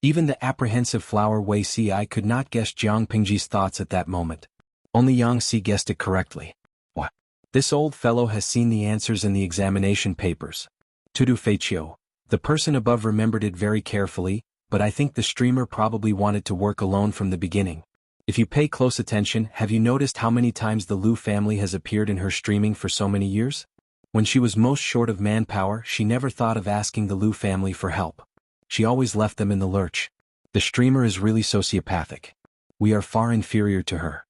Even the apprehensive flower Wei Ci could not guess Jiang Pingji's thoughts at that moment. Only Yang Xi guessed it correctly. What? This old fellow has seen the answers in the examination papers. Tudu Feiqiu, the person above remembered it very carefully, but I think the streamer probably wanted to work alone from the beginning. If you pay close attention, have you noticed how many times the Lu family has appeared in her streaming for so many years? When she was most short of manpower, she never thought of asking the Lu family for help. She always left them in the lurch. The streamer is really sociopathic. We are far inferior to her.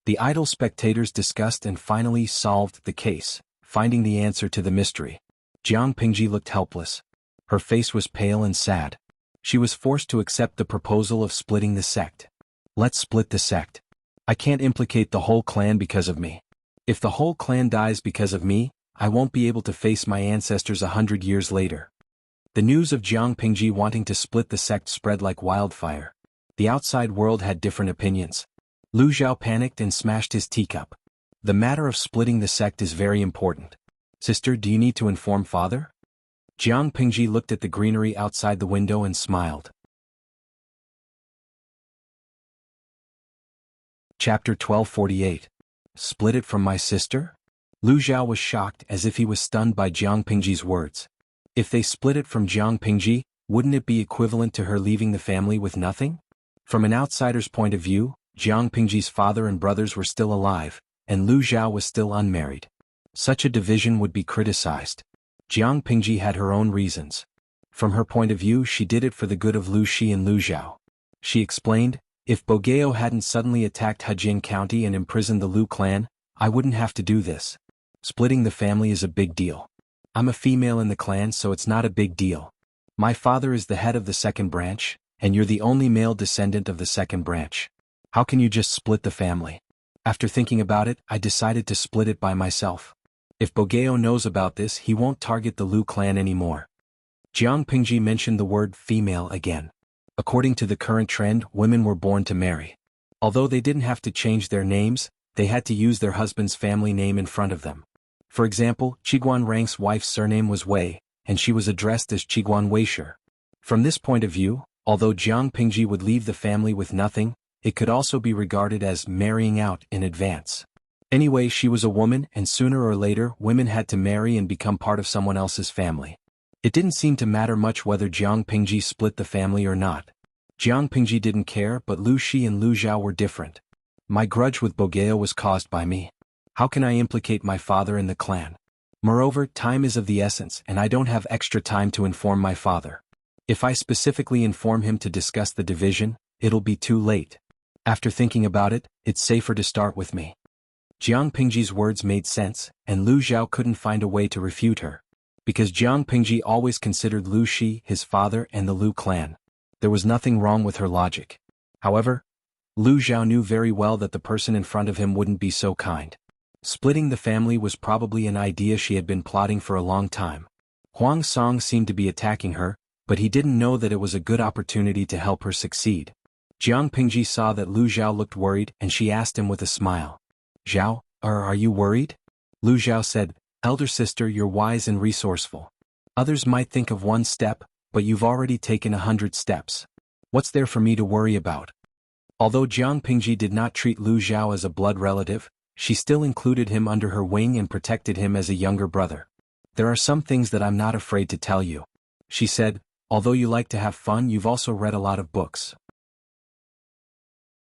The idle spectators discussed and finally solved the case, finding the answer to the mystery. Jiang Pingji looked helpless. Her face was pale and sad. She was forced to accept the proposal of splitting the sect. Let's split the sect. I can't implicate the whole clan because of me. If the whole clan dies because of me, I won't be able to face my ancestors 100 years later. The news of Jiang Pingji wanting to split the sect spread like wildfire. The outside world had different opinions. Lu Zhao panicked and smashed his teacup. The matter of splitting the sect is very important. Sister, do you need to inform father? Jiang Pingji looked at the greenery outside the window and smiled. Chapter 1248. Split it from my sister? Lu Zhao was shocked as if he was stunned by Jiang Pingji's words. If they split it from Jiang Pingji, wouldn't it be equivalent to her leaving the family with nothing? From an outsider's point of view, Jiang Pingji's father and brothers were still alive, and Lu Zhao was still unmarried. Such a division would be criticized. Jiang Pingji had her own reasons. From her point of view, she did it for the good of Lu Shi and Lu Zhao. She explained, if Bogeo hadn't suddenly attacked Hejing County and imprisoned the Lu clan, I wouldn't have to do this. Splitting the family is a big deal. I'm a female in the clan, so it's not a big deal. My father is the head of the second branch, and you're the only male descendant of the second branch. How can you just split the family? After thinking about it, I decided to split it by myself. If Bogeo knows about this, he won't target the Lu clan anymore. Jiang Pingji mentioned the word female again. According to the current trend, women were born to marry. Although they didn't have to change their names, they had to use their husband's family name in front of them. For example, Qiguan Rang's wife's surname was Wei, and she was addressed as Qiguan Weisher. From this point of view, although Jiang Pingji would leave the family with nothing, it could also be regarded as marrying out in advance. Anyway, she was a woman, and sooner or later women had to marry and become part of someone else's family. It didn't seem to matter much whether Jiang Pingji split the family or not. Jiang Pingji didn't care, but Lu Shi and Lu Zhao were different. My grudge with Bogeo was caused by me. How can I implicate my father in the clan? Moreover, time is of the essence, and I don't have extra time to inform my father. If I specifically inform him to discuss the division, it'll be too late. After thinking about it, it's safer to start with me. Jiang Pingji's words made sense, and Lu Zhao couldn't find a way to refute her. Because Jiang Pingji always considered Lu Shi his father and the Lu clan. There was nothing wrong with her logic. However, Lu Zhao knew very well that the person in front of him wouldn't be so kind. Splitting the family was probably an idea she had been plotting for a long time. Huang Song seemed to be attacking her, but he didn't know that it was a good opportunity to help her succeed. Jiang Pingji saw that Lu Zhao looked worried, and she asked him with a smile. Zhao, are you worried? Lu Zhao said, Elder sister, you're wise and resourceful. Others might think of one step, but you've already taken 100 steps. What's there for me to worry about? Although Jiang Pingji did not treat Lu Zhao as a blood relative, she still included him under her wing and protected him as a younger brother. There are some things that I'm not afraid to tell you. She said, although you like to have fun, you've also read a lot of books.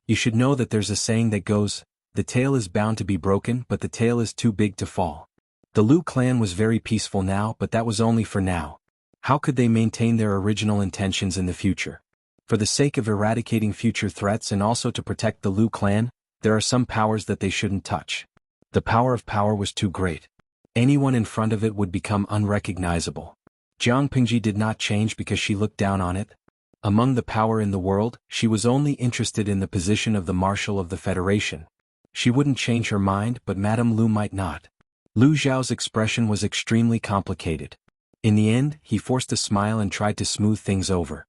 You should know that there's a saying that goes, the tail is bound to be broken, but the tail is too big to fall. The Lu clan was very peaceful now, but that was only for now. How could they maintain their original intentions in the future? For the sake of eradicating future threats and also to protect the Lu clan, there are some powers that they shouldn't touch. The power of power was too great. Anyone in front of it would become unrecognizable. Jiang Pingji did not change because she looked down on it. Among the power in the world, she was only interested in the position of the Marshal of the Federation. She wouldn't change her mind, but Madame Lu might not. Lu Zhao's expression was extremely complicated. In the end, he forced a smile and tried to smooth things over.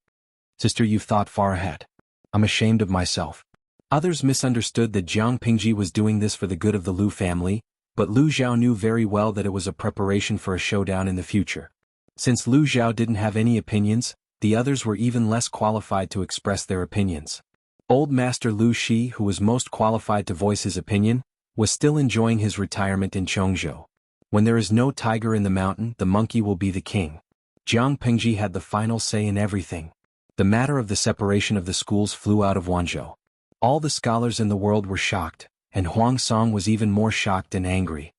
Sister, you've thought far ahead. I'm ashamed of myself. Others misunderstood that Jiang Pingji was doing this for the good of the Lu family, but Lu Zhao knew very well that it was a preparation for a showdown in the future. Since Lu Zhao didn't have any opinions, the others were even less qualified to express their opinions. Old Master Lu Shi, who was most qualified to voice his opinion, was still enjoying his retirement in Chongzhou. When there is no tiger in the mountain, the monkey will be the king. Jiang Pingji had the final say in everything. The matter of the separation of the schools flew out of Wanzhou. All the scholars in the world were shocked, and Huang Song was even more shocked and angry.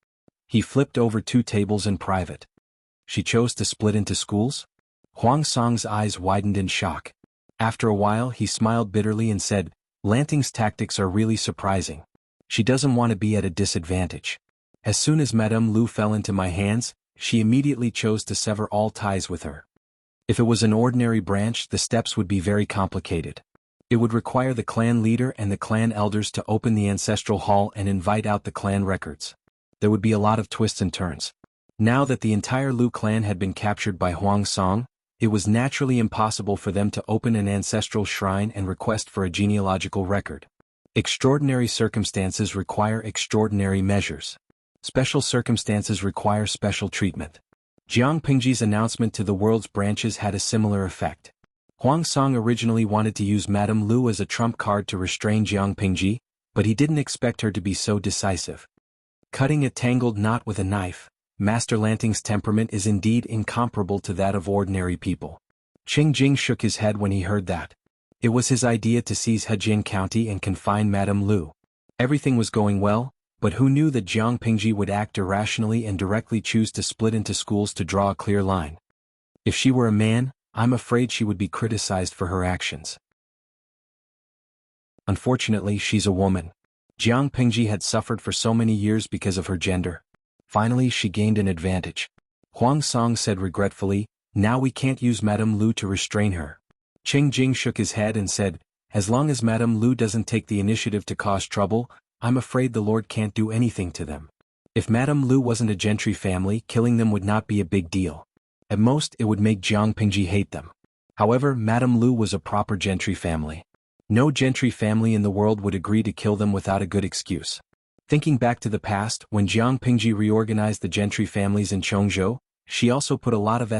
He flipped over 2 tables in private. She chose to split into schools? Huang Song's eyes widened in shock. After a while he smiled bitterly and said, Lanting's tactics are really surprising. She doesn't want to be at a disadvantage. As soon as Madame Lu fell into my hands, she immediately chose to sever all ties with her. If it was an ordinary branch, the steps would be very complicated. It would require the clan leader and the clan elders to open the ancestral hall and invite out the clan records. There would be a lot of twists and turns. Now that the entire Lu clan had been captured by Huang Song, it was naturally impossible for them to open an ancestral shrine and request for a genealogical record. Extraordinary circumstances require extraordinary measures. Special circumstances require special treatment. Jiang Pingji's announcement to the world's branches had a similar effect. Huang Song originally wanted to use Madame Lu as a trump card to restrain Jiang Pingji, but he didn't expect her to be so decisive. Cutting a tangled knot with a knife, Master Lanting's temperament is indeed incomparable to that of ordinary people. Qing Jing shook his head when he heard that. It was his idea to seize Hejian County and confine Madame Lu. Everything was going well, but who knew that Jiang Pingji would act irrationally and directly choose to split into schools to draw a clear line? If she were a man, I'm afraid she would be criticized for her actions. Unfortunately, she's a woman. Jiang Pingji had suffered for so many years because of her gender. Finally, she gained an advantage. Huang Song said regretfully, "Now we can't use Madame Lu to restrain her." Qing Jing shook his head and said, "As long as Madame Lu doesn't take the initiative to cause trouble, I'm afraid the Lord can't do anything to them. If Madame Lu wasn't a gentry family, killing them would not be a big deal. At most, it would make Jiang Pingji hate them. However, Madame Lu was a proper gentry family. No gentry family in the world would agree to kill them without a good excuse." Thinking back to the past, when Jiang Pingji reorganized the gentry families in Chongzhou, she also put a lot of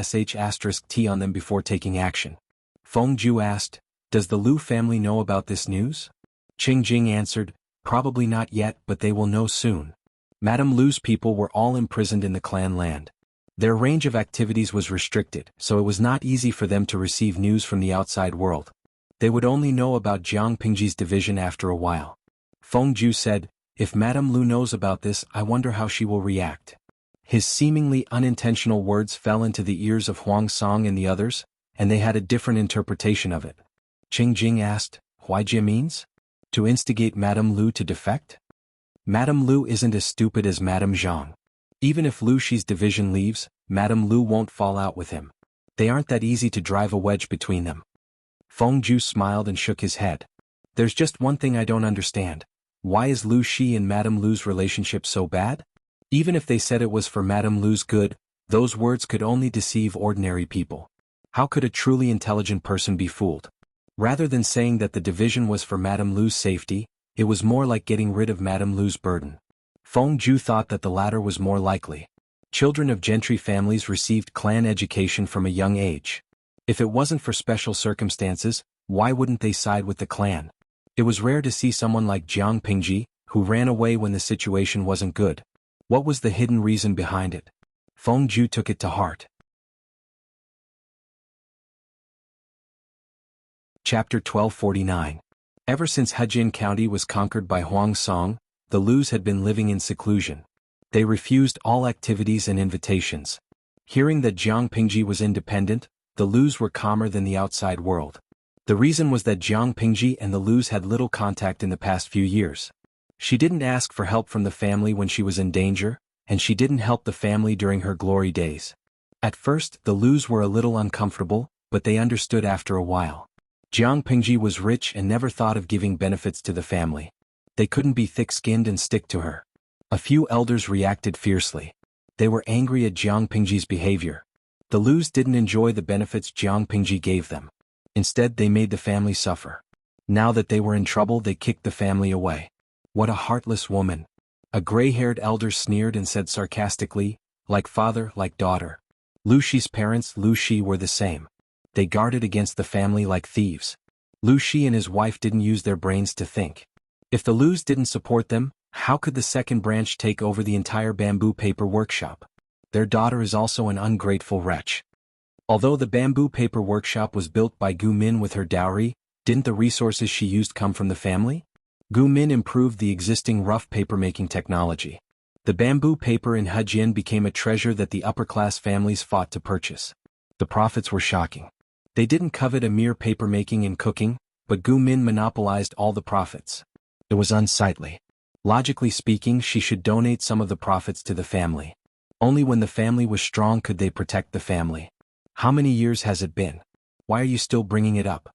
*T on them before taking action. Feng Ju asked, "Does the Lu family know about this news?" Qing Jing answered, "Probably not yet, but they will know soon." Madame Lu's people were all imprisoned in the clan land. Their range of activities was restricted, so it was not easy for them to receive news from the outside world. They would only know about Jiang Pingji's division after a while. Feng Ju said, "If Madame Lu knows about this, I wonder how she will react." His seemingly unintentional words fell into the ears of Huang Song and the others, and they had a different interpretation of it. Qing Jing asked, "Huaijie means? To instigate Madame Lu to defect?" Madame Lu isn't as stupid as Madame Zhang. Even if Lu Shi's division leaves, Madame Lu won't fall out with him. They aren't that easy to drive a wedge between them. Feng Ju smiled and shook his head. "There's just one thing I don't understand. Why is Lu Shi and Madame Lu's relationship so bad? Even if they said it was for Madame Lu's good, those words could only deceive ordinary people. How could a truly intelligent person be fooled? Rather than saying that the division was for Madame Lu's safety, it was more like getting rid of Madame Lu's burden." Feng Ju thought that the latter was more likely. Children of gentry families received clan education from a young age. If it wasn't for special circumstances, why wouldn't they side with the clan? It was rare to see someone like Jiang Pingji, who ran away when the situation wasn't good. What was the hidden reason behind it? Feng Ju took it to heart. Chapter 1249. Ever since Hejian County was conquered by Huang Song, the Lus had been living in seclusion. They refused all activities and invitations. Hearing that Jiang Pingji was independent, the Lus were calmer than the outside world. The reason was that Jiang Pingji and the Lus had little contact in the past few years. She didn't ask for help from the family when she was in danger, and she didn't help the family during her glory days. At first, the Lus were a little uncomfortable, but they understood after a while. Jiang Pingji was rich and never thought of giving benefits to the family. They couldn't be thick-skinned and stick to her. A few elders reacted fiercely. They were angry at Jiang Pingji's behavior. The Lus didn't enjoy the benefits Jiang Pingji gave them. Instead, they made the family suffer. Now that they were in trouble, they kicked the family away. What a heartless woman. A gray-haired elder sneered and said sarcastically, "Like father, like daughter." Lu Shi's parents, Lu Shi, were the same. They guarded against the family like thieves. Lu Shi and his wife didn't use their brains to think. If the Lus didn't support them, how could the second branch take over the entire bamboo paper workshop? Their daughter is also an ungrateful wretch. Although the bamboo paper workshop was built by Gu Min with her dowry, didn't the resources she used come from the family? Gu Min improved the existing rough papermaking technology. The bamboo paper in Hejian became a treasure that the upper-class families fought to purchase. The profits were shocking. They didn't covet a mere papermaking and cooking, but Gu Min monopolized all the profits. It was unsightly. Logically speaking, she should donate some of the profits to the family. Only when the family was strong could they protect the family. How many years has it been? Why are you still bringing it up?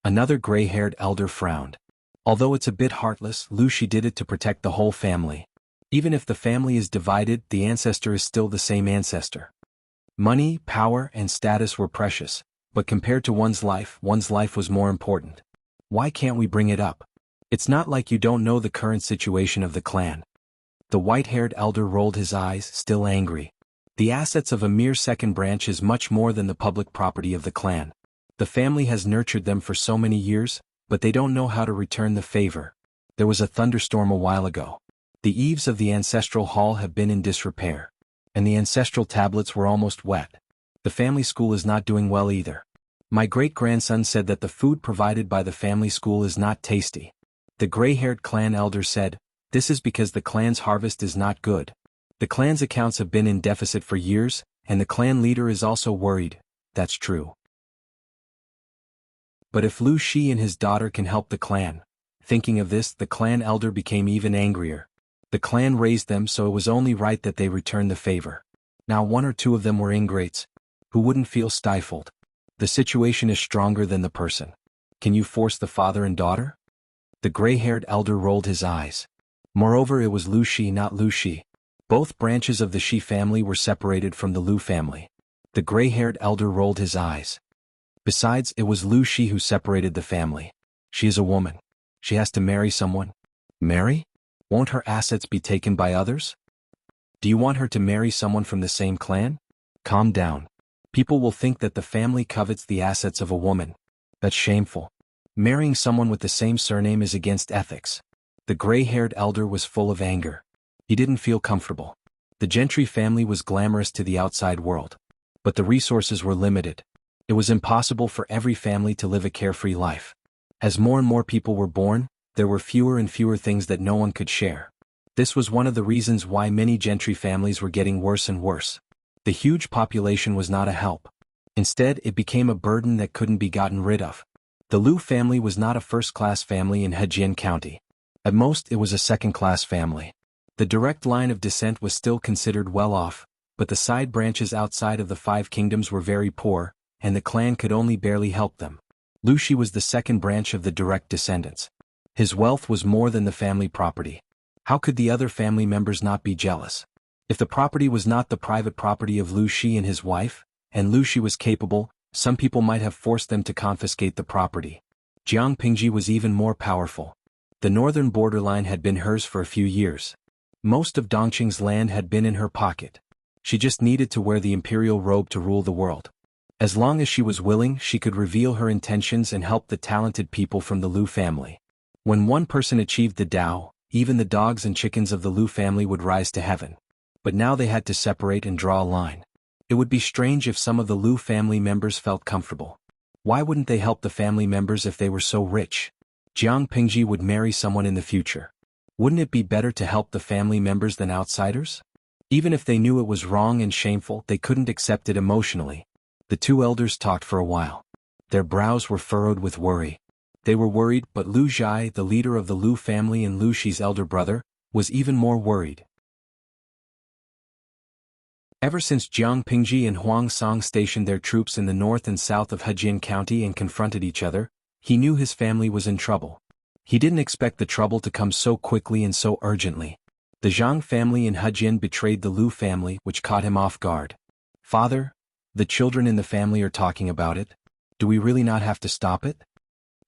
Another gray-haired elder frowned. Although it's a bit heartless, Lu Shi did it to protect the whole family. Even if the family is divided, the ancestor is still the same ancestor. Money, power, and status were precious, but compared to one's life was more important. Why can't we bring it up? It's not like you don't know the current situation of the clan. The white-haired elder rolled his eyes, still angry. The assets of a mere second branch is much more than the public property of the clan. The family has nurtured them for so many years, but they don't know how to return the favor. There was a thunderstorm a while ago. The eaves of the ancestral hall have been in disrepair, and the ancestral tablets were almost wet. The family school is not doing well either. My great-grandson said that the food provided by the family school is not tasty. The gray-haired clan elder said, "This is because the clan's harvest is not good. The clan's accounts have been in deficit for years, and the clan leader is also worried." That's true. But if Lu Shi and his daughter can help the clan. Thinking of this, the clan elder became even angrier. The clan raised them, so it was only right that they return the favor. Now one or two of them were ingrates, who wouldn't feel stifled. The situation is stronger than the person. Can you force the father and daughter? The gray-haired elder rolled his eyes. Moreover, it was Lu Shi, not Lu Shi. Both branches of the Shi family were separated from the Lu family. The gray-haired elder rolled his eyes. Besides, it was Lu Shi who separated the family. She is a woman. She has to marry someone. Marry? Won't her assets be taken by others? Do you want her to marry someone from the same clan? Calm down. People will think that the family covets the assets of a woman. That's shameful. Marrying someone with the same surname is against ethics. The gray-haired elder was full of anger. He didn't feel comfortable. The Gentry family was glamorous to the outside world. But the resources were limited. It was impossible for every family to live a carefree life. As more and more people were born, there were fewer and fewer things that no one could share. This was one of the reasons why many Gentry families were getting worse and worse. The huge population was not a help. Instead, it became a burden that couldn't be gotten rid of. The Lu family was not a first-class family in Hejian County. At most, it was a second-class family. The direct line of descent was still considered well off, but the side branches outside of the 5 kingdoms were very poor, and the clan could only barely help them. Lu Shi was the second branch of the direct descendants. His wealth was more than the family property. How could the other family members not be jealous? If the property was not the private property of Lu Shi and his wife, and Lu Shi was capable, some people might have forced them to confiscate the property. Jiang Pingji was even more powerful. The northern borderline had been hers for a few years. Most of Dongqing's land had been in her pocket. She just needed to wear the imperial robe to rule the world. As long as she was willing, she could reveal her intentions and help the talented people from the Lu family. When one person achieved the Tao, even the dogs and chickens of the Lu family would rise to heaven. But now they had to separate and draw a line. It would be strange if some of the Lu family members felt comfortable. Why wouldn't they help the family members if they were so rich? Jiang Pingji would marry someone in the future. Wouldn't it be better to help the family members than outsiders? Even if they knew it was wrong and shameful, they couldn't accept it emotionally. The two elders talked for a while. Their brows were furrowed with worry. They were worried, but Lu Zhai, the leader of the Lu family and Lu Shi's elder brother, was even more worried. Ever since Jiang Pingji and Huang Song stationed their troops in the north and south of Hejian County and confronted each other, he knew his family was in trouble. He didn't expect the trouble to come so quickly and so urgently. The Zhang family in Hejian betrayed the Lu family, which caught him off guard. "Father, the children in the family are talking about it. Do we really not have to stop it?"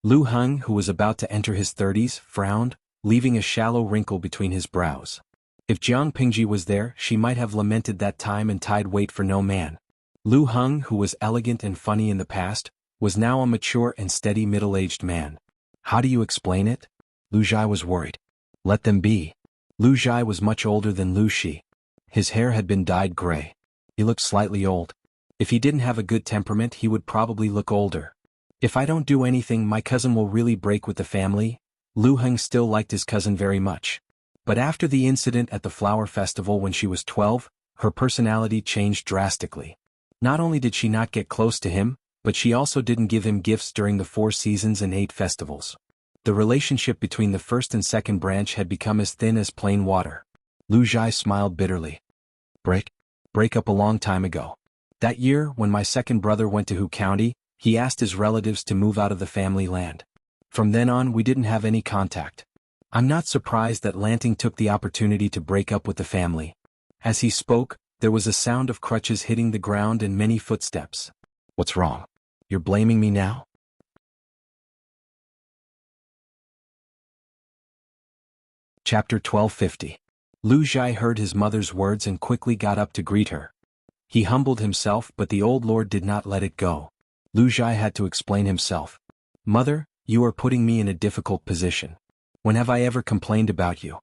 Lu Heng, who was about to enter his 30s, frowned, leaving a shallow wrinkle between his brows. If Jiang Pingji was there, she might have lamented that time and tied wait for no man. Lu Heng, who was elegant and funny in the past, was now a mature and steady middle-aged man. "How do you explain it?" Lu Zhai was worried. "Let them be." Lu Zhai was much older than Lu Shi. His hair had been dyed gray. He looked slightly old. If he didn't have a good temperament, he would probably look older. "If I don't do anything, my cousin will really break with the family." Lu Heng still liked his cousin very much. But after the incident at the flower festival when she was 12, her personality changed drastically. Not only did she not get close to him, but she also didn't give him gifts during the 4 seasons and 8 festivals. The relationship between the first and second branch had become as thin as plain water. Lu Zhai smiled bitterly. Break up a long time ago. That year, when my second brother went to Hu County, He asked his relatives to move out of the family land. From then on we didn't have any contact. I'm not surprised that Lanting took the opportunity to break up with the family. As he spoke, there was a sound of crutches hitting the ground and many footsteps. What's wrong? You're blaming me now? Chapter 1250. Lu Zhai heard his mother's words and quickly got up to greet her. He humbled himself, but the old lord did not let it go. Lu Zhai had to explain himself. Mother, you are putting me in a difficult position. When have I ever complained about you?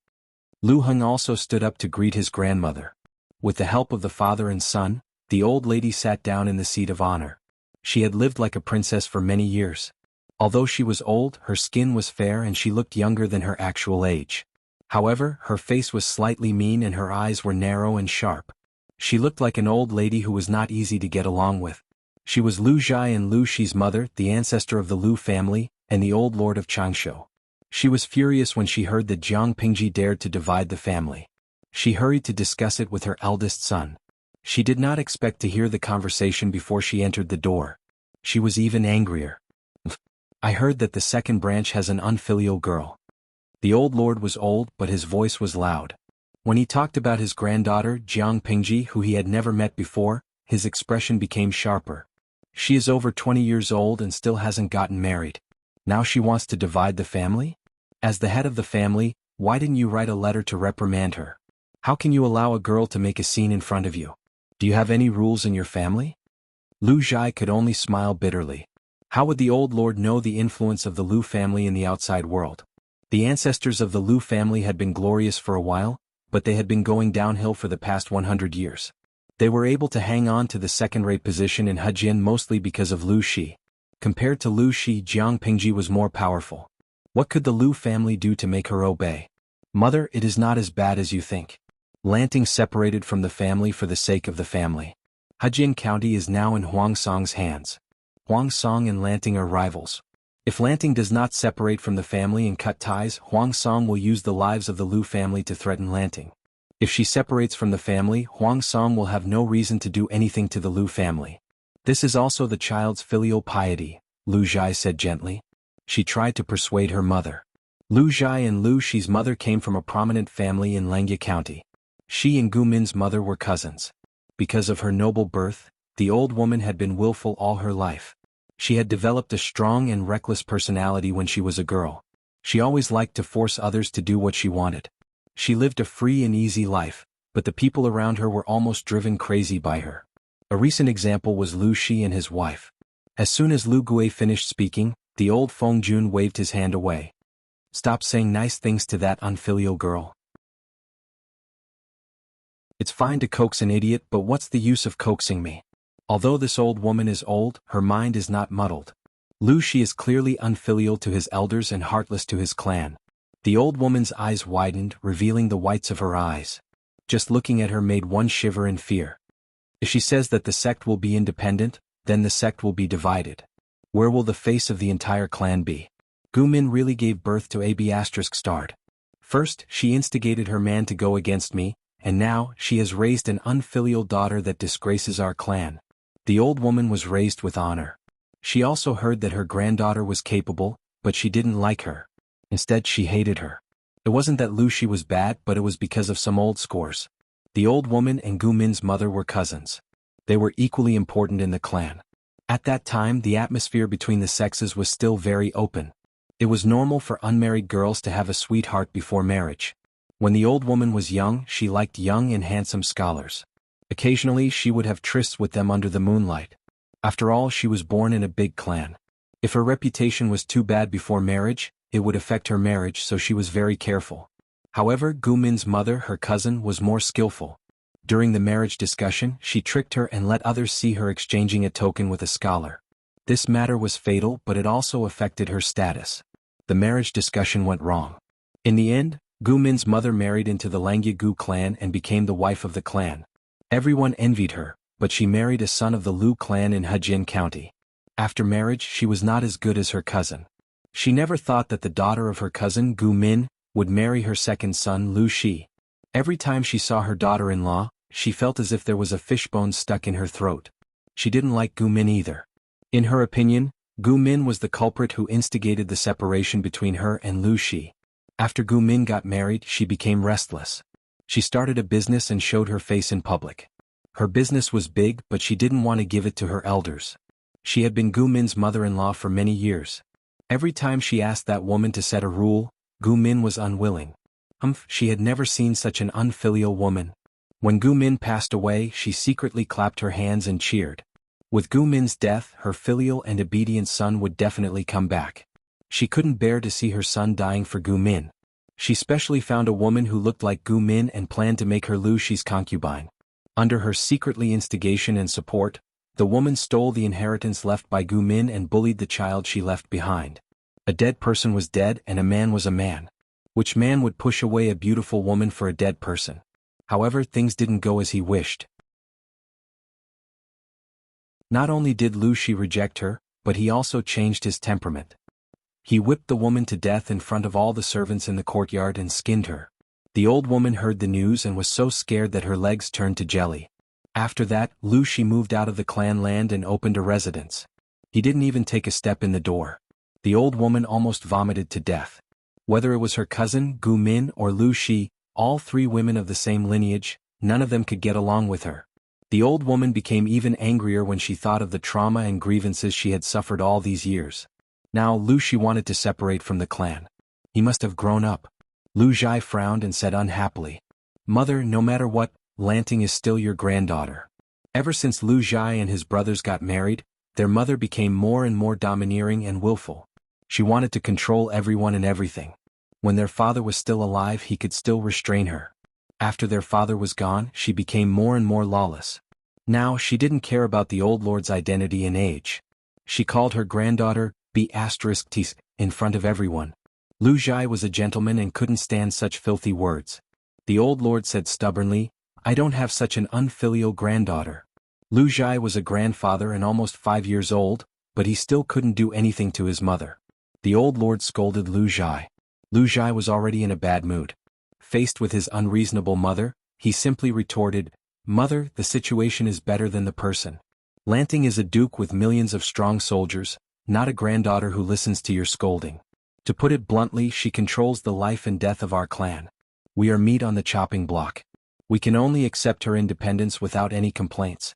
Lu Heng also stood up to greet his grandmother. With the help of the father and son, the old lady sat down in the seat of honor. She had lived like a princess for many years. Although she was old, her skin was fair and she looked younger than her actual age. However, her face was slightly mean and her eyes were narrow and sharp. She looked like an old lady who was not easy to get along with. She was Lu Zhai and Lu Shi's mother, the ancestor of the Lu family, and the old lord of Changshu. She was furious when she heard that Jiang Pingji dared to divide the family. She hurried to discuss it with her eldest son. She did not expect to hear the conversation before she entered the door. She was even angrier. I heard that the second branch has an unfilial girl. The old lord was old, but his voice was loud. When he talked about his granddaughter, Jiang Pingji, who he had never met before, his expression became sharper. She is over 20 years old and still hasn't gotten married. Now she wants to divide the family? As the head of the family, why didn't you write a letter to reprimand her? How can you allow a girl to make a scene in front of you? Do you have any rules in your family? Lu Zhai could only smile bitterly. How would the old lord know the influence of the Lu family in the outside world? The ancestors of the Lu family had been glorious for a while, but they had been going downhill for the past 100 years. They were able to hang on to the second-rate position in Hejian mostly because of Lu Shi. Compared to Lu Shi, Jiang Pingji was more powerful. What could the Lu family do to make her obey? Mother, it is not as bad as you think. Lanting separated from the family for the sake of the family. Hejian County is now in Huang Song's hands. Huang Song and Lanting are rivals. If Lanting does not separate from the family and cut ties, Huang Song will use the lives of the Lu family to threaten Lanting. If she separates from the family, Huang Song will have no reason to do anything to the Lu family. This is also the child's filial piety, Lu Zhai said gently. She tried to persuade her mother. Lu Zhai and Lu Shi's mother came from a prominent family in Langya County. She and Gu Min's mother were cousins. Because of her noble birth, the old woman had been willful all her life. She had developed a strong and reckless personality when she was a girl. She always liked to force others to do what she wanted. She lived a free and easy life, but the people around her were almost driven crazy by her. A recent example was Lu Shi and his wife. As soon as Lu Gui finished speaking, the old Feng Jun waved his hand away. Stop saying nice things to that unfilial girl. It's fine to coax an idiot, but what's the use of coaxing me? Although this old woman is old, her mind is not muddled. Lu Shi is clearly unfilial to his elders and heartless to his clan. The old woman's eyes widened, revealing the whites of her eyes. Just looking at her made one shiver in fear. If she says that the sect will be independent, then the sect will be divided. Where will the face of the entire clan be? Gu Min really gave birth to AB****. First, she instigated her man to go against me, and now, she has raised an unfilial daughter that disgraces our clan. The old woman was raised with honor. She also heard that her granddaughter was capable, but she didn't like her. Instead, she hated her. It wasn't that Lu Shi was bad, but it was because of some old scores. The old woman and Gu Min's mother were cousins. They were equally important in the clan. At that time, the atmosphere between the sexes was still very open. It was normal for unmarried girls to have a sweetheart before marriage. When the old woman was young, she liked young and handsome scholars. Occasionally, she would have trysts with them under the moonlight. After all, she was born in a big clan. If her reputation was too bad before marriage, it would affect her marriage, so she was very careful. However, Gu Min's mother, her cousin, was more skillful. During the marriage discussion, she tricked her and let others see her exchanging a token with a scholar. This matter was fatal, but it also affected her status. The marriage discussion went wrong. In the end, Gu Min's mother married into the Langya Gu clan and became the wife of the clan. Everyone envied her, but she married a son of the Lu clan in Hejian County. After marriage, she was not as good as her cousin. She never thought that the daughter of her cousin, Gu Min, would marry her second son, Lu Shi. Every time she saw her daughter-in-law, she felt as if there was a fishbone stuck in her throat. She didn't like Gu Min either. In her opinion, Gu Min was the culprit who instigated the separation between her and Lu Shi. After Gu Min got married, she became restless. She started a business and showed her face in public. Her business was big, but she didn't want to give it to her elders. She had been Gu Min's mother-in-law for many years. Every time she asked that woman to set a rule, Gu Min was unwilling. She had never seen such an unfilial woman. When Gu Min passed away, she secretly clapped her hands and cheered. With Gu Min's death, her filial and obedient son would definitely come back. She couldn't bear to see her son dying for Gu Min. She specially found a woman who looked like Gu Min and planned to make her Lu Shi's concubine. Under her secretly instigation and support, the woman stole the inheritance left by Gu Min and bullied the child she left behind. A dead person was dead and a man was a man. Which man would push away a beautiful woman for a dead person? However, things didn't go as he wished. Not only did Lu Shi reject her, but he also changed his temperament. He whipped the woman to death in front of all the servants in the courtyard and skinned her. The old woman heard the news and was so scared that her legs turned to jelly. After that, Lu Shi moved out of the clan land and opened a residence. He didn't even take a step in the door. The old woman almost vomited to death. Whether it was her cousin, Gu Min, or Lu Shi, all three women of the same lineage, none of them could get along with her. The old woman became even angrier when she thought of the trauma and grievances she had suffered all these years. Now Lu Shi wanted to separate from the clan. He must have grown up. Lu Zhai frowned and said unhappily, "Mother, no matter what, Lanting is still your granddaughter." Ever since Lu Zhai and his brothers got married, their mother became more and more domineering and willful. She wanted to control everyone and everything. When their father was still alive, he could still restrain her. After their father was gone, she became more and more lawless. Now she didn't care about the old lord's identity and age. She called her granddaughter B*Ts in front of everyone. Lu Zhai was a gentleman and couldn't stand such filthy words. The old lord said stubbornly, "I don't have such an unfilial granddaughter." Lu Zhai was a grandfather and almost 5 years old, but he still couldn't do anything to his mother. The old lord scolded Lu Zhai. Lu Zhai was already in a bad mood. Faced with his unreasonable mother, he simply retorted, "Mother, the situation is better than the person. Lanting is a duke with millions of strong soldiers, not a granddaughter who listens to your scolding. To put it bluntly, she controls the life and death of our clan. We are meat on the chopping block. We can only accept her independence without any complaints."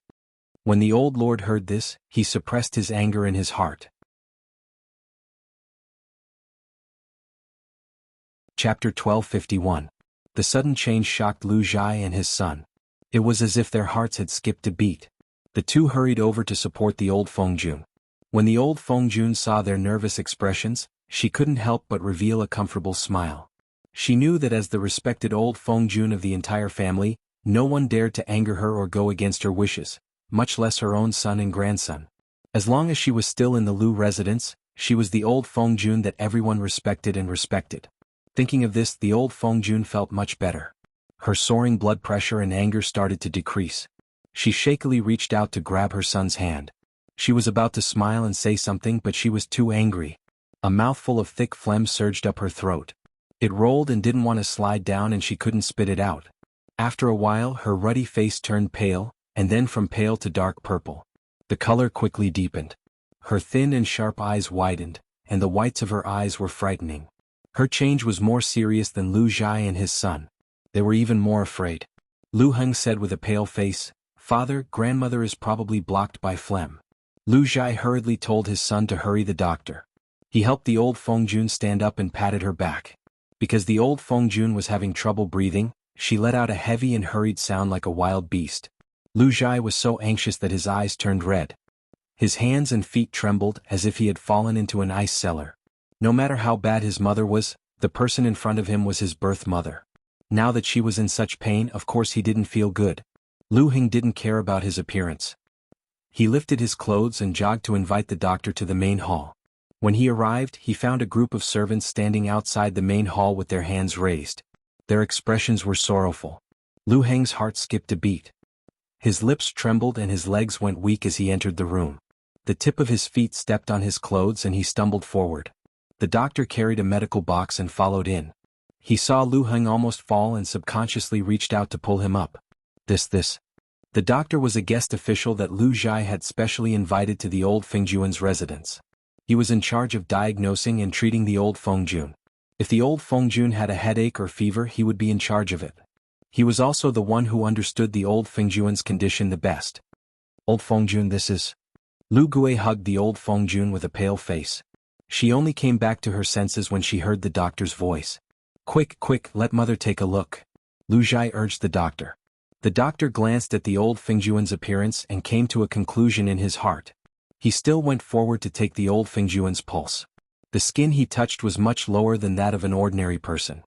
When the old lord heard this, he suppressed his anger in his heart. Chapter 1251. The sudden change shocked Lu Zhai and his son. It was as if their hearts had skipped a beat. The two hurried over to support the old Fengjun. When the old Fengjun saw their nervous expressions, she couldn't help but reveal a comfortable smile. She knew that as the respected old Fengjun of the entire family, no one dared to anger her or go against her wishes, much less her own son and grandson. As long as she was still in the Lu residence, she was the old Fengjun that everyone respected and respected. Thinking of this, the old Fengjun felt much better. Her soaring blood pressure and anger started to decrease. She shakily reached out to grab her son's hand. She was about to smile and say something, but she was too angry. A mouthful of thick phlegm surged up her throat. It rolled and didn't want to slide down, and she couldn't spit it out. After a while, her ruddy face turned pale, and then from pale to dark purple. The color quickly deepened. Her thin and sharp eyes widened, and the whites of her eyes were frightening. Her change was more serious than Lu Zhai and his son. They were even more afraid. Lu Heng said with a pale face, "Father, grandmother is probably blocked by phlegm." Lu Zhai hurriedly told his son to hurry the doctor. He helped the old Fengjun stand up and patted her back. Because the old Fengjun was having trouble breathing, she let out a heavy and hurried sound like a wild beast. Lu Zhai was so anxious that his eyes turned red. His hands and feet trembled as if he had fallen into an ice cellar. No matter how bad his mother was, the person in front of him was his birth mother. Now that she was in such pain, of course he didn't feel good. Lu Heng didn't care about his appearance. He lifted his clothes and jogged to invite the doctor to the main hall. When he arrived, he found a group of servants standing outside the main hall with their hands raised. Their expressions were sorrowful. Lu Heng's heart skipped a beat. His lips trembled and his legs went weak as he entered the room. The tip of his feet stepped on his clothes and he stumbled forward. The doctor carried a medical box and followed in. He saw Lu Heng almost fall and subconsciously reached out to pull him up. This. The doctor was a guest official that Lu Zhai had specially invited to the old Fengjuan's residence. He was in charge of diagnosing and treating the old Fengjun. If the old Fengjun had a headache or fever, he would be in charge of it. He was also the one who understood the old Fengjuan's condition the best. Old Fengjun, this is... Lu Gui hugged the old Fengjun with a pale face. She only came back to her senses when she heard the doctor's voice. Quick, let mother take a look. Lu Zhai urged the doctor. The doctor glanced at the old Fengjuan's appearance and came to a conclusion in his heart. He still went forward to take the old Fengjuan's pulse. The skin he touched was much lower than that of an ordinary person.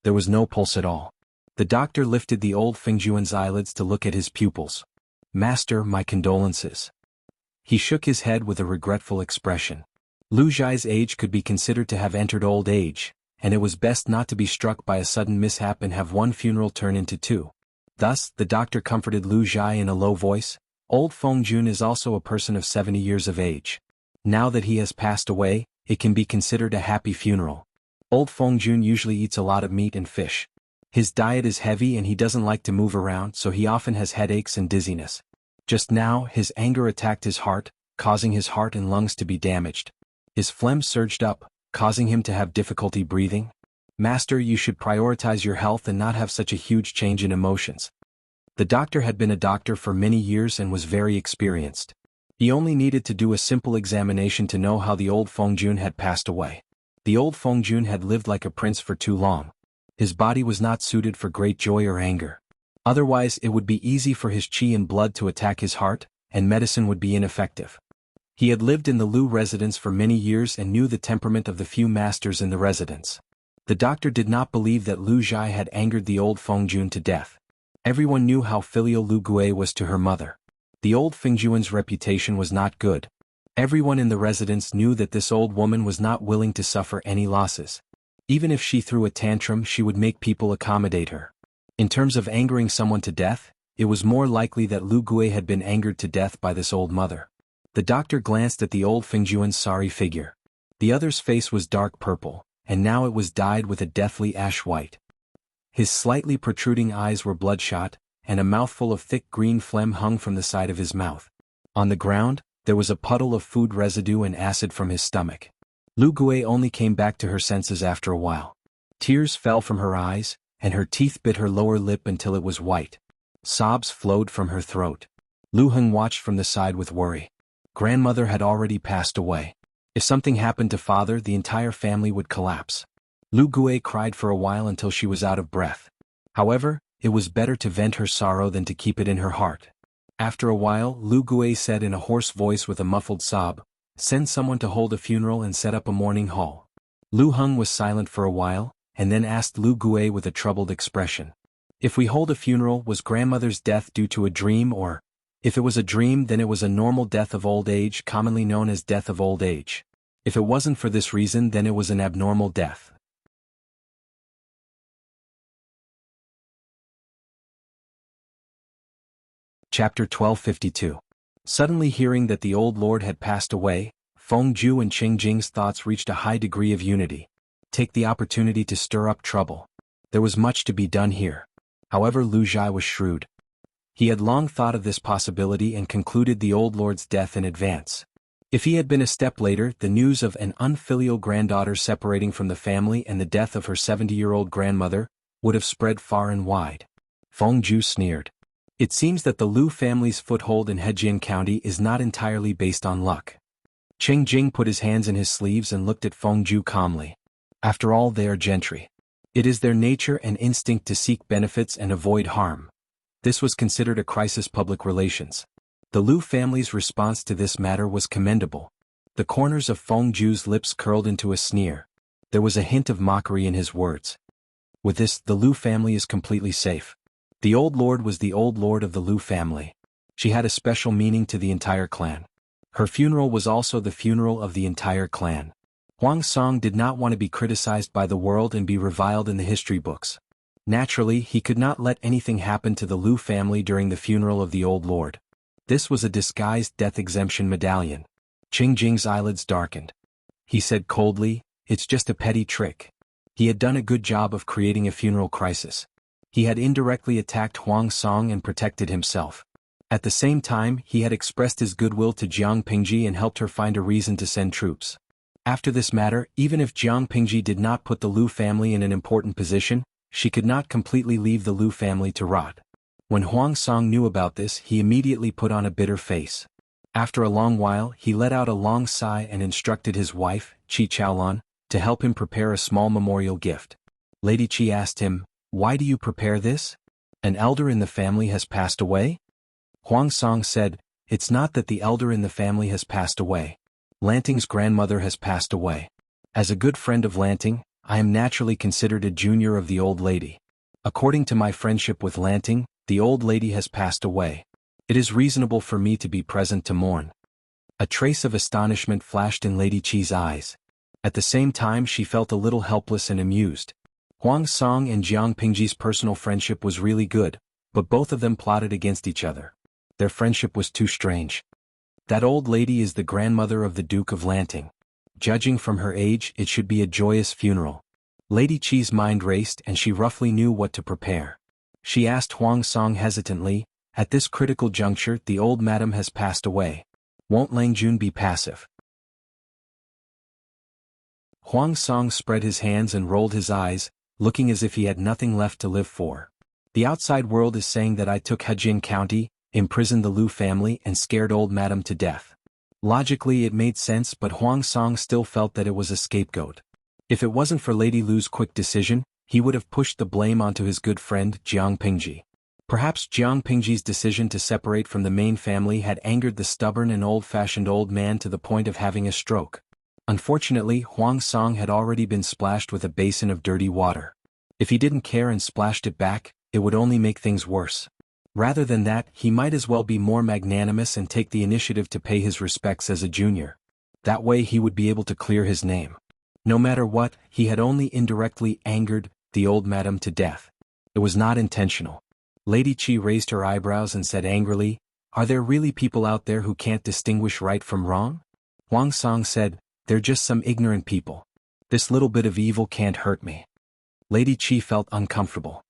There was no pulse at all. The doctor lifted the old Fengjuan's eyelids to look at his pupils. Master, my condolences. He shook his head with a regretful expression. Lu Zhai's age could be considered to have entered old age, and it was best not to be struck by a sudden mishap and have one funeral turn into two. Thus, the doctor comforted Lu Zhai in a low voice. Old Fengjun is also a person of 70 years of age. Now that he has passed away, it can be considered a happy funeral. Old Fengjun usually eats a lot of meat and fish. His diet is heavy and he doesn't like to move around, so he often has headaches and dizziness. Just now, his anger attacked his heart, causing his heart and lungs to be damaged. His phlegm surged up, causing him to have difficulty breathing. Master, you should prioritize your health and not have such a huge change in emotions. The doctor had been a doctor for many years and was very experienced. He only needed to do a simple examination to know how the old Fengjun had passed away. The old Fengjun had lived like a prince for too long. His body was not suited for great joy or anger. Otherwise, it would be easy for his qi and blood to attack his heart, and medicine would be ineffective. He had lived in the Lu residence for many years and knew the temperament of the few masters in the residence. The doctor did not believe that Lu Zhai had angered the old Fengjun to death. Everyone knew how filial Lu Gui was to her mother. The old Fengjuan's reputation was not good. Everyone in the residence knew that this old woman was not willing to suffer any losses. Even if she threw a tantrum, she would make people accommodate her. In terms of angering someone to death, it was more likely that Lu Gui had been angered to death by this old mother. The doctor glanced at the old Fengjuan's sorry figure. The other's face was dark purple, and now it was dyed with a deathly ash white. His slightly protruding eyes were bloodshot, and a mouthful of thick green phlegm hung from the side of his mouth. On the ground, there was a puddle of food residue and acid from his stomach. Lu Gui only came back to her senses after a while. Tears fell from her eyes, and her teeth bit her lower lip until it was white. Sobs flowed from her throat. Lu Heng watched from the side with worry. Grandmother had already passed away. If something happened to father, the entire family would collapse. Lu Gui cried for a while until she was out of breath. However, it was better to vent her sorrow than to keep it in her heart. After a while, Lu Gui said in a hoarse voice with a muffled sob, "Send someone to hold a funeral and set up a mourning hall." Lu Heng was silent for a while, and then asked Lu Gui with a troubled expression. "If we hold a funeral, was grandmother's death due to a dream or... If it was a dream, then it was a normal death of old age, commonly known as death of old age. If it wasn't for this reason, then it was an abnormal death." Chapter 1252. Suddenly hearing that the old lord had passed away, Feng Ju and Qing Jing's thoughts reached a high degree of unity. Take the opportunity to stir up trouble. There was much to be done here. However, Lu Zhai was shrewd. He had long thought of this possibility and concluded the old lord's death in advance. If he had been a step later, the news of an unfilial granddaughter separating from the family and the death of her 70-year-old grandmother would have spread far and wide. Feng Ju sneered. It seems that the Lu family's foothold in Hejian County is not entirely based on luck. Qing Jing put his hands in his sleeves and looked at Feng Ju calmly. After all, they are gentry. It is their nature and instinct to seek benefits and avoid harm. This was considered a crisis public relations. The Lu family's response to this matter was commendable. The corners of Feng Ju's lips curled into a sneer. There was a hint of mockery in his words. With this, the Lu family is completely safe. The old lord was the old lord of the Lu family. She had a special meaning to the entire clan. Her funeral was also the funeral of the entire clan. Huang Song did not want to be criticized by the world and be reviled in the history books. Naturally, he could not let anything happen to the Lu family during the funeral of the old lord. This was a disguised death exemption medallion. Qing Jing's eyelids darkened. He said coldly, "It's just a petty trick." He had done a good job of creating a funeral crisis. He had indirectly attacked Huang Song and protected himself. At the same time, he had expressed his goodwill to Jiang Pingji and helped her find a reason to send troops. After this matter, even if Jiang Pingji did not put the Lu family in an important position, she could not completely leave the Lu family to rot. When Huang Song knew about this, he immediately put on a bitter face. After a long while, he let out a long sigh and instructed his wife, Qi Chaolan, to help him prepare a small memorial gift. Lady Qi asked him, "Why do you prepare this? An elder in the family has passed away?" Huang Song said, "It's not that the elder in the family has passed away. Lanting's grandmother has passed away. As a good friend of Lanting, I am naturally considered a junior of the old lady. According to my friendship with Lanting, the old lady has passed away. It is reasonable for me to be present to mourn." A trace of astonishment flashed in Lady Qi's eyes. At the same time, she felt a little helpless and amused. Huang Song and Jiang Pingji's personal friendship was really good, but both of them plotted against each other. Their friendship was too strange. That old lady is the grandmother of the Duke of Lanting. Judging from her age, it should be a joyous funeral. Lady Qi's mind raced and she roughly knew what to prepare. She asked Huang Song hesitantly, "At this critical juncture, the old madam has passed away. Won't Lang Jun be passive?" Huang Song spread his hands and rolled his eyes, looking as if he had nothing left to live for. "The outside world is saying that I took Hejin County, imprisoned the Lu family and scared old madam to death." Logically it made sense, but Huang Song still felt that it was a scapegoat. If it wasn't for Lady Lu's quick decision, he would have pushed the blame onto his good friend Jiang Pingji. Perhaps Jiang Pingji's decision to separate from the main family had angered the stubborn and old-fashioned old man to the point of having a stroke. Unfortunately, Huang Song had already been splashed with a basin of dirty water. If he didn't care and splashed it back, it would only make things worse. Rather than that, he might as well be more magnanimous and take the initiative to pay his respects as a junior. That way he would be able to clear his name. No matter what, he had only indirectly angered the old madam to death. It was not intentional. Lady Qi raised her eyebrows and said angrily, "Are there really people out there who can't distinguish right from wrong?" Huang Song said, "They're just some ignorant people. This little bit of evil can't hurt me." Lady Qi felt uncomfortable.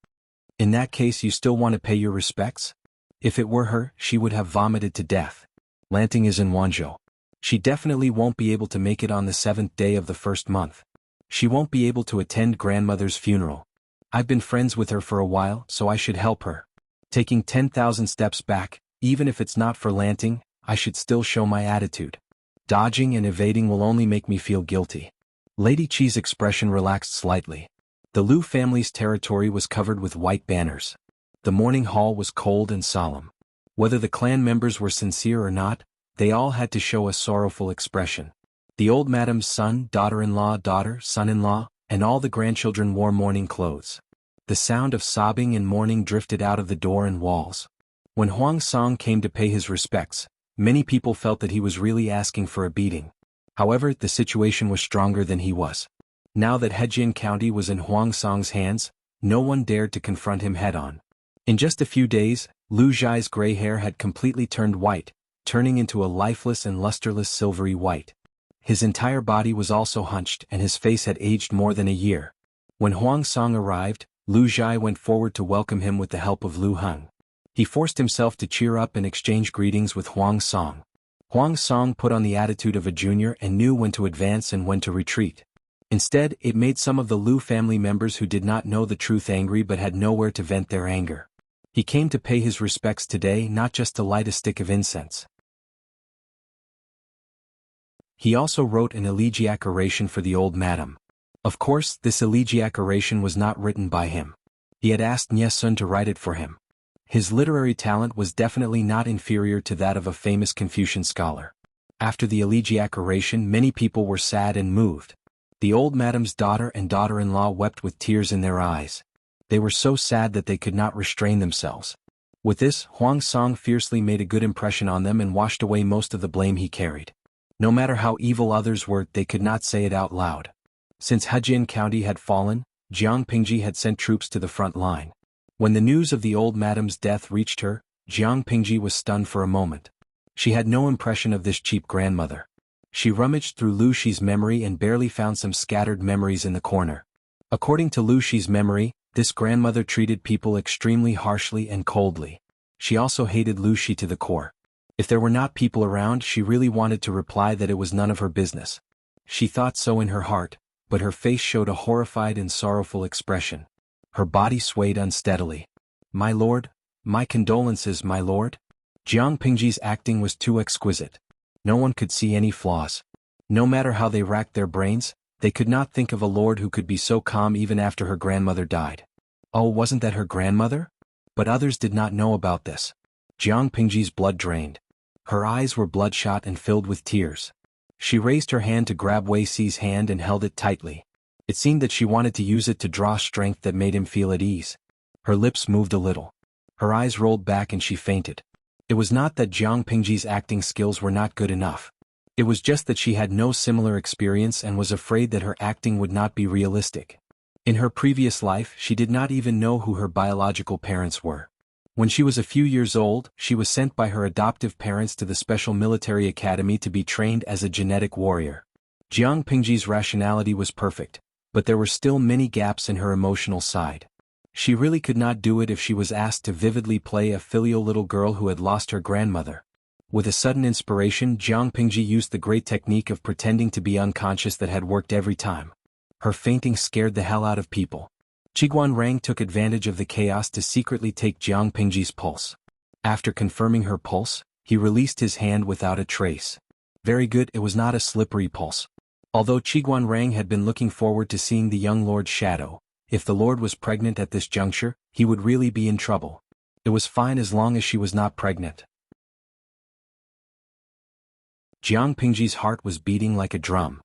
"In that case, you still want to pay your respects?" If it were her, she would have vomited to death. Lanting is in Wanzhou. She definitely won't be able to make it on the 7th day of the first month. She won't be able to attend grandmother's funeral. I've been friends with her for a while, so I should help her. Taking 10,000 steps back, even if it's not for Lanting, I should still show my attitude. Dodging and evading will only make me feel guilty. Lady Qi's expression relaxed slightly. The Lu family's territory was covered with white banners. The morning hall was cold and solemn. Whether the clan members were sincere or not, they all had to show a sorrowful expression. The old madam's son, daughter-in-law, daughter, son-in-law, and all the grandchildren wore mourning clothes. The sound of sobbing and mourning drifted out of the door and walls. When Huang Song came to pay his respects, many people felt that he was really asking for a beating. However, the situation was stronger than he was. Now that Hejin County was in Huang Song's hands, no one dared to confront him head-on. In just a few days, Lu Zhai's gray hair had completely turned white, turning into a lifeless and lusterless silvery white. His entire body was also hunched and his face had aged more than a year. When Huang Song arrived, Lu Zhai went forward to welcome him with the help of Lu Heng. He forced himself to cheer up and exchange greetings with Huang Song. Huang Song put on the attitude of a junior and knew when to advance and when to retreat. Instead, it made some of the Lu family members who did not know the truth angry but had nowhere to vent their anger. He came to pay his respects today, not just to light a stick of incense. He also wrote an elegiac oration for the old madam. Of course, this elegiac oration was not written by him. He had asked Nye Sun to write it for him. His literary talent was definitely not inferior to that of a famous Confucian scholar. After the elegiac oration, many people were sad and moved. The old madam's daughter and daughter-in-law wept with tears in their eyes. They were so sad that they could not restrain themselves. With this, Huang Song fiercely made a good impression on them and washed away most of the blame he carried. No matter how evil others were, they could not say it out loud. Since Hejin County had fallen, Jiang Pingji had sent troops to the front line. When the news of the old madam's death reached her, Jiang Pingji was stunned for a moment. She had no impression of this cheap grandmother. She rummaged through Lu Shi's memory and barely found some scattered memories in the corner. According to Lu Shi's memory, This grandmother treated people extremely harshly and coldly. She also hated Lu Shi to the core. If there were not people around, she really wanted to reply that it was none of her business. She thought so in her heart, but her face showed a horrified and sorrowful expression. Her body swayed unsteadily. "My lord, my condolences, my lord." Jiang Pingji's acting was too exquisite. No one could see any flaws. No matter how they racked their brains, they could not think of a lord who could be so calm even after her grandmother died. Oh, wasn't that her grandmother? But others did not know about this. Jiang Pingji's blood drained. Her eyes were bloodshot and filled with tears. She raised her hand to grab Wei Si's hand and held it tightly. It seemed that she wanted to use it to draw strength that made him feel at ease. Her lips moved a little. Her eyes rolled back and she fainted. It was not that Jiang Pingji's acting skills were not good enough. It was just that she had no similar experience and was afraid that her acting would not be realistic. In her previous life, she did not even know who her biological parents were. When she was a few years old, she was sent by her adoptive parents to the Special Military Academy to be trained as a genetic warrior. Jiang Pingji's rationality was perfect, but there were still many gaps in her emotional side. She really could not do it if she was asked to vividly play a filial little girl who had lost her grandmother. With a sudden inspiration, Jiang Pingji used the great technique of pretending to be unconscious that had worked every time. Her fainting scared the hell out of people. Qiguan Rang took advantage of the chaos to secretly take Jiang Pingji's pulse. After confirming her pulse, he released his hand without a trace. Very good, it was not a slippery pulse. Although Qiguan Rang had been looking forward to seeing the young lord's shadow, if the lord was pregnant at this juncture, he would really be in trouble. It was fine as long as she was not pregnant. Jiang Pingji's heart was beating like a drum.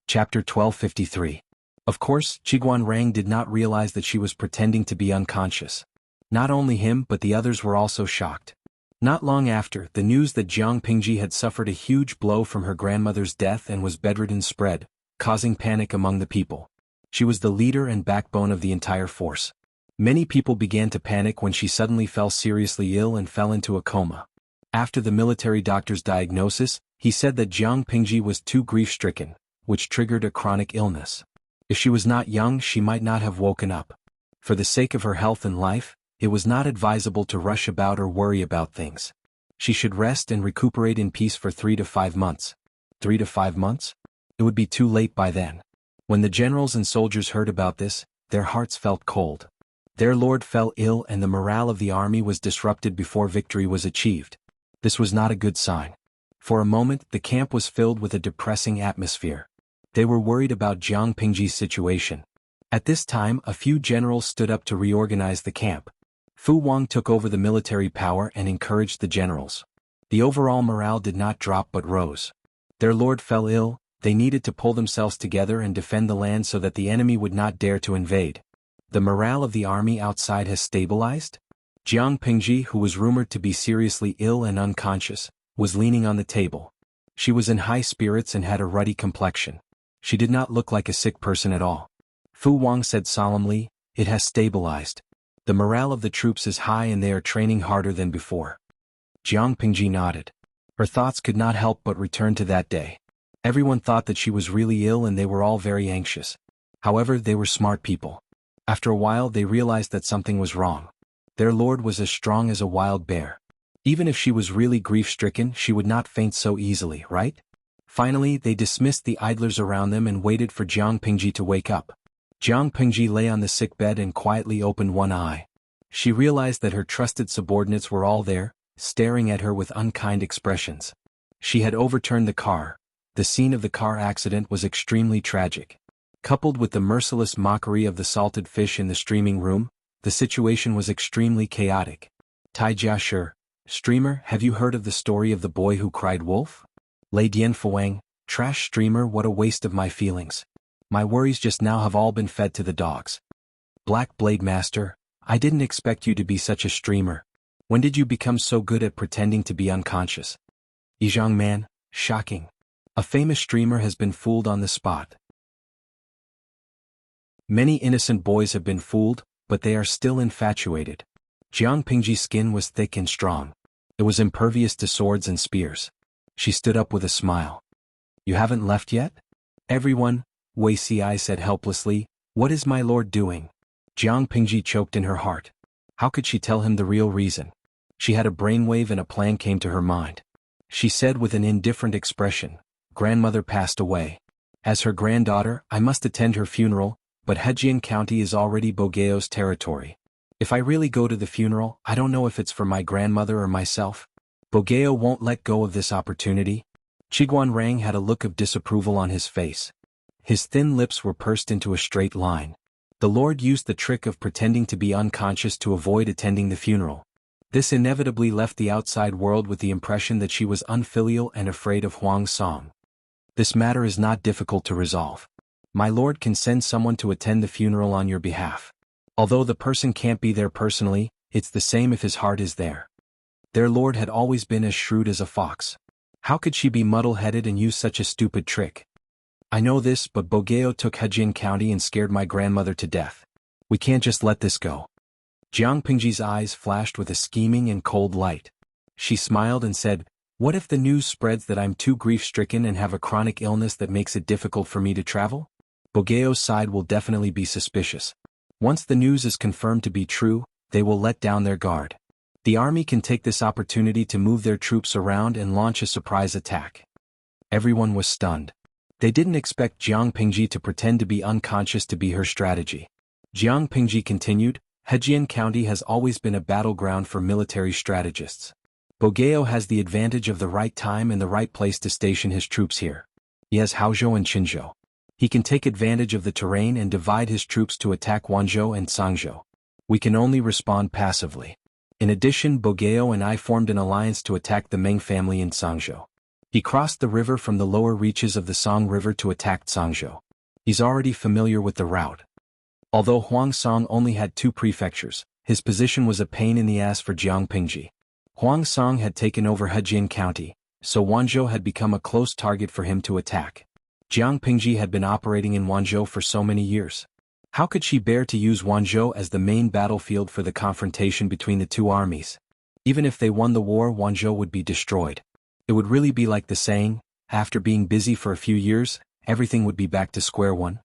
Chapter 1253. Of course, Qiguan Rang did not realize that she was pretending to be unconscious. Not only him but the others were also shocked. Not long after, the news that Jiang Pingji had suffered a huge blow from her grandmother's death and was bedridden spread, causing panic among the people. She was the leader and backbone of the entire force. Many people began to panic when she suddenly fell seriously ill and fell into a coma. After the military doctor's diagnosis, he said that Jiang Pingji was too grief-stricken, which triggered a chronic illness. If she was not young, she might not have woken up. For the sake of her health and life, it was not advisable to rush about or worry about things. She should rest and recuperate in peace for 3 to 5 months. 3 to 5 months? It would be too late by then. When the generals and soldiers heard about this, their hearts felt cold. Their lord fell ill and the morale of the army was disrupted before victory was achieved. This was not a good sign. For a moment, the camp was filled with a depressing atmosphere. They were worried about Jiang Pingji's situation. At this time, a few generals stood up to reorganize the camp. Fu Wang took over the military power and encouraged the generals. The overall morale did not drop but rose. Their lord fell ill, they needed to pull themselves together and defend the land so that the enemy would not dare to invade. The morale of the army outside has stabilized? Jiang Pingji, who was rumored to be seriously ill and unconscious, was leaning on the table. She was in high spirits and had a ruddy complexion. She did not look like a sick person at all. Fu Wang said solemnly, "It has stabilized. The morale of the troops is high and they are training harder than before." Jiang Pingji nodded. Her thoughts could not help but return to that day. Everyone thought that she was really ill and they were all very anxious. However, they were smart people. After a while they realized that something was wrong. Their lord was as strong as a wild bear. Even if she was really grief-stricken, she would not faint so easily, right? Finally, they dismissed the idlers around them and waited for Jiang Pingji to wake up. Jiang Pingji lay on the sick bed and quietly opened one eye. She realized that her trusted subordinates were all there, staring at her with unkind expressions. She had overturned the car. The scene of the car accident was extremely tragic. Coupled with the merciless mockery of the salted fish in the streaming room, the situation was extremely chaotic. Tai Jiashi, streamer, have you heard of the story of the boy who cried wolf? Lei Dian Fuang, trash streamer, what a waste of my feelings. My worries just now have all been fed to the dogs. Black Blade Master, I didn't expect you to be such a streamer. When did you become so good at pretending to be unconscious? Yizhang Man, shocking. A famous streamer has been fooled on the spot. Many innocent boys have been fooled, but they are still infatuated. Jiang Pingji's skin was thick and strong. It was impervious to swords and spears. She stood up with a smile. You haven't left yet? Everyone, Wei Si said helplessly, what is my lord doing? Jiang Pingji choked in her heart. How could she tell him the real reason? She had a brainwave and a plan came to her mind. She said with an indifferent expression, grandmother passed away. As her granddaughter, I must attend her funeral, but Hejian County is already Bogeo's territory. If I really go to the funeral, I don't know if it's for my grandmother or myself. Bogeo won't let go of this opportunity. Chiguan Rang had a look of disapproval on his face. His thin lips were pursed into a straight line. The Lord used the trick of pretending to be unconscious to avoid attending the funeral. This inevitably left the outside world with the impression that she was unfilial and afraid of Huang Song. This matter is not difficult to resolve. My lord can send someone to attend the funeral on your behalf. Although the person can't be there personally, it's the same if his heart is there. Their lord had always been as shrewd as a fox. How could she be muddle-headed and use such a stupid trick? I know this, but Bogeo took Hejian County and scared my grandmother to death. We can't just let this go. Jiang Pingji's eyes flashed with a scheming and cold light. She smiled and said, what if the news spreads that I'm too grief-stricken and have a chronic illness that makes it difficult for me to travel? Bogeo's side will definitely be suspicious. Once the news is confirmed to be true, they will let down their guard. The army can take this opportunity to move their troops around and launch a surprise attack. Everyone was stunned. They didn't expect Jiang Pingji to pretend to be unconscious to be her strategy. Jiang Pingji continued, Hejian County has always been a battleground for military strategists. Bogeo has the advantage of the right time and the right place to station his troops here. He has Haozhou and Qinzhou. He can take advantage of the terrain and divide his troops to attack Wanzhou and Sangzhou. We can only respond passively. In addition, Bogeo and I formed an alliance to attack the Meng family in Sangzhou. He crossed the river from the lower reaches of the Song River to attack Sangzhou. He's already familiar with the route. Although Huang Song only had 2 prefectures, his position was a pain in the ass for Jiang Pingji. Huang Song had taken over Hejian County, so Wanzhou had become a close target for him to attack. Jiang Pingji had been operating in Wanzhou for so many years. How could she bear to use Wanzhou as the main battlefield for the confrontation between the two armies? Even if they won the war, Wanzhou would be destroyed. It would really be like the saying, after being busy for a few years, everything would be back to square one.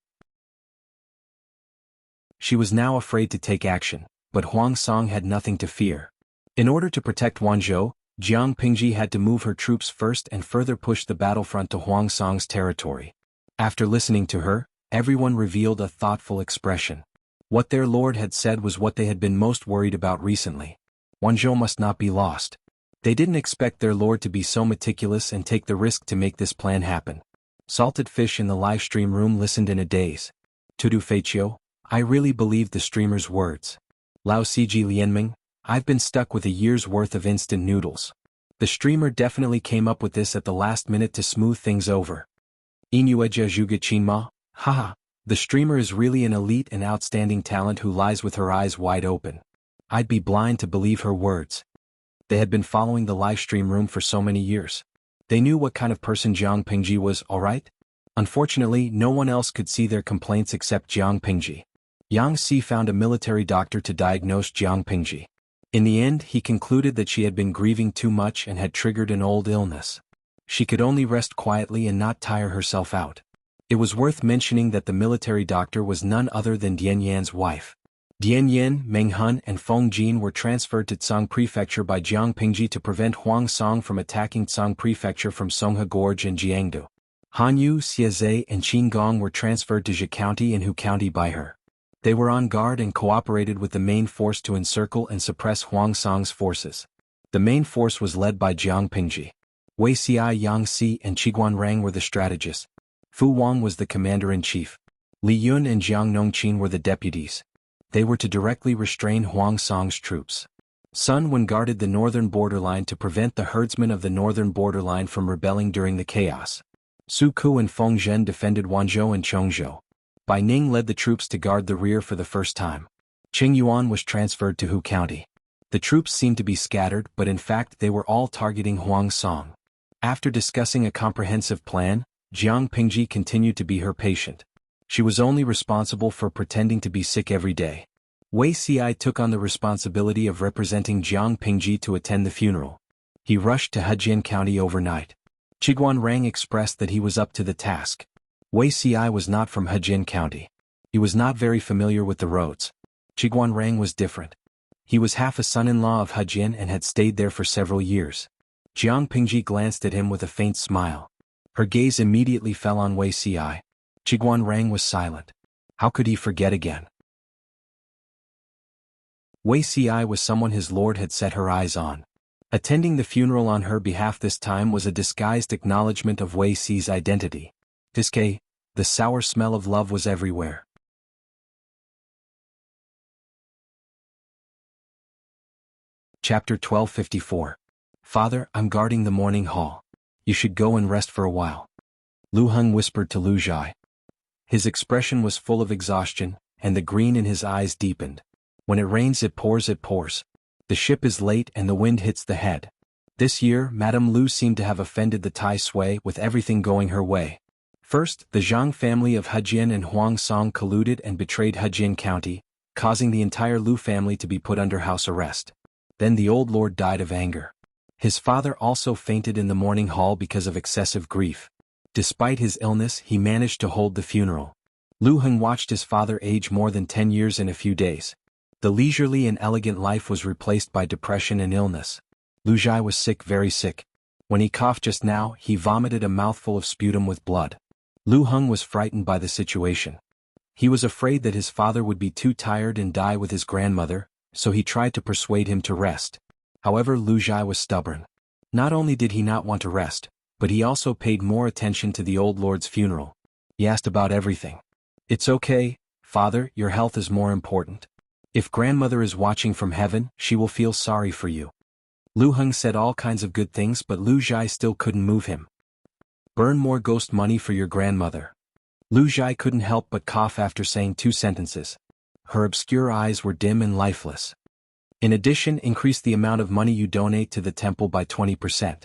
She was now afraid to take action, but Huang Song had nothing to fear. In order to protect Wanzhou, Jiang Pingji had to move her troops first and further push the battlefront to Huang Song's territory. After listening to her, everyone revealed a thoughtful expression. What their lord had said was what they had been most worried about recently. Wanzhou must not be lost. They didn't expect their lord to be so meticulous and take the risk to make this plan happen. Salted Fish in the live stream room listened in a daze. Tudu Feiqiu, I really believed the streamer's words. Lao Ciji Lianming, I've been stuck with a year's worth of instant noodles. The streamer definitely came up with this at the last minute to smooth things over. Inueja Zhuge Qinma, haha, the streamer is really an elite and outstanding talent who lies with her eyes wide open. I'd be blind to believe her words. They had been following the live stream room for so many years. They knew what kind of person Jiang Pingji was, alright? Unfortunately, no one else could see their complaints except Jiang Pingji. Yang Si found a military doctor to diagnose Jiang Pingji. In the end, he concluded that she had been grieving too much and had triggered an old illness. She could only rest quietly and not tire herself out. It was worth mentioning that the military doctor was none other than Dian Yan's wife. Dian Yan, Meng Hun and Feng Jin were transferred to Tsang Prefecture by Jiang Pingji to prevent Huang Song from attacking Tsang Prefecture from Songhe Gorge and Jiangdu. Han Yu, Xieze and Qin Gong were transferred to Zhe County and Hu County by her. They were on guard and cooperated with the main force to encircle and suppress Huang Song's forces. The main force was led by Jiang Pingji. Wei Si, Yang Si and Chiguan Rang were the strategists. Fu Wang was the commander-in-chief. Li Yun and Jiang Nongqin were the deputies. They were to directly restrain Huang Song's troops. Sun Wen guarded the northern borderline to prevent the herdsmen of the northern borderline from rebelling during the chaos. Su Ku and Feng Zhen defended Wanzhou and Chongzhou. Bai Ning led the troops to guard the rear for the first time. Qing Yuan was transferred to Hu County. The troops seemed to be scattered, but in fact they were all targeting Huang Song. After discussing a comprehensive plan, Jiang Pingji continued to be her patient. She was only responsible for pretending to be sick every day. Wei Si took on the responsibility of representing Jiang Pingji to attend the funeral. He rushed to Hejian County overnight. Chiguan Rang expressed that he was up to the task. Wuxia was not from Hejin County. He was not very familiar with the roads. Jiguanrang was different. He was half a son-in-law of Hejin and had stayed there for several years. Jiang Pingji glanced at him with a faint smile. Her gaze immediately fell on Wuxia. Jiguanrang was silent. How could he forget again? Wuxia was someone his lord had set her eyes on. Attending the funeral on her behalf this time was a disguised acknowledgement of Wuxia's identity. The sour smell of love was everywhere. Chapter 1254. Father, I'm guarding the morning hall. You should go and rest for a while. Lu Heng whispered to Lu Zhai. His expression was full of exhaustion, and the green in his eyes deepened. When it rains it pours it pours. The ship is late and the wind hits the head. This year Madame Lu seemed to have offended the Tai Sui with everything going her way. First, the Zhang family of Hejin and Huangsong colluded and betrayed Hejin County, causing the entire Lu family to be put under house arrest. Then the old lord died of anger. His father also fainted in the morning hall because of excessive grief. Despite his illness, he managed to hold the funeral. Lu Heng watched his father age more than 10 years in a few days. The leisurely and elegant life was replaced by depression and illness. Lu Zhai was sick, very sick. When he coughed just now, he vomited a mouthful of sputum with blood. Lu Heng was frightened by the situation. He was afraid that his father would be too tired and die with his grandmother, so he tried to persuade him to rest. However, Lu Zhai was stubborn. Not only did he not want to rest, but he also paid more attention to the old lord's funeral. He asked about everything. It's okay, father, your health is more important. If grandmother is watching from heaven, she will feel sorry for you. Lu Heng said all kinds of good things, but Lu Zhai still couldn't move him. Burn more ghost money for your grandmother. Lu Zhai couldn't help but cough after saying 2 sentences. Her obscure eyes were dim and lifeless. In addition, increase the amount of money you donate to the temple by 20%.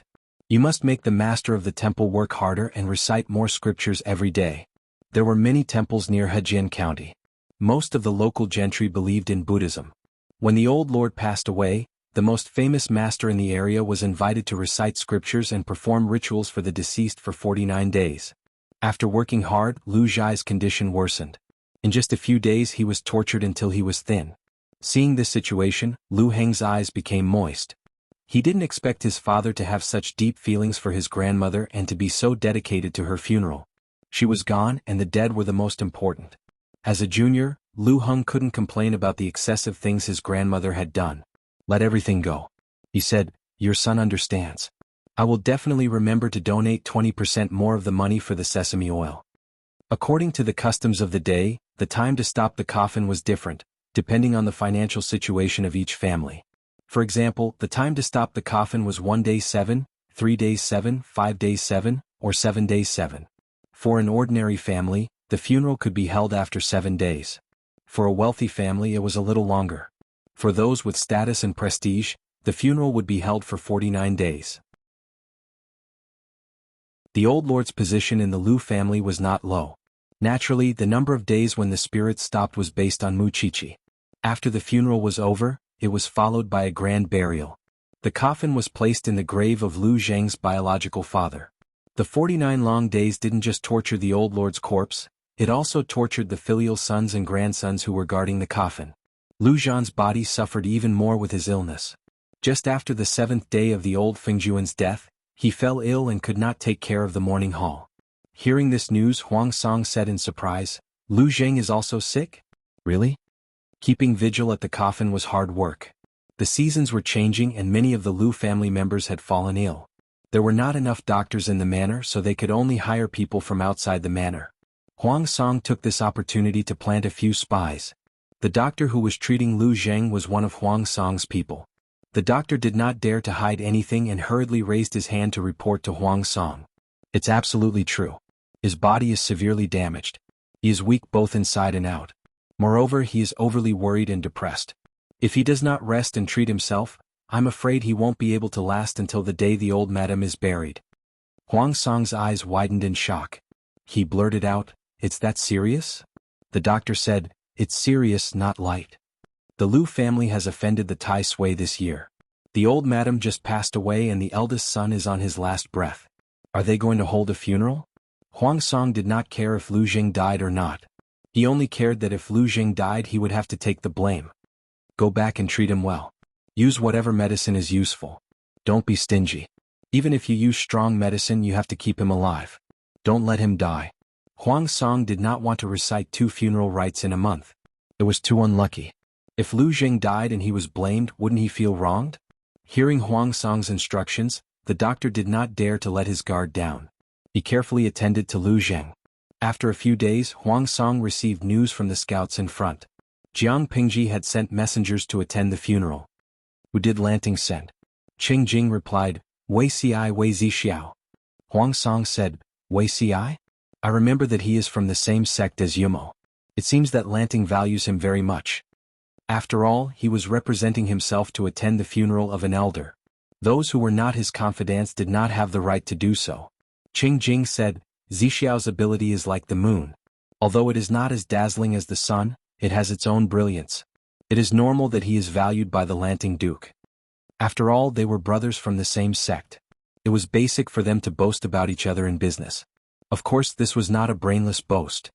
You must make the master of the temple work harder and recite more scriptures every day. There were many temples near Hejin County. Most of the local gentry believed in Buddhism. When the old lord passed away, the most famous master in the area was invited to recite scriptures and perform rituals for the deceased for 49 days. After working hard, Lu Zhai's condition worsened. In just a few days he was tortured until he was thin. Seeing this situation, Lu Heng's eyes became moist. He didn't expect his father to have such deep feelings for his grandmother and to be so dedicated to her funeral. She was gone and the dead were the most important. As a junior, Lu Heng couldn't complain about the excessive things his grandmother had done. Let everything go. He said, your son understands. I will definitely remember to donate 20% more of the money for the sesame oil. According to the customs of the day, the time to stop the coffin was different, depending on the financial situation of each family. For example, the time to stop the coffin was 1 day 7, 3 days 7, 5 days 7, or 7 days 7. For an ordinary family, the funeral could be held after 7 days. For a wealthy family it was a little longer. For those with status and prestige, the funeral would be held for 49 days. The old lord's position in the Lu family was not low. Naturally, the number of days when the spirits stopped was based on Muqiqi. After the funeral was over, it was followed by a grand burial. The coffin was placed in the grave of Lu Zheng's biological father. The 49 long days didn't just torture the old lord's corpse, it also tortured the filial sons and grandsons who were guarding the coffin. Lu Zhan's body suffered even more with his illness. Just after the 7th day of the old Fengjuan's death, he fell ill and could not take care of the morning hall. Hearing this news, Huangsong said in surprise, Lu Zheng is also sick? Really? Keeping vigil at the coffin was hard work. The seasons were changing and many of the Lu family members had fallen ill. There were not enough doctors in the manor, so they could only hire people from outside the manor. Huangsong took this opportunity to plant a few spies. The doctor who was treating Lu Zheng was one of Huangsong's people. The doctor did not dare to hide anything and hurriedly raised his hand to report to Huangsong. It's absolutely true. His body is severely damaged. He is weak both inside and out. Moreover, he is overly worried and depressed. If he does not rest and treat himself, I'm afraid he won't be able to last until the day the old madam is buried. Huangsong's eyes widened in shock. He blurted out, It's that serious? The doctor said, It's serious, not light. The Lu family has offended the Tai Sui this year. The old madam just passed away and the eldest son is on his last breath. Are they going to hold a funeral? Huang Song did not care if Lu Jing died or not. He only cared that if Lu Jing died he would have to take the blame. Go back and treat him well. Use whatever medicine is useful. Don't be stingy. Even if you use strong medicine you have to keep him alive. Don't let him die. Huang Song did not want to recite 2 funeral rites in a month. It was too unlucky. If Lu Jing died and he was blamed, wouldn't he feel wronged? Hearing Huang Song's instructions, the doctor did not dare to let his guard down. He carefully attended to Lu Jing. After a few days, Huang Song received news from the scouts in front. Jiang Pingji had sent messengers to attend the funeral. Who did Lanting send? Qing Jing replied, Wei Ci Wei Zixiao. Huang Song said, Wei Ci? I remember that he is from the same sect as Yumo. It seems that Lanting values him very much. After all, he was representing himself to attend the funeral of an elder. Those who were not his confidants did not have the right to do so. Qing Jing said, Zixiao's ability is like the moon. Although it is not as dazzling as the sun, it has its own brilliance. It is normal that he is valued by the Lanting Duke. After all, they were brothers from the same sect. It was basic for them to boast about each other in business. Of course, this was not a brainless boast.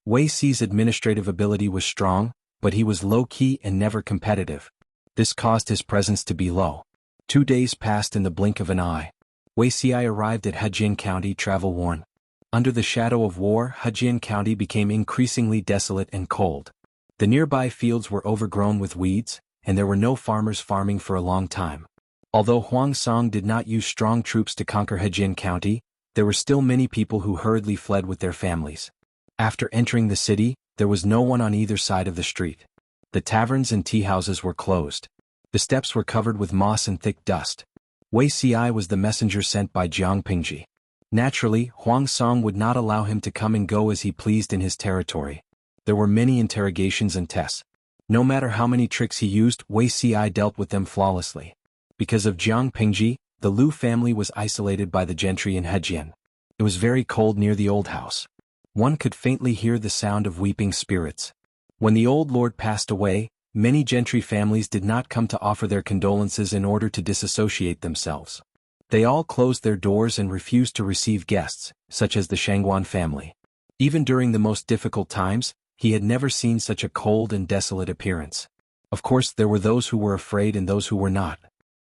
Wei Ci's administrative ability was strong, but he was low-key and never competitive. This caused his presence to be low. 2 days passed in the blink of an eye. Wei Ci arrived at Hejian County travel-worn. Under the shadow of war, Hejian County became increasingly desolate and cold. The nearby fields were overgrown with weeds, and there were no farmers farming for a long time. Although Huang Song did not use strong troops to conquer Hejian County, there were still many people who hurriedly fled with their families. After entering the city, there was no one on either side of the street. The taverns and tea-houses were closed. The steps were covered with moss and thick dust. Wei Ci was the messenger sent by Jiang Pingji. Naturally, Huang Song would not allow him to come and go as he pleased in his territory. There were many interrogations and tests. No matter how many tricks he used, Wei Ci dealt with them flawlessly. Because of Jiang Pingji, the Lu family was isolated by the gentry in Hejian. It was very cold near the old house. One could faintly hear the sound of weeping spirits. When the old lord passed away, many gentry families did not come to offer their condolences in order to disassociate themselves. They all closed their doors and refused to receive guests, such as the Shangguan family. Even during the most difficult times, he had never seen such a cold and desolate appearance. Of course, there were those who were afraid and those who were not.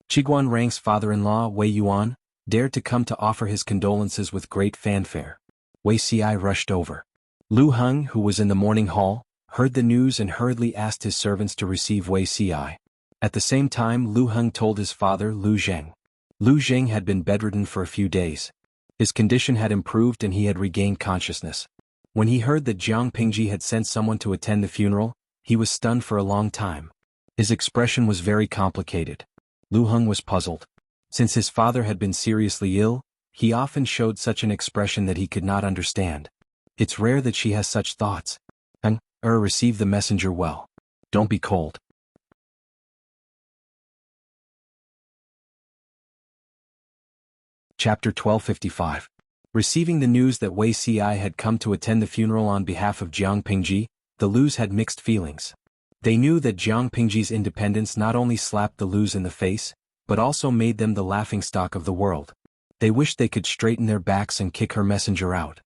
Qiguan Rang's father-in-law, Wei Yuan, dared to come to offer his condolences with great fanfare. Wei Ci rushed over. Lu Heng, who was in the morning hall, heard the news and hurriedly asked his servants to receive Wei Ci. At the same time, Lu Heng told his father, Lu Zheng. Lu Zheng had been bedridden for a few days. His condition had improved and he had regained consciousness. When he heard that Jiang Pingji had sent someone to attend the funeral, he was stunned for a long time. His expression was very complicated. Lu Heng was puzzled. Since his father had been seriously ill, he often showed such an expression that he could not understand. It's rare that she has such thoughts. Receive the messenger well. Don't be cold. Chapter 1255. Receiving the news that Wei Ci had come to attend the funeral on behalf of Jiang Pingji, the Lus had mixed feelings. They knew that Jiang Pingji's independence not only slapped the Lus in the face, but also made them the laughingstock of the world. They wished they could straighten their backs and kick her messenger out.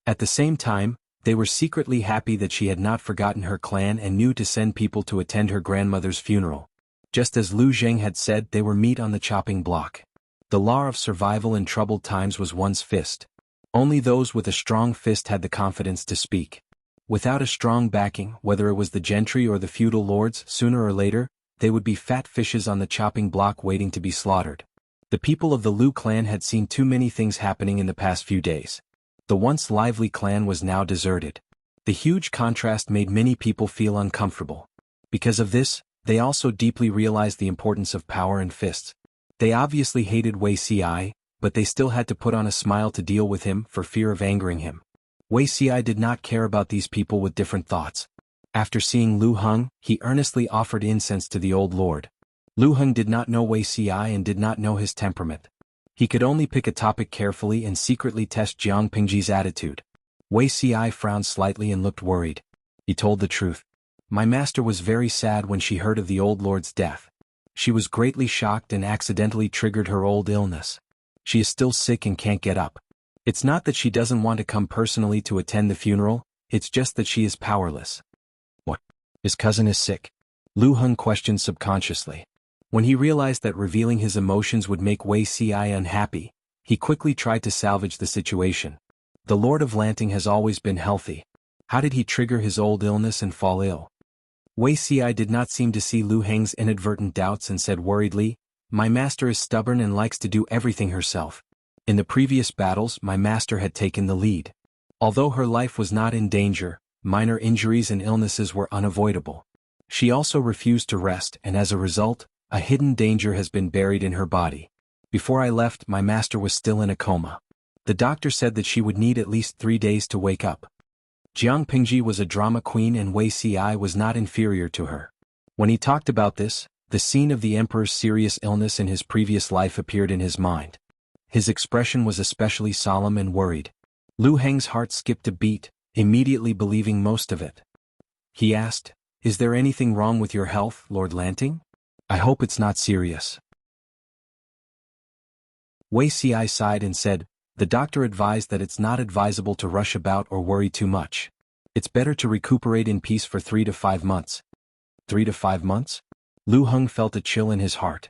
At the same time, they were secretly happy that she had not forgotten her clan and knew to send people to attend her grandmother's funeral. Just as Lu Zheng had said, they were meat on the chopping block. The law of survival in troubled times was one's fist. Only those with a strong fist had the confidence to speak. Without a strong backing, whether it was the gentry or the feudal lords, sooner or later, they would be fat fishes on the chopping block waiting to be slaughtered. The people of the Lu clan had seen too many things happening in the past few days. The once lively clan was now deserted. The huge contrast made many people feel uncomfortable. Because of this, they also deeply realized the importance of power and fists. They obviously hated Wei Ci, but they still had to put on a smile to deal with him for fear of angering him. Wei Ci did not care about these people with different thoughts. After seeing Lu Heng, he earnestly offered incense to the old lord. Lu Heng did not know Wei Ci and did not know his temperament. He could only pick a topic carefully and secretly test Jiang Pingji's attitude. Wei Ci frowned slightly and looked worried. He told the truth. My master was very sad when she heard of the old lord's death. She was greatly shocked and accidentally triggered her old illness. She is still sick and can't get up. It's not that she doesn't want to come personally to attend the funeral, it's just that she is powerless. What? His cousin is sick? Lu Heng questioned subconsciously. When he realized that revealing his emotions would make Wei Ci unhappy, he quickly tried to salvage the situation. The Lord of Lanting has always been healthy. How did he trigger his old illness and fall ill? Wei Ci did not seem to see Lu Heng's inadvertent doubts and said worriedly, "My master is stubborn and likes to do everything herself. In the previous battles, my master had taken the lead. Although her life was not in danger, minor injuries and illnesses were unavoidable. She also refused to rest and as a result, a hidden danger has been buried in her body. Before I left, my master was still in a coma. The doctor said that she would need at least 3 days to wake up." Jiang Pingji was a drama queen and Wei Ci was not inferior to her. When he talked about this, the scene of the emperor's serious illness in his previous life appeared in his mind. His expression was especially solemn and worried. Lu Heng's heart skipped a beat, immediately believing most of it. He asked, "Is there anything wrong with your health, Lord Lanting? I hope it's not serious." Wei Ci sighed and said, "The doctor advised that it's not advisable to rush about or worry too much. It's better to recuperate in peace for 3 to 5 months. 3 to 5 months? Lu Heng felt a chill in his heart.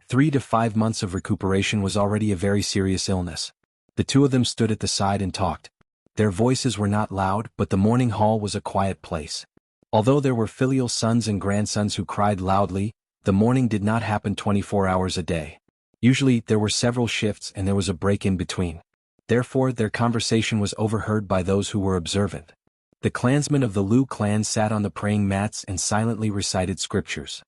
3 to 5 months of recuperation was already a very serious illness. The two of them stood at the side and talked. Their voices were not loud, but the morning hall was a quiet place. Although there were filial sons and grandsons who cried loudly, the mourning did not happen 24 hours a day. Usually, there were several shifts and there was a break in between. Therefore, their conversation was overheard by those who were observant. The clansmen of the Lu clan sat on the praying mats and silently recited scriptures.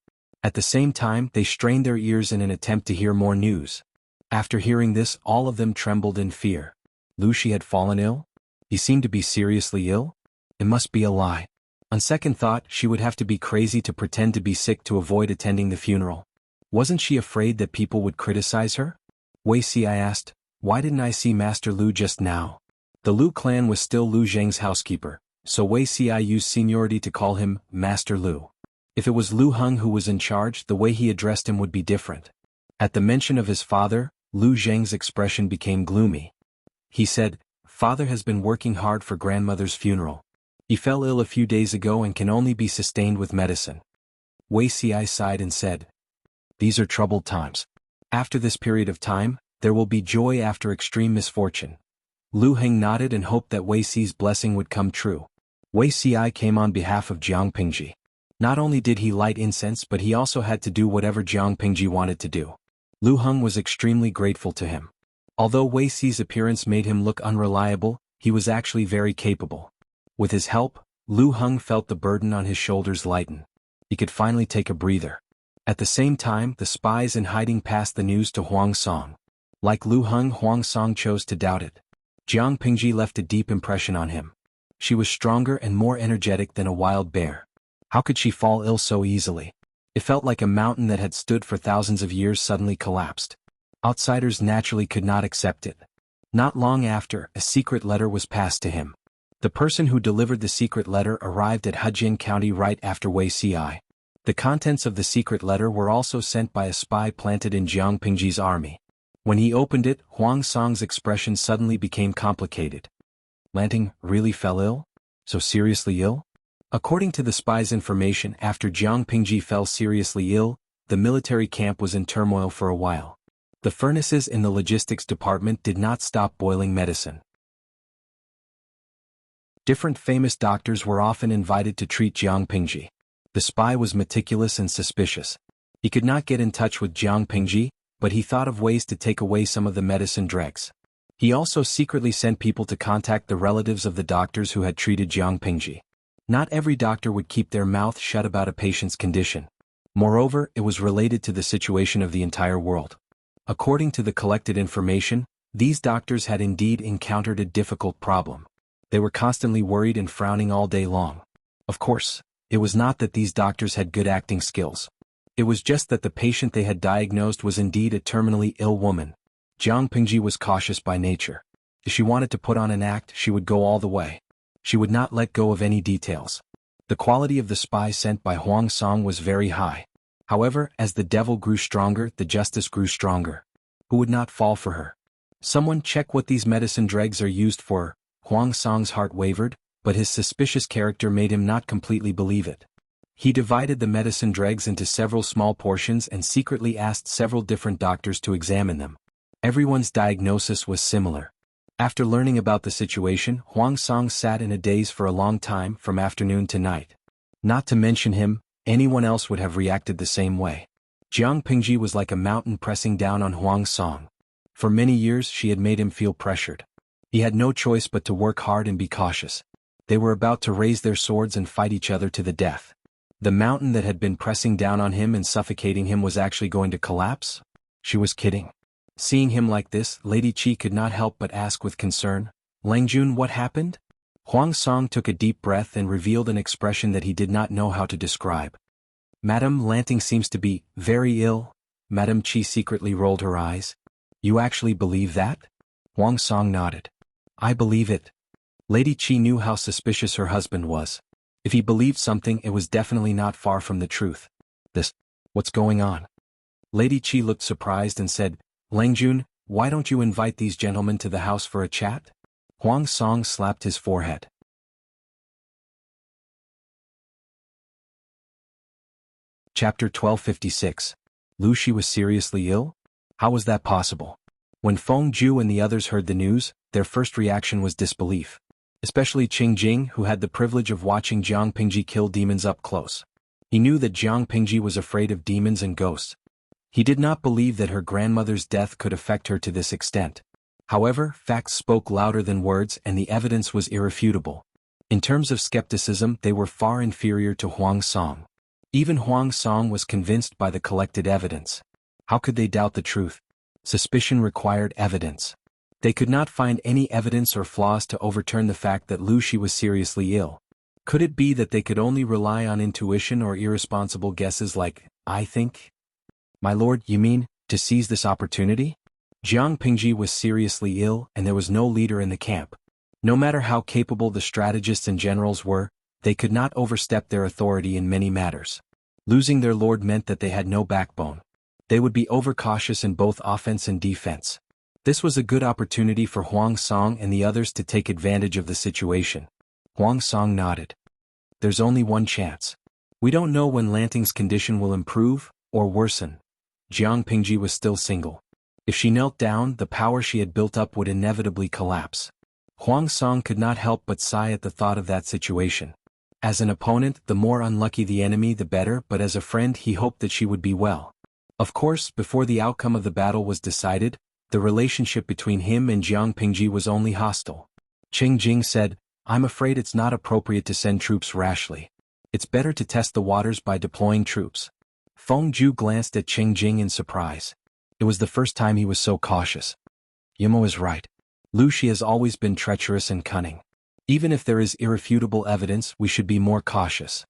At the same time, they strained their ears in an attempt to hear more news. After hearing this, all of them trembled in fear. Lu Shi had fallen ill? He seemed to be seriously ill? It must be a lie. On second thought, she would have to be crazy to pretend to be sick to avoid attending the funeral. Wasn't she afraid that people would criticize her? Wei Ci asked, "Why didn't I see Master Lu just now?" The Lu clan was still Lu Zheng's housekeeper, so Wei Ci used seniority to call him Master Lu. If it was Lu Heng who was in charge, the way he addressed him would be different. At the mention of his father, Lu Zheng's expression became gloomy. He said, "Father has been working hard for grandmother's funeral. He fell ill a few days ago and can only be sustained with medicine." Wei Ci sighed and said, "These are troubled times. After this period of time, there will be joy after extreme misfortune." Lu Heng nodded and hoped that Wei Ci's blessing would come true. Wei Ci came on behalf of Jiang Pingji. Not only did he light incense but he also had to do whatever Jiang Pingji wanted to do. Lu Heng was extremely grateful to him. Although Wei Ci's appearance made him look unreliable, he was actually very capable. With his help, Lu Heng felt the burden on his shoulders lighten. He could finally take a breather. At the same time, the spies in hiding passed the news to Huang Song. Like Lu Heng, Huang Song chose to doubt it. Jiang Pingji left a deep impression on him. She was stronger and more energetic than a wild bear. How could she fall ill so easily? It felt like a mountain that had stood for thousands of years suddenly collapsed. Outsiders naturally could not accept it. Not long after, a secret letter was passed to him. The person who delivered the secret letter arrived at Hejin County right after Wei Ci. The contents of the secret letter were also sent by a spy planted in Jiang Pingji's army. When he opened it, Huang Song's expression suddenly became complicated. Lanting really fell ill? So seriously ill? According to the spy's information, after Jiang Pingji fell seriously ill, the military camp was in turmoil for a while. The furnaces in the logistics department did not stop boiling medicine. Different famous doctors were often invited to treat Jiang Pingji. The spy was meticulous and suspicious. He could not get in touch with Jiang Pingji, but he thought of ways to take away some of the medicine dregs. He also secretly sent people to contact the relatives of the doctors who had treated Jiang Pingji. Not every doctor would keep their mouth shut about a patient's condition. Moreover, it was related to the situation of the entire world. According to the collected information, these doctors had indeed encountered a difficult problem. They were constantly worried and frowning all day long. Of course, it was not that these doctors had good acting skills. It was just that the patient they had diagnosed was indeed a terminally ill woman. Jiang Pingji was cautious by nature. If she wanted to put on an act, she would go all the way. She would not let go of any details. The quality of the spy sent by Huang Song was very high. However, as the devil grew stronger, the justice grew stronger. Who would not fall for her? Someone check what these medicine dregs are used for. Huang Song's heart wavered, but his suspicious character made him not completely believe it. He divided the medicine dregs into several small portions and secretly asked several different doctors to examine them. Everyone's diagnosis was similar. After learning about the situation, Huang Song sat in a daze for a long time from afternoon to night. Not to mention him, anyone else would have reacted the same way. Jiang Pingji was like a mountain pressing down on Huang Song. For many years she had made him feel pressured. He had no choice but to work hard and be cautious. They were about to raise their swords and fight each other to the death. The mountain that had been pressing down on him and suffocating him was actually going to collapse? She was kidding. Seeing him like this, Lady Qi could not help but ask with concern, "Langjun, what happened?" Huang Song took a deep breath and revealed an expression that he did not know how to describe. "Madame Lanting seems to be very ill." Madame Qi secretly rolled her eyes. "You actually believe that?" Huang Song nodded. "I believe it." Lady Qi knew how suspicious her husband was. If he believed something, it was definitely not far from the truth. What's going on?" Lady Qi looked surprised and said, "Langjun, why don't you invite these gentlemen to the house for a chat?" Huang Song slapped his forehead. Chapter 1256. Lu Shi was seriously ill? How was that possible? When Feng Ju and the others heard the news, their first reaction was disbelief. Especially Qing Jing, who had the privilege of watching Jiang Pingji kill demons up close. He knew that Jiang Pingji was afraid of demons and ghosts. He did not believe that her grandmother's death could affect her to this extent. However, facts spoke louder than words and the evidence was irrefutable. In terms of skepticism, they were far inferior to Huang Song. Even Huang Song was convinced by the collected evidence. How could they doubt the truth? Suspicion required evidence. They could not find any evidence or flaws to overturn the fact that Lu Shi was seriously ill. Could it be that they could only rely on intuition or irresponsible guesses like, "I think"? "My lord, you mean, to seize this opportunity?" Jiang Pingji was seriously ill and there was no leader in the camp. No matter how capable the strategists and generals were, they could not overstep their authority in many matters. Losing their lord meant that they had no backbone. They would be overcautious in both offense and defense. This was a good opportunity for Huang Song and the others to take advantage of the situation. Huang Song nodded. "There's only one chance. We don't know when Lanting's condition will improve or worsen." Jiang Pingji was still single. If she knelt down, the power she had built up would inevitably collapse. Huang Song could not help but sigh at the thought of that situation. As an opponent, the more unlucky the enemy the better, but as a friend he hoped that she would be well. Of course, before the outcome of the battle was decided, the relationship between him and Jiang Pingji was only hostile. Qing Jing said, "I'm afraid it's not appropriate to send troops rashly. It's better to test the waters by deploying troops." Feng Ju glanced at Qing Jing in surprise. It was the first time he was so cautious. Yimo is right. Lu Shi has always been treacherous and cunning. Even if there is irrefutable evidence, we should be more cautious.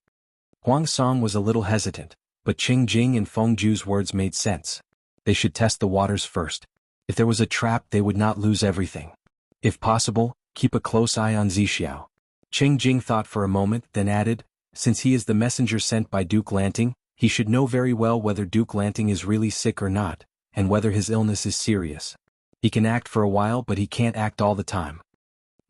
Huang Song was a little hesitant, but Qing Jing and Feng Ju's words made sense. They should test the waters first. If there was a trap, they would not lose everything. If possible, keep a close eye on Zixiao. Qing Jing thought for a moment, then added, "Since he is the messenger sent by Duke Lanting, he should know very well whether Duke Lanting is really sick or not, and whether his illness is serious. He can act for a while, but he can't act all the time."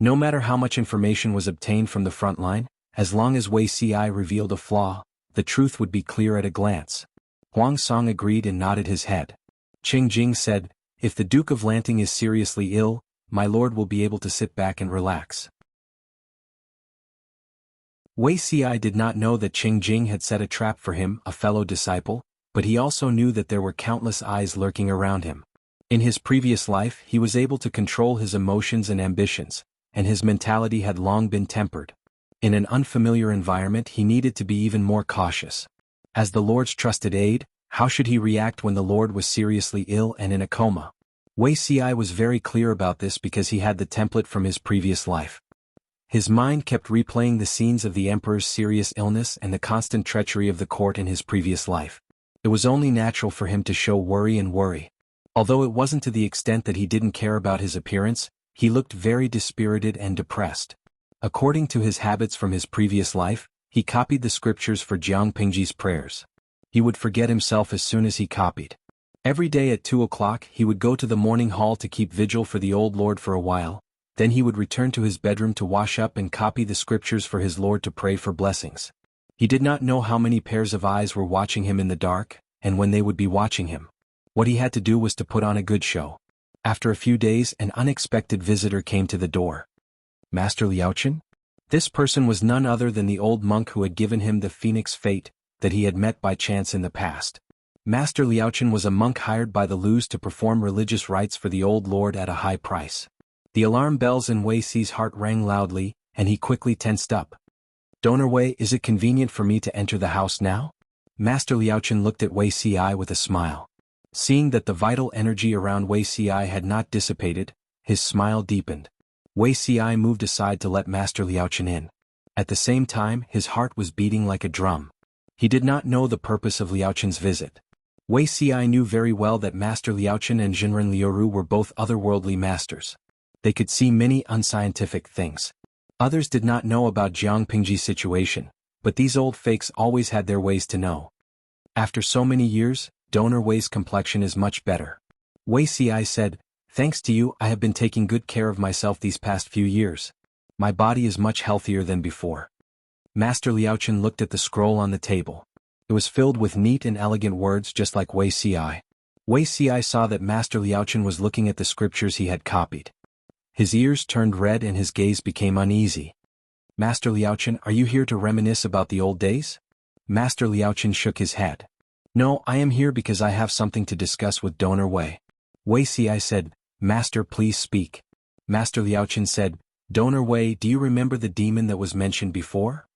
No matter how much information was obtained from the front line, as long as Wei Ci revealed a flaw, the truth would be clear at a glance. Huang Song agreed and nodded his head. Qing Jing said, "If the Duke of Lanting is seriously ill, my lord will be able to sit back and relax." Wei Ci did not know that Qing Jing had set a trap for him, a fellow disciple, but he also knew that there were countless eyes lurking around him. In his previous life, he was able to control his emotions and ambitions, and his mentality had long been tempered. In an unfamiliar environment, he needed to be even more cautious. As the Lord's trusted aide, how should he react when the Lord was seriously ill and in a coma? Wei Ci was very clear about this because he had the template from his previous life. His mind kept replaying the scenes of the Emperor's serious illness and the constant treachery of the court in his previous life. It was only natural for him to show worry. Although it wasn't to the extent that he didn't care about his appearance, he looked very dispirited and depressed. According to his habits from his previous life, he copied the scriptures for Jiang Pingji's prayers. He would forget himself as soon as he copied. Every day at 2 o'clock he would go to the morning hall to keep vigil for the old lord for a while, then he would return to his bedroom to wash up and copy the scriptures for his lord to pray for blessings. He did not know how many pairs of eyes were watching him in the dark, and when they would be watching him. What he had to do was to put on a good show. After a few days an unexpected visitor came to the door. Master Liaochen? This person was none other than the old monk who had given him the phoenix fate that he had met by chance in the past. Master Liaochen was a monk hired by the Lus to perform religious rites for the old lord at a high price. The alarm bells in Wei Si's heart rang loudly, and he quickly tensed up. Donor Wei, is it convenient for me to enter the house now? Master Liaochen looked at Wei Si with a smile. Seeing that the vital energy around Wei Si had not dissipated, his smile deepened. Wei Si moved aside to let Master Liaochen in. At the same time, his heart was beating like a drum. He did not know the purpose of Liaochen's visit. Wei Si knew very well that Master Liaochen and Jinren Liuru were both otherworldly masters. They could see many unscientific things. Others did not know about Jiang Pingji's situation, but these old fakes always had their ways to know. After so many years, Donor Wei's complexion is much better. Wei Si said, thanks to you I have been taking good care of myself these past few years. My body is much healthier than before. Master Liaochen looked at the scroll on the table. It was filled with neat and elegant words just like Wei Si. Wei Si saw that Master Liaochen was looking at the scriptures he had copied. His ears turned red and his gaze became uneasy. Master Liaochen, are you here to reminisce about the old days? Master Liaochen shook his head. No, I am here because I have something to discuss with Donor Wei. Wei Si said, Master, please speak. Master Liaochen said, Donor Wei, do you remember the demon that was mentioned before?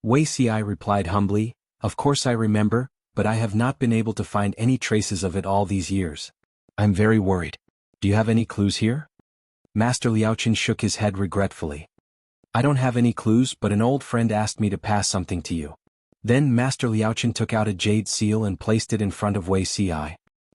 Wei Si replied humbly, of course I remember, but I have not been able to find any traces of it all these years. I'm very worried. Do you have any clues here? Master Liaochen shook his head regretfully. I don't have any clues, but an old friend asked me to pass something to you. Then Master Liaochen took out a jade seal and placed it in front of Wei Si.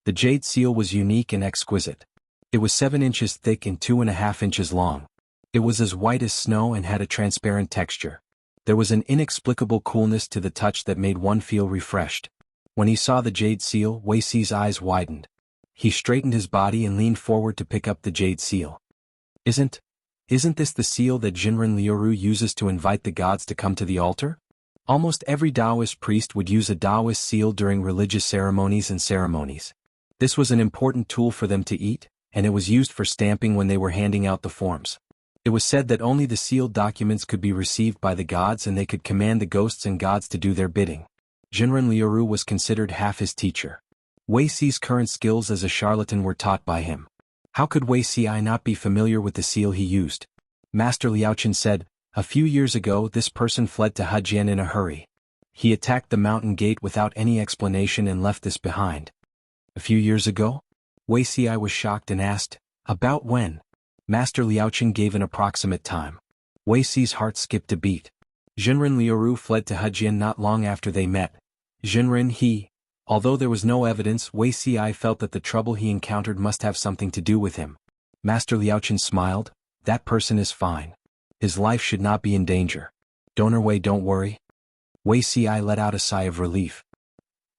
The jade seal was unique and exquisite. It was 7 inches thick and 2.5 inches long. It was as white as snow and had a transparent texture. There was an inexplicable coolness to the touch that made one feel refreshed. When he saw the jade seal, Wei Si's eyes widened. He straightened his body and leaned forward to pick up the jade seal. Isn't this the seal that Jinren Liuru uses to invite the gods to come to the altar? Almost every Taoist priest would use a Taoist seal during religious ceremonies and ceremonies. This was an important tool for them to eat, and it was used for stamping when they were handing out the forms. It was said that only the sealed documents could be received by the gods and they could command the ghosts and gods to do their bidding. Jinren Liuru was considered half his teacher. Wei Si's current skills as a charlatan were taught by him. How could Wei Si not be familiar with the seal he used? Master Liaochen said, a few years ago this person fled to Hejian in a hurry. He attacked the mountain gate without any explanation and left this behind. A few years ago? Wei Si was shocked and asked, about when? Master Liaochen gave an approximate time. Wei Si's heart skipped a beat. Jinren Liuru fled to Hejian not long after they met. Although there was no evidence, Wei Si felt that the trouble he encountered must have something to do with him. Master Liaochen smiled, that person is fine. His life should not be in danger. Donor Wei, don't worry. Wei Si let out a sigh of relief.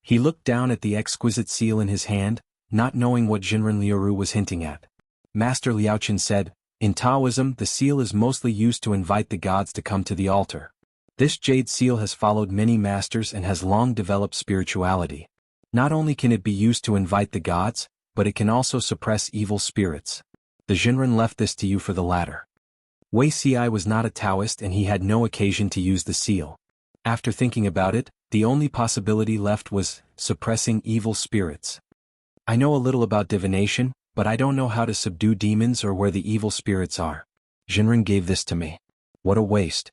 He looked down at the exquisite seal in his hand, not knowing what Jinren Liuru was hinting at. Master Liaochen said, in Taoism the seal is mostly used to invite the gods to come to the altar. This jade seal has followed many masters and has long developed spirituality. Not only can it be used to invite the gods, but it can also suppress evil spirits. The Jinren left this to you for the latter. Wei Si was not a Taoist and he had no occasion to use the seal. After thinking about it, the only possibility left was suppressing evil spirits. I know a little about divination, but I don't know how to subdue demons or where the evil spirits are. Jinren gave this to me. What a waste.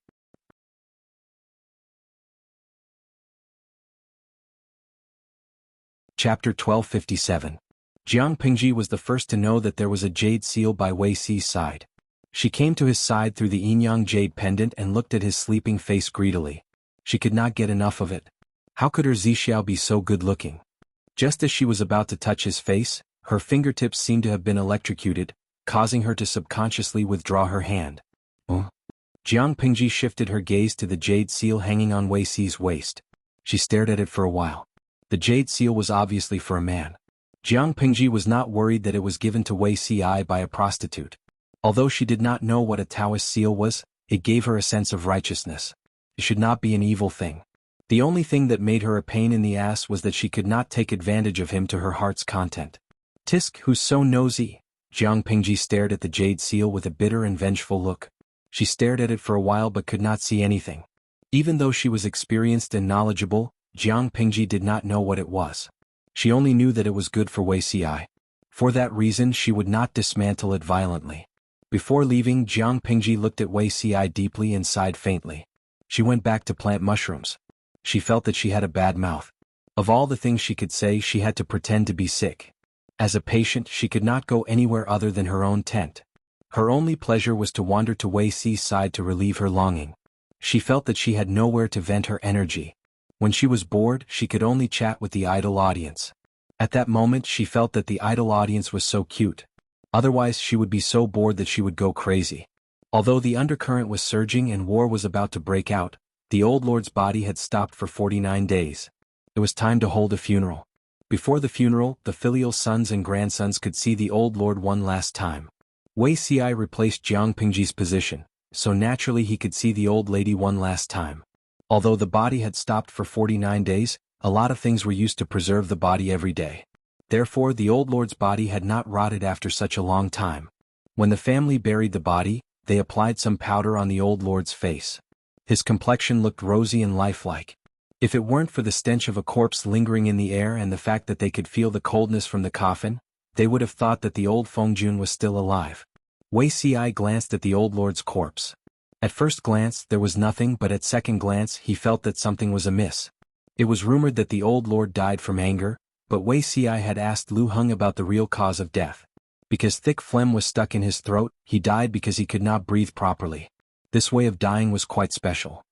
Chapter 1257. Jiang Pingji was the first to know that there was a jade seal by Wei Si's side. She came to his side through the yin-yang jade pendant and looked at his sleeping face greedily. She could not get enough of it. How could her Zixiao be so good-looking? Just as she was about to touch his face, her fingertips seemed to have been electrocuted, causing her to subconsciously withdraw her hand. Jiang Pingji shifted her gaze to the jade seal hanging on Wei Si's waist. She stared at it for a while. The jade seal was obviously for a man. Jiang Pingji was not worried that it was given to Wei Ci by a prostitute. Although she did not know what a Taoist seal was, it gave her a sense of righteousness. It should not be an evil thing. The only thing that made her a pain in the ass was that she could not take advantage of him to her heart's content. Tisk, who's so nosy? Jiang Pingji stared at the jade seal with a bitter and vengeful look. She stared at it for a while but could not see anything. Even though she was experienced and knowledgeable, Jiang Pingji did not know what it was. She only knew that it was good for Wei Ci. For that reason she would not dismantle it violently. Before leaving, Jiang Pingji looked at Wei Ci deeply and sighed faintly. She went back to plant mushrooms. She felt that she had a bad mouth. Of all the things she could say, she had to pretend to be sick. As a patient, she could not go anywhere other than her own tent. Her only pleasure was to wander to Wei Ci's side to relieve her longing. She felt that she had nowhere to vent her energy. When she was bored, she could only chat with the idle audience. At that moment she felt that the idle audience was so cute. Otherwise she would be so bored that she would go crazy. Although the undercurrent was surging and war was about to break out, the old lord's body had stopped for 49 days. It was time to hold a funeral. Before the funeral, the filial sons and grandsons could see the old lord one last time. Wei Ci replaced Jiang Pingji's position, so naturally he could see the old lady one last time. Although the body had stopped for 49 days, a lot of things were used to preserve the body every day. Therefore the old lord's body had not rotted after such a long time. When the family buried the body, they applied some powder on the old lord's face. His complexion looked rosy and lifelike. If it weren't for the stench of a corpse lingering in the air and the fact that they could feel the coldness from the coffin, they would have thought that the old Fengjun was still alive. Wei Ci glanced at the old lord's corpse. At first glance there was nothing, but at second glance he felt that something was amiss. It was rumored that the old lord died from anger, but Wei Ci had asked Lu Heng about the real cause of death. Because thick phlegm was stuck in his throat, he died because he could not breathe properly. This way of dying was quite special.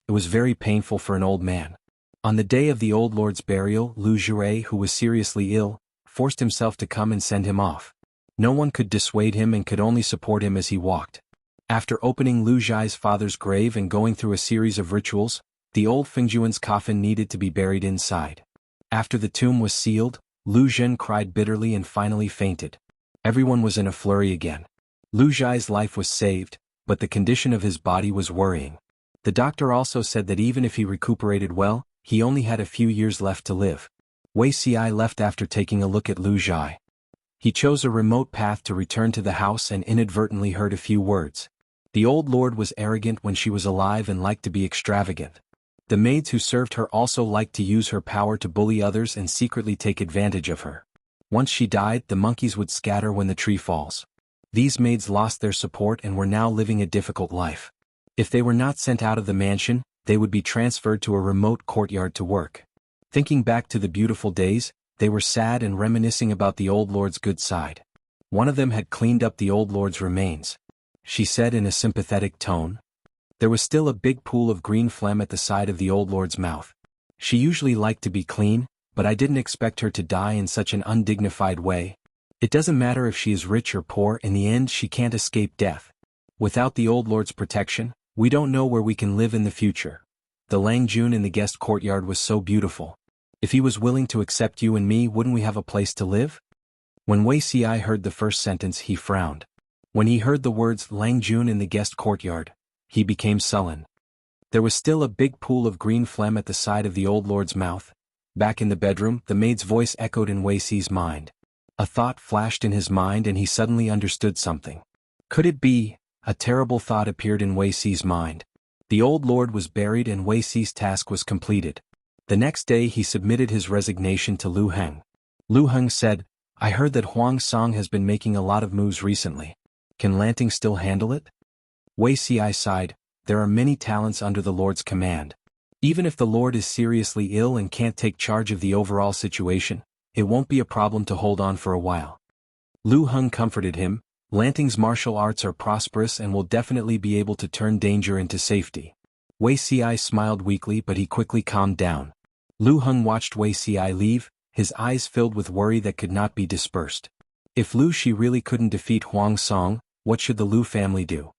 It was very painful for an old man. On the day of the old lord's burial, Lu Jure, who was seriously ill, forced himself to come and send him off. No one could dissuade him and could only support him as he walked. After opening Lu Zhai's father's grave and going through a series of rituals, the old Fengjuan's coffin needed to be buried inside. After the tomb was sealed, Lu Zhen cried bitterly and finally fainted. Everyone was in a flurry again. Lu Zhai's life was saved, but the condition of his body was worrying. The doctor also said that even if he recuperated well, he only had a few years left to live. Wei Ci left after taking a look at Lu Zhai. He chose a remote path to return to the house and inadvertently heard a few words. The old lord was arrogant when she was alive and liked to be extravagant. The maids who served her also liked to use her power to bully others and secretly take advantage of her. Once she died, the monkeys would scatter when the tree falls. These maids lost their support and were now living a difficult life. If they were not sent out of the mansion, they would be transferred to a remote courtyard to work. Thinking back to the beautiful days, they were sad and reminiscing about the old lord's good side. One of them had cleaned up the old lord's remains. She said in a sympathetic tone. There was still a big pool of green phlegm at the side of the old lord's mouth. She usually liked to be clean, but I didn't expect her to die in such an undignified way. It doesn't matter if she is rich or poor, in the end she can't escape death. Without the old lord's protection, we don't know where we can live in the future. The Langjun in the guest courtyard was so beautiful. If he was willing to accept you and me, wouldn't we have a place to live? When Wei Ci heard the first sentence, he frowned. When he heard the words Langjun in the guest courtyard, he became sullen. There was still a big pool of green phlegm at the side of the old lord's mouth. Back in the bedroom, the maid's voice echoed in Wei Ci's mind. A thought flashed in his mind and he suddenly understood something. Could it be? A terrible thought appeared in Wei Ci's mind. The old lord was buried and Wei Ci's task was completed. The next day he submitted his resignation to Lu Heng. Lu Heng said, I heard that Huang Song has been making a lot of moves recently. Can Lanting still handle it? Wei Ci sighed. There are many talents under the Lord's command. Even if the Lord is seriously ill and can't take charge of the overall situation, it won't be a problem to hold on for a while. Lu Heng comforted him. Lanting's martial arts are prosperous and will definitely be able to turn danger into safety. Wei Ci smiled weakly, but he quickly calmed down. Lu Heng watched Wei Ci leave, his eyes filled with worry that could not be dispersed. If Lu Shi really couldn't defeat Huang Song, what should the Lu family do?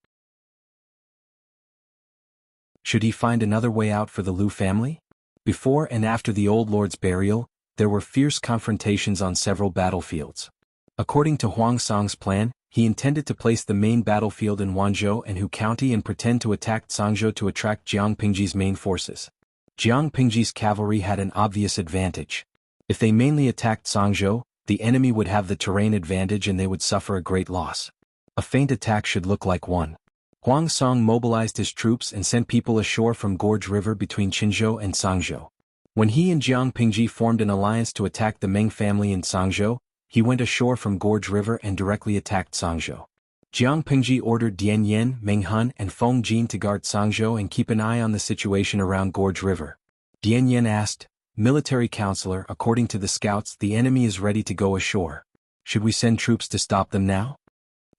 Should he find another way out for the Liu family? Before and after the old lord's burial, there were fierce confrontations on several battlefields. According to Huang Song's plan, he intended to place the main battlefield in Wanzhou and Hu County and pretend to attack Cangzhou to attract Jiang Pingji's main forces. Jiang Pingji's cavalry had an obvious advantage. If they mainly attacked Cangzhou, the enemy would have the terrain advantage and they would suffer a great loss. A feint attack should look like one. Huang Song mobilized his troops and sent people ashore from Gorge River between Qinzhou and Cangzhou. When he and Jiang Pingji formed an alliance to attack the Meng family in Cangzhou, he went ashore from Gorge River and directly attacked Cangzhou. Jiang Pingji ordered Dian Yan, Meng Hun and Feng Jin to guard Cangzhou and keep an eye on the situation around Gorge River. Dian Yan asked, "Military counselor, according to the scouts, the enemy is ready to go ashore. Should we send troops to stop them now?"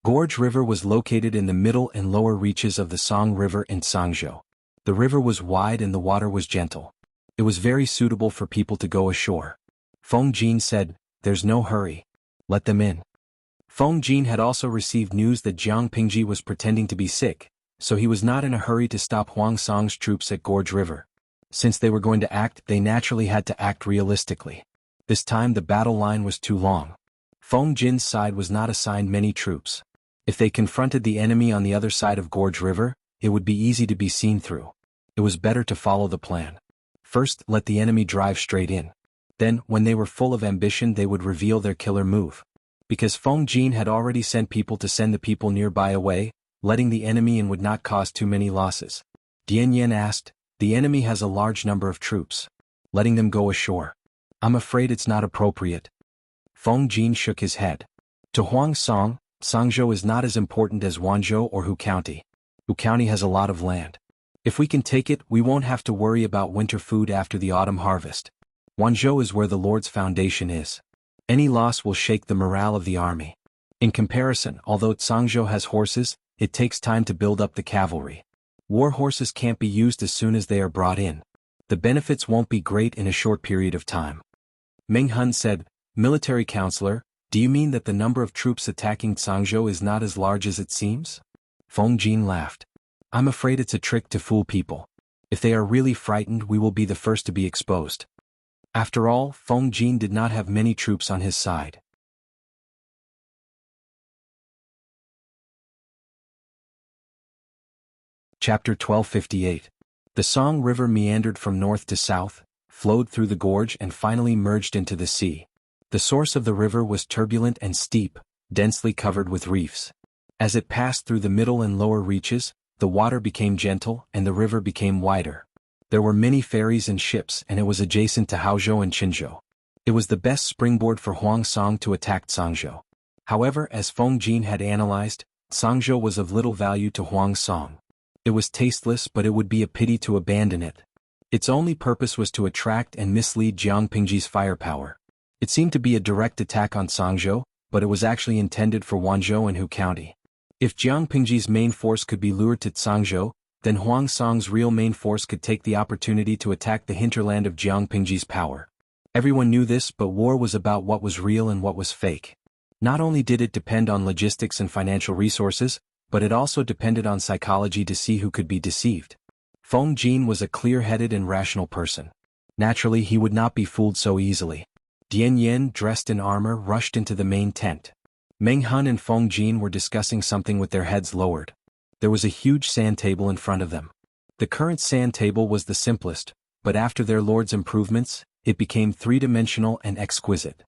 Gorge River was located in the middle and lower reaches of the Song River in Cangzhou. The river was wide and the water was gentle. It was very suitable for people to go ashore. Feng Jin said, "There's no hurry. Let them in." Feng Jin had also received news that Jiang Pingji was pretending to be sick, so he was not in a hurry to stop Huang Song's troops at Gorge River. Since they were going to act, they naturally had to act realistically. This time the battle line was too long. Feng Jin's side was not assigned many troops. If they confronted the enemy on the other side of Gorge River, it would be easy to be seen through. It was better to follow the plan. First, let the enemy drive straight in. Then, when they were full of ambition, they would reveal their killer move. Because Feng Jin had already sent people to send the people nearby away, letting the enemy in would not cause too many losses. Dian Yan asked, "The enemy has a large number of troops. Letting them go ashore. I'm afraid it's not appropriate." Feng Jin shook his head. To Huang Song, Cangzhou is not as important as Wanzhou or Hu County. Hu County has a lot of land. If we can take it, we won't have to worry about winter food after the autumn harvest. Wanzhou is where the Lord's foundation is. Any loss will shake the morale of the army. In comparison, although Cangzhou has horses, it takes time to build up the cavalry. War horses can't be used as soon as they are brought in. The benefits won't be great in a short period of time. Meng Hun said, "Military counselor, do you mean that the number of troops attacking Cangzhou is not as large as it seems?" Feng Jin laughed. "I'm afraid it's a trick to fool people. If they are really frightened, we will be the first to be exposed." After all, Feng Jin did not have many troops on his side. Chapter 1258. The Song River meandered from north to south, flowed through the gorge and finally merged into the sea. The source of the river was turbulent and steep, densely covered with reefs. As it passed through the middle and lower reaches, the water became gentle and the river became wider. There were many ferries and ships and it was adjacent to Haozhou and Qinzhou. It was the best springboard for Huang Song to attack Cangzhou. However, as Feng Jin had analyzed, Cangzhou was of little value to Huang Song. It was tasteless, but it would be a pity to abandon it. Its only purpose was to attract and mislead Jiang Pingji's firepower. It seemed to be a direct attack on Cangzhou, but it was actually intended for Wanzhou and Hu County. If Jiang Pingji's main force could be lured to Cangzhou, then Huang Song's real main force could take the opportunity to attack the hinterland of Jiang Pingji's power. Everyone knew this, but war was about what was real and what was fake. Not only did it depend on logistics and financial resources, but it also depended on psychology to see who could be deceived. Feng Jin was a clear-headed and rational person. Naturally, he would not be fooled so easily. Dian Yan, dressed in armor, rushed into the main tent. Meng Hun and Feng Jin were discussing something with their heads lowered. There was a huge sand table in front of them. The current sand table was the simplest, but after their lord's improvements, it became three-dimensional and exquisite.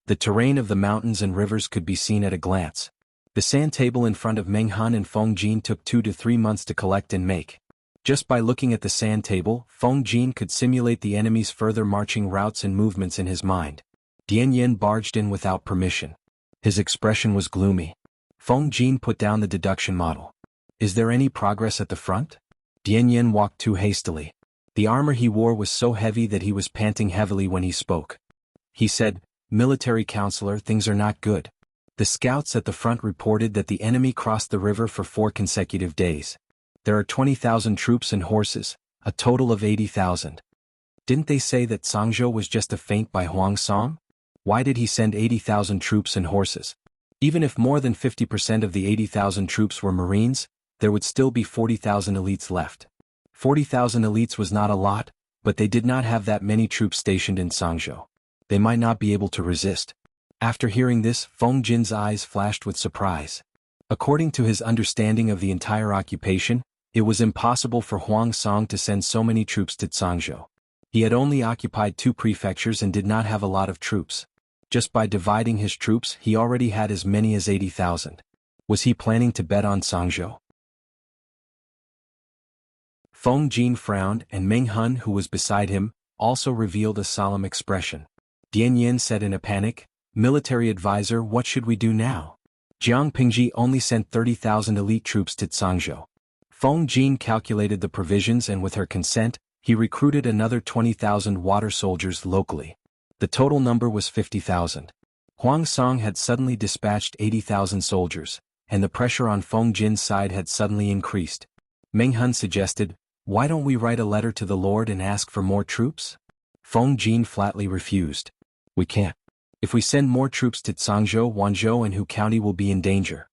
The terrain of the mountains and rivers could be seen at a glance. The sand table in front of Meng Hun and Feng Jin took 2 to 3 months to collect and make. Just by looking at the sand table, Feng Jin could simulate the enemy's further marching routes and movements in his mind. Dian Yan barged in without permission. His expression was gloomy. Feng Jin put down the deduction model. "Is there any progress at the front?" Dian Yan walked too hastily. The armor he wore was so heavy that he was panting heavily when he spoke. He said, "Military counselor, things are not good. The scouts at the front reported that the enemy crossed the river for 4 consecutive days. There are 20,000 troops and horses, a total of 80,000. Didn't they say that Cangzhou was just a feint by Huang Song? Why did he send 80,000 troops and horses? Even if more than 50% of the 80,000 troops were Marines, there would still be 40,000 elites left. 40,000 elites was not a lot, but they did not have that many troops stationed in Sangzhou. They might not be able to resist. After hearing this, Feng Jin's eyes flashed with surprise. According to his understanding of the entire occupation, it was impossible for Huang Song to send so many troops to Sangzhou. He had only occupied 2 prefectures and did not have a lot of troops. Just by dividing his troops, he already had as many as 80,000. Was he planning to bet on Sangzhou? Feng Jin frowned, and Meng Hun, who was beside him, also revealed a solemn expression. Dian Yin said in a panic, "Military advisor, what should we do now? Jiang Pingji only sent 30,000 elite troops to Sangzhou." Feng Jin calculated the provisions, and with her consent, he recruited another 20,000 water soldiers locally. The total number was 50,000. Huang Song had suddenly dispatched 80,000 soldiers, and the pressure on Feng Jin's side had suddenly increased. Meng Hun suggested, "Why don't we write a letter to the Lord and ask for more troops?" Feng Jin flatly refused. "We can't. If we send more troops to Sangzhou, Wanzhou and Hu County will be in danger."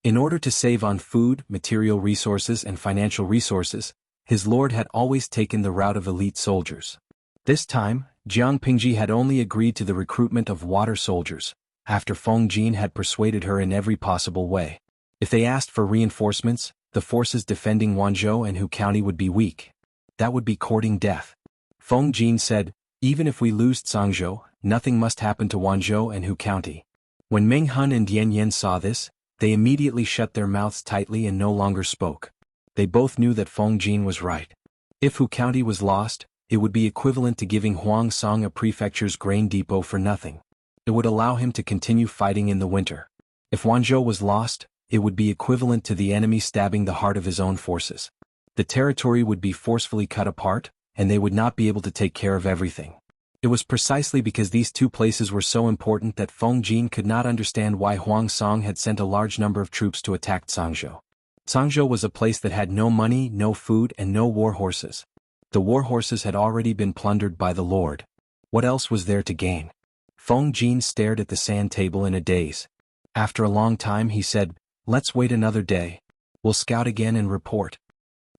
In order to save on food, material resources and financial resources, his lord had always taken the route of elite soldiers. This time, Jiang Pingji had only agreed to the recruitment of water soldiers, after Feng Jin had persuaded her in every possible way. If they asked for reinforcements, the forces defending Wanzhou and Hu County would be weak. That would be courting death. Feng Jin said, "Even if we lose Sangzhou, nothing must happen to Wanzhou and Hu County." When Meng Hun and Dian Yin saw this, they immediately shut their mouths tightly and no longer spoke. They both knew that Feng Jin was right. If Hu County was lost, it would be equivalent to giving Huang Song a prefecture's grain depot for nothing. It would allow him to continue fighting in the winter. If Wanzhou was lost, it would be equivalent to the enemy stabbing the heart of his own forces. The territory would be forcefully cut apart, and they would not be able to take care of everything. It was precisely because these 2 places were so important that Feng Jin could not understand why Huang Song had sent a large number of troops to attack Sangzhou. Sangzhou was a place that had no money, no food, and no war horses. The war horses had already been plundered by the Lord. What else was there to gain? Feng Jin stared at the sand table in a daze. After a long time he said, "Let's wait another day. We'll scout again and report."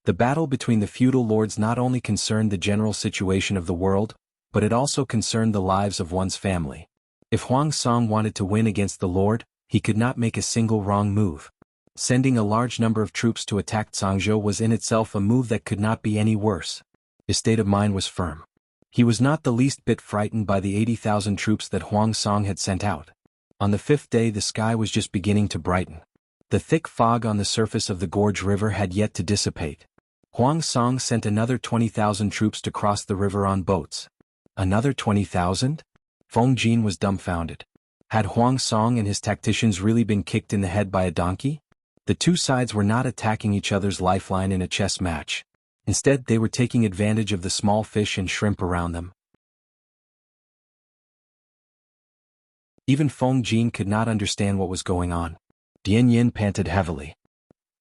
The battle between the feudal lords not only concerned the general situation of the world, but it also concerned the lives of one's family. If Huang Song wanted to win against the Lord, he could not make a single wrong move. Sending a large number of troops to attack Sangzhou was in itself a move that could not be any worse. His state of mind was firm. He was not the least bit frightened by the 80,000 troops that Huang Song had sent out. On the 5th day the sky was just beginning to brighten. The thick fog on the surface of the Gorge River had yet to dissipate. Huang Song sent another 20,000 troops to cross the river on boats. Another 20,000? Feng Jin was dumbfounded. Had Huang Song and his tacticians really been kicked in the head by a donkey? The 2 sides were not attacking each other's lifeline in a chess match. Instead, they were taking advantage of the small fish and shrimp around them. Even Feng Jin could not understand what was going on. Dian Yin panted heavily.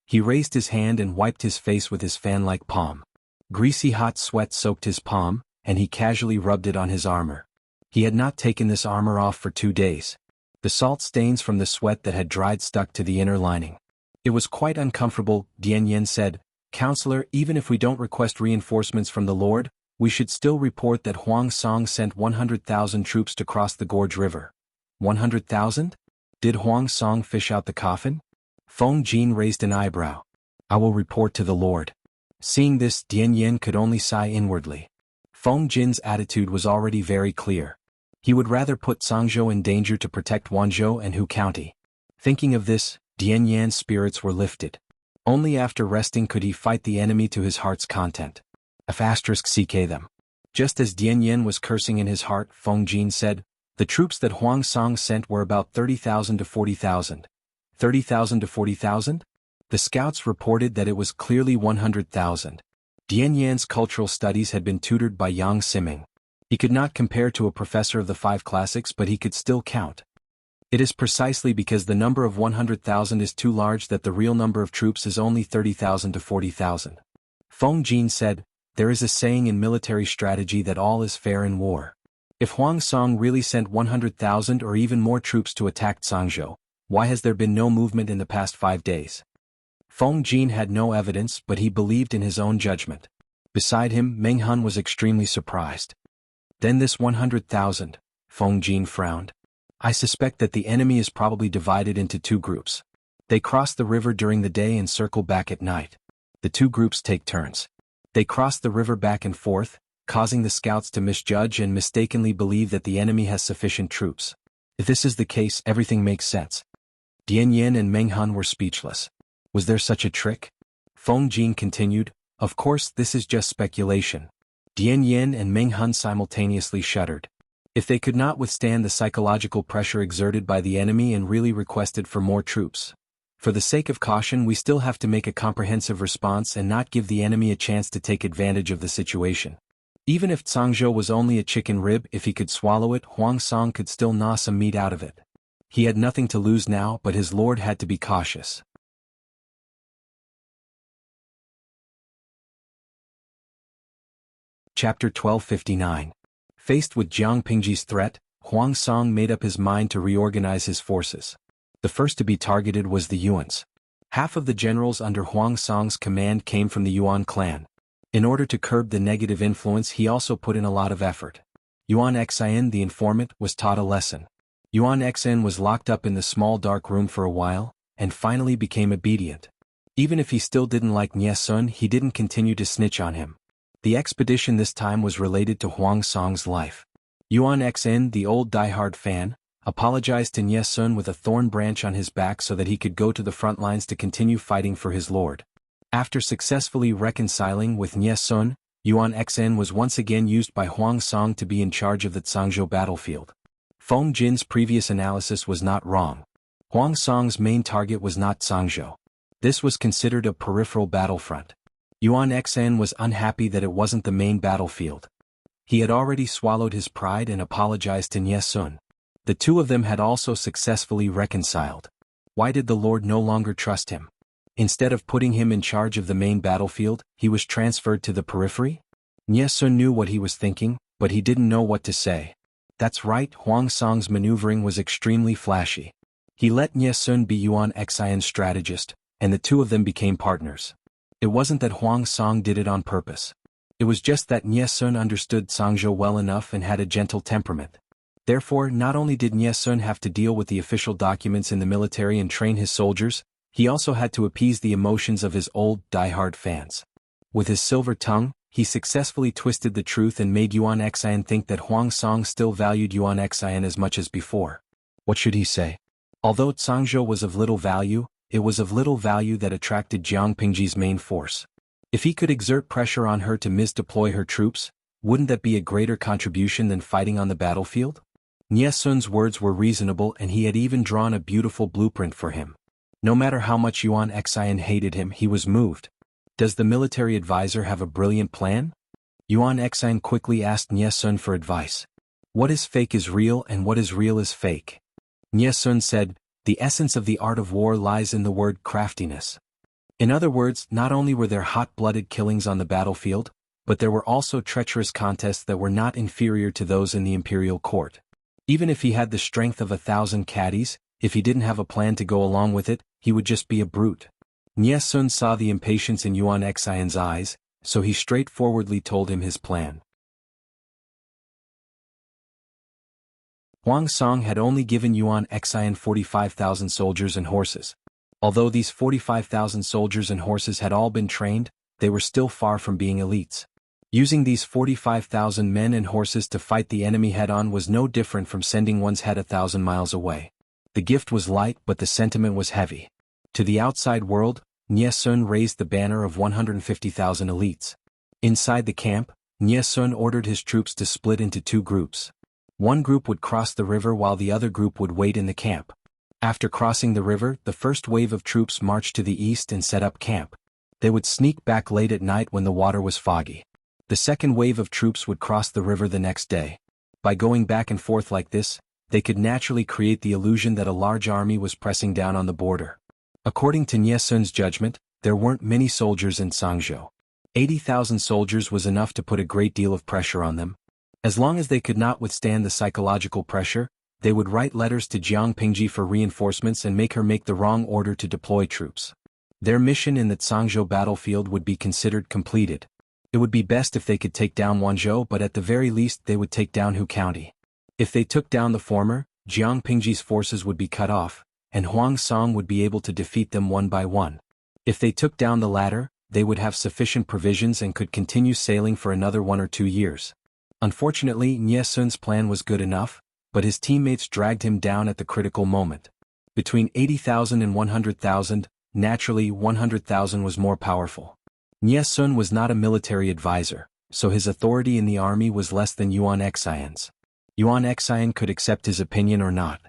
He raised his hand and wiped his face with his fan-like palm. Greasy hot sweat soaked his palm, and he casually rubbed it on his armor. He had not taken this armor off for 2 days. The salt stains from the sweat that had dried stuck to the inner lining. It was quite uncomfortable. Dian Yin said, "Counselor, even if we don't request reinforcements from the Lord, we should still report that Huang Song sent 100,000 troops to cross the Gorge River." 100,000? Did Huang Song fish out the coffin? Feng Jin raised an eyebrow. "I will report to the Lord." Seeing this, Dian Yin could only sigh inwardly. Feng Jin's attitude was already very clear. He would rather put Sangzhou in danger to protect Wanzhou and Hu County. Thinking of this, Dian Yan's spirits were lifted. Only after resting could he fight the enemy to his heart's content. *CK them. Just as Dian Yan was cursing in his heart, Feng Jin said, "The troops that Huang Song sent were about 30,000 to 40,000. 30,000 to 40,000? The scouts reported that it was clearly 100,000. Dian Yan's cultural studies had been tutored by Yang Siming. He could not compare to a professor of the 5 classics, but he could still count. It is precisely because the number of 100,000 is too large that the real number of troops is only 30,000 to 40,000. Feng Jin said, "There is a saying in military strategy that all is fair in war. If Huang Song really sent 100,000 or even more troops to attack Sangzhou, why has there been no movement in the past 5 days?" Feng Jin had no evidence, but he believed in his own judgment. Beside him, Meng Hun was extremely surprised. Then this 100,000, Feng Jin frowned. I suspect that the enemy is probably divided into two groups. They cross the river during the day and circle back at night. The two groups take turns. They cross the river back and forth, causing the scouts to misjudge and mistakenly believe that the enemy has sufficient troops. If this is the case, everything makes sense. Dian Yin and Meng Hun were speechless. Was there such a trick? Feng Jin continued, of course this is just speculation. Dian Yin and Meng Hun simultaneously shuddered. If they could not withstand the psychological pressure exerted by the enemy and really requested for more troops. For the sake of caution, we still have to make a comprehensive response and not give the enemy a chance to take advantage of the situation. Even if Cangzhou was only a chicken rib, if he could swallow it, Huang Song could still gnaw some meat out of it. He had nothing to lose now, but his lord had to be cautious. Chapter 1259. Faced with Jiang Pingji's threat, Huang Song made up his mind to reorganize his forces. The first to be targeted was the Yuans. Half of the generals under Huang Song's command came from the Yuan clan. In order to curb the negative influence, he also put in a lot of effort. Yuan Xian, the informant, was taught a lesson. Yuan Xian was locked up in the small dark room for a while, and finally became obedient. Even if he still didn't like Nie Sun, he didn't continue to snitch on him. The expedition this time was related to Huang Song's life. Yuan Xian, the old diehard fan, apologized to Nie Sun with a thorn branch on his back so that he could go to the front lines to continue fighting for his lord. After successfully reconciling with Nie Sun, Yuan Xian was once again used by Huang Song to be in charge of the Cangzhou battlefield. Feng Jin's previous analysis was not wrong. Huang Song's main target was not Cangzhou. This was considered a peripheral battlefront. Yuan Xian was unhappy that it wasn't the main battlefield. He had already swallowed his pride and apologized to Nie Sun. The two of them had also successfully reconciled. Why did the Lord no longer trust him? Instead of putting him in charge of the main battlefield, he was transferred to the periphery? Nie Sun knew what he was thinking, but he didn't know what to say. That's right, Huang Song's maneuvering was extremely flashy. He let Nie Sun be Yuan Xian's strategist, and the two of them became partners. It wasn't that Huang Song did it on purpose. It was just that Nie Sun understood Cangzhou well enough and had a gentle temperament. Therefore, not only did Nie Sun have to deal with the official documents in the military and train his soldiers, he also had to appease the emotions of his old, diehard fans. With his silver tongue, he successfully twisted the truth and made Yuan Xian think that Huang Song still valued Yuan Xian as much as before. What should he say? Although Cangzhou was of little value, it was of little value that attracted Jiang Pingji's main force. If he could exert pressure on her to misdeploy her troops, wouldn't that be a greater contribution than fighting on the battlefield? Nie Sun's words were reasonable, and he had even drawn a beautiful blueprint for him. No matter how much Yuan Xian hated him, he was moved. Does the military advisor have a brilliant plan? Yuan Xian quickly asked Nie Sun for advice. What is fake is real and what is real is fake. Nie Sun said, the essence of the art of war lies in the word craftiness. In other words, not only were there hot-blooded killings on the battlefield, but there were also treacherous contests that were not inferior to those in the imperial court. Even if he had the strength of 1,000 caddies, if he didn't have a plan to go along with it, he would just be a brute. Nie Sun saw the impatience in Yuan Xian's eyes, so he straightforwardly told him his plan. Huang Song had only given Yuan Xian 45,000 soldiers and horses. Although these 45,000 soldiers and horses had all been trained, they were still far from being elites. Using these 45,000 men and horses to fight the enemy head-on was no different from sending one's head 1,000 miles away. The gift was light, but the sentiment was heavy. To the outside world, Nie Sun raised the banner of 150,000 elites. Inside the camp, Nie Sun ordered his troops to split into two groups. One group would cross the river while the other group would wait in the camp. After crossing the river, the first wave of troops marched to the east and set up camp. They would sneak back late at night when the water was foggy. The second wave of troops would cross the river the next day. By going back and forth like this, they could naturally create the illusion that a large army was pressing down on the border. According to Nie Sun's judgment, there weren't many soldiers in Cangzhou. 80,000 soldiers was enough to put a great deal of pressure on them. As long as they could not withstand the psychological pressure, they would write letters to Jiang Pingji for reinforcements and make her make the wrong order to deploy troops. Their mission in the Cangzhou battlefield would be considered completed. It would be best if they could take down Wanzhou, but at the very least they would take down Hu County. If they took down the former, Jiang Pingji's forces would be cut off, and Huang Song would be able to defeat them one by one. If they took down the latter, they would have sufficient provisions and could continue sailing for another 1 or 2 years. Unfortunately, Nie Sun's plan was good enough, but his teammates dragged him down at the critical moment. Between 80,000 and 100,000, naturally 100,000 was more powerful. Nie Sun was not a military advisor, so his authority in the army was less than Yuan Xian's. Yuan Xian could accept his opinion or not.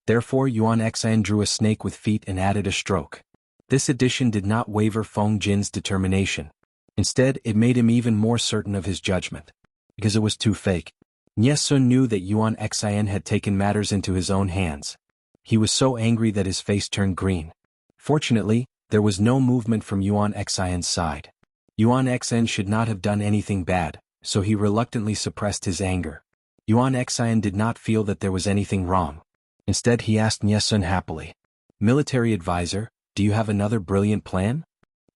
Therefore Yuan Xian drew a snake with feet and added a stroke. This addition did not waver Feng Jin's determination. Instead, it made him even more certain of his judgment. Because it was too fake. Nie Sun knew that Yuan Xian had taken matters into his own hands. He was so angry that his face turned green. Fortunately, there was no movement from Yuan Xian's side. Yuan Xian should not have done anything bad, so he reluctantly suppressed his anger. Yuan Xian did not feel that there was anything wrong. Instead he asked Nie Sun happily, "Military advisor, do you have another brilliant plan?"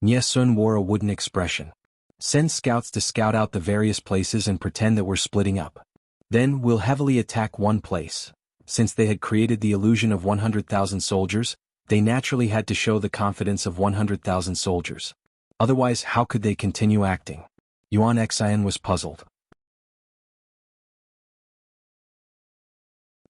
Nie Sun wore a wooden expression. "Send scouts to scout out the various places and pretend that we're splitting up. Then we'll heavily attack one place." Since they had created the illusion of 100,000 soldiers, they naturally had to show the confidence of 100,000 soldiers. Otherwise, how could they continue acting? Yuan Xian was puzzled.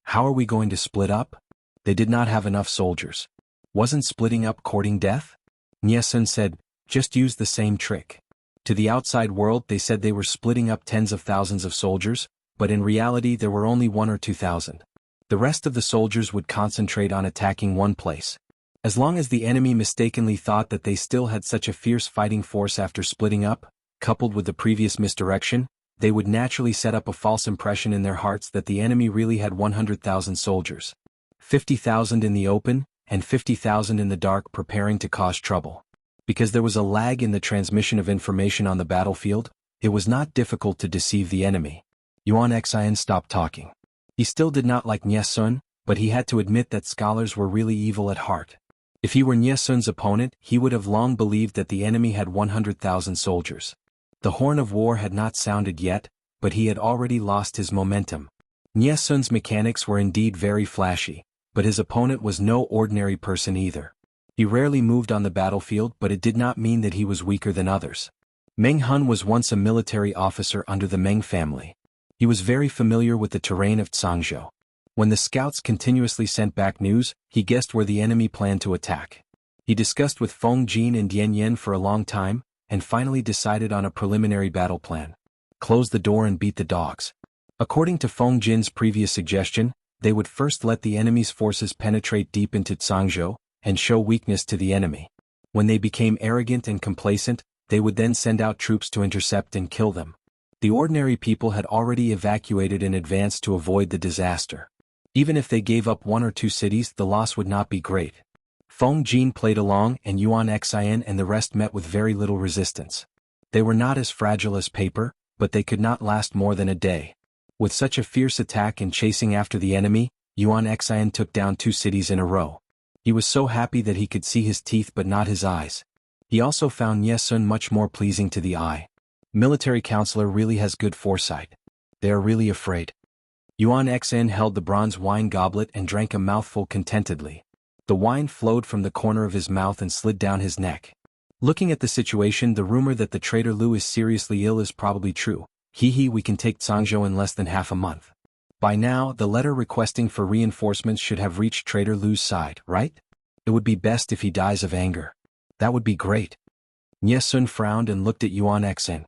How are we going to split up? They did not have enough soldiers. Wasn't splitting up courting death? Nie Sun said, "Just use the same trick." To the outside world they said they were splitting up tens of thousands of soldiers, but in reality there were only 1 or 2,000. The rest of the soldiers would concentrate on attacking one place. As long as the enemy mistakenly thought that they still had such a fierce fighting force after splitting up, coupled with the previous misdirection, they would naturally set up a false impression in their hearts that the enemy really had 100,000 soldiers. 50,000 in the open, and 50,000 in the dark preparing to cause trouble. Because there was a lag in the transmission of information on the battlefield, it was not difficult to deceive the enemy. Yuan Xian stopped talking. He still did not like Nie Sun, but he had to admit that scholars were really evil at heart. If he were Nie Sun's opponent, he would have long believed that the enemy had 100,000 soldiers. The horn of war had not sounded yet, but he had already lost his momentum. Nie Sun's mechanics were indeed very flashy, but his opponent was no ordinary person either. He rarely moved on the battlefield, but it did not mean that he was weaker than others. Meng Hun was once a military officer under the Meng family. He was very familiar with the terrain of Zhangzhou. When the scouts continuously sent back news, he guessed where the enemy planned to attack. He discussed with Feng Jin and Yan Yan for a long time, and finally decided on a preliminary battle plan. Close the door and beat the dogs. According to Feng Jin's previous suggestion, they would first let the enemy's forces penetrate deep into Zhangzhou, and show weakness to the enemy. When they became arrogant and complacent, they would then send out troops to intercept and kill them. The ordinary people had already evacuated in advance to avoid the disaster. Even if they gave up 1 or 2 cities, the loss would not be great. Feng Jin played along, and Yuan Xian and the rest met with very little resistance. They were not as fragile as paper, but they could not last more than a day. With such a fierce attack and chasing after the enemy, Yuan Xian took down 2 cities in a row. He was so happy that he could see his teeth but not his eyes. He also found Nie Sun much more pleasing to the eye. Military counselor really has good foresight. They are really afraid. Yuan Xian held the bronze wine goblet and drank a mouthful contentedly. The wine flowed from the corner of his mouth and slid down his neck. Looking at the situation, the rumor that the traitor Lu is seriously ill is probably true. We can take Zhangzhou in less than half a month. By now, the letter requesting for reinforcements should have reached traitor Lu's side, right? It would be best if he dies of anger. That would be great. Nie Sun frowned and looked at Yuan Xian.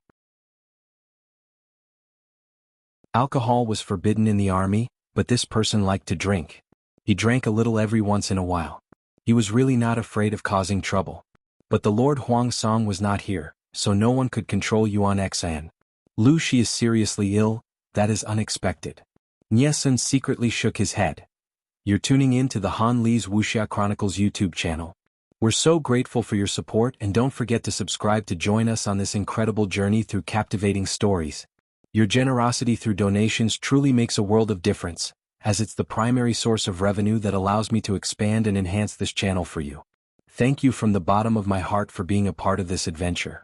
Alcohol was forbidden in the army, but this person liked to drink. He drank a little every once in a while. He was really not afraid of causing trouble. But the Lord Huang Song was not here, so no one could control Yuan Xian. Lu, she is seriously ill, that is unexpected. Nie Sun secretly shook his head. You're tuning in to the Han Li's Wuxia Chronicles YouTube channel. We're so grateful for your support, and don't forget to subscribe to join us on this incredible journey through captivating stories. Your generosity through donations truly makes a world of difference, as it's the primary source of revenue that allows me to expand and enhance this channel for you. Thank you from the bottom of my heart for being a part of this adventure.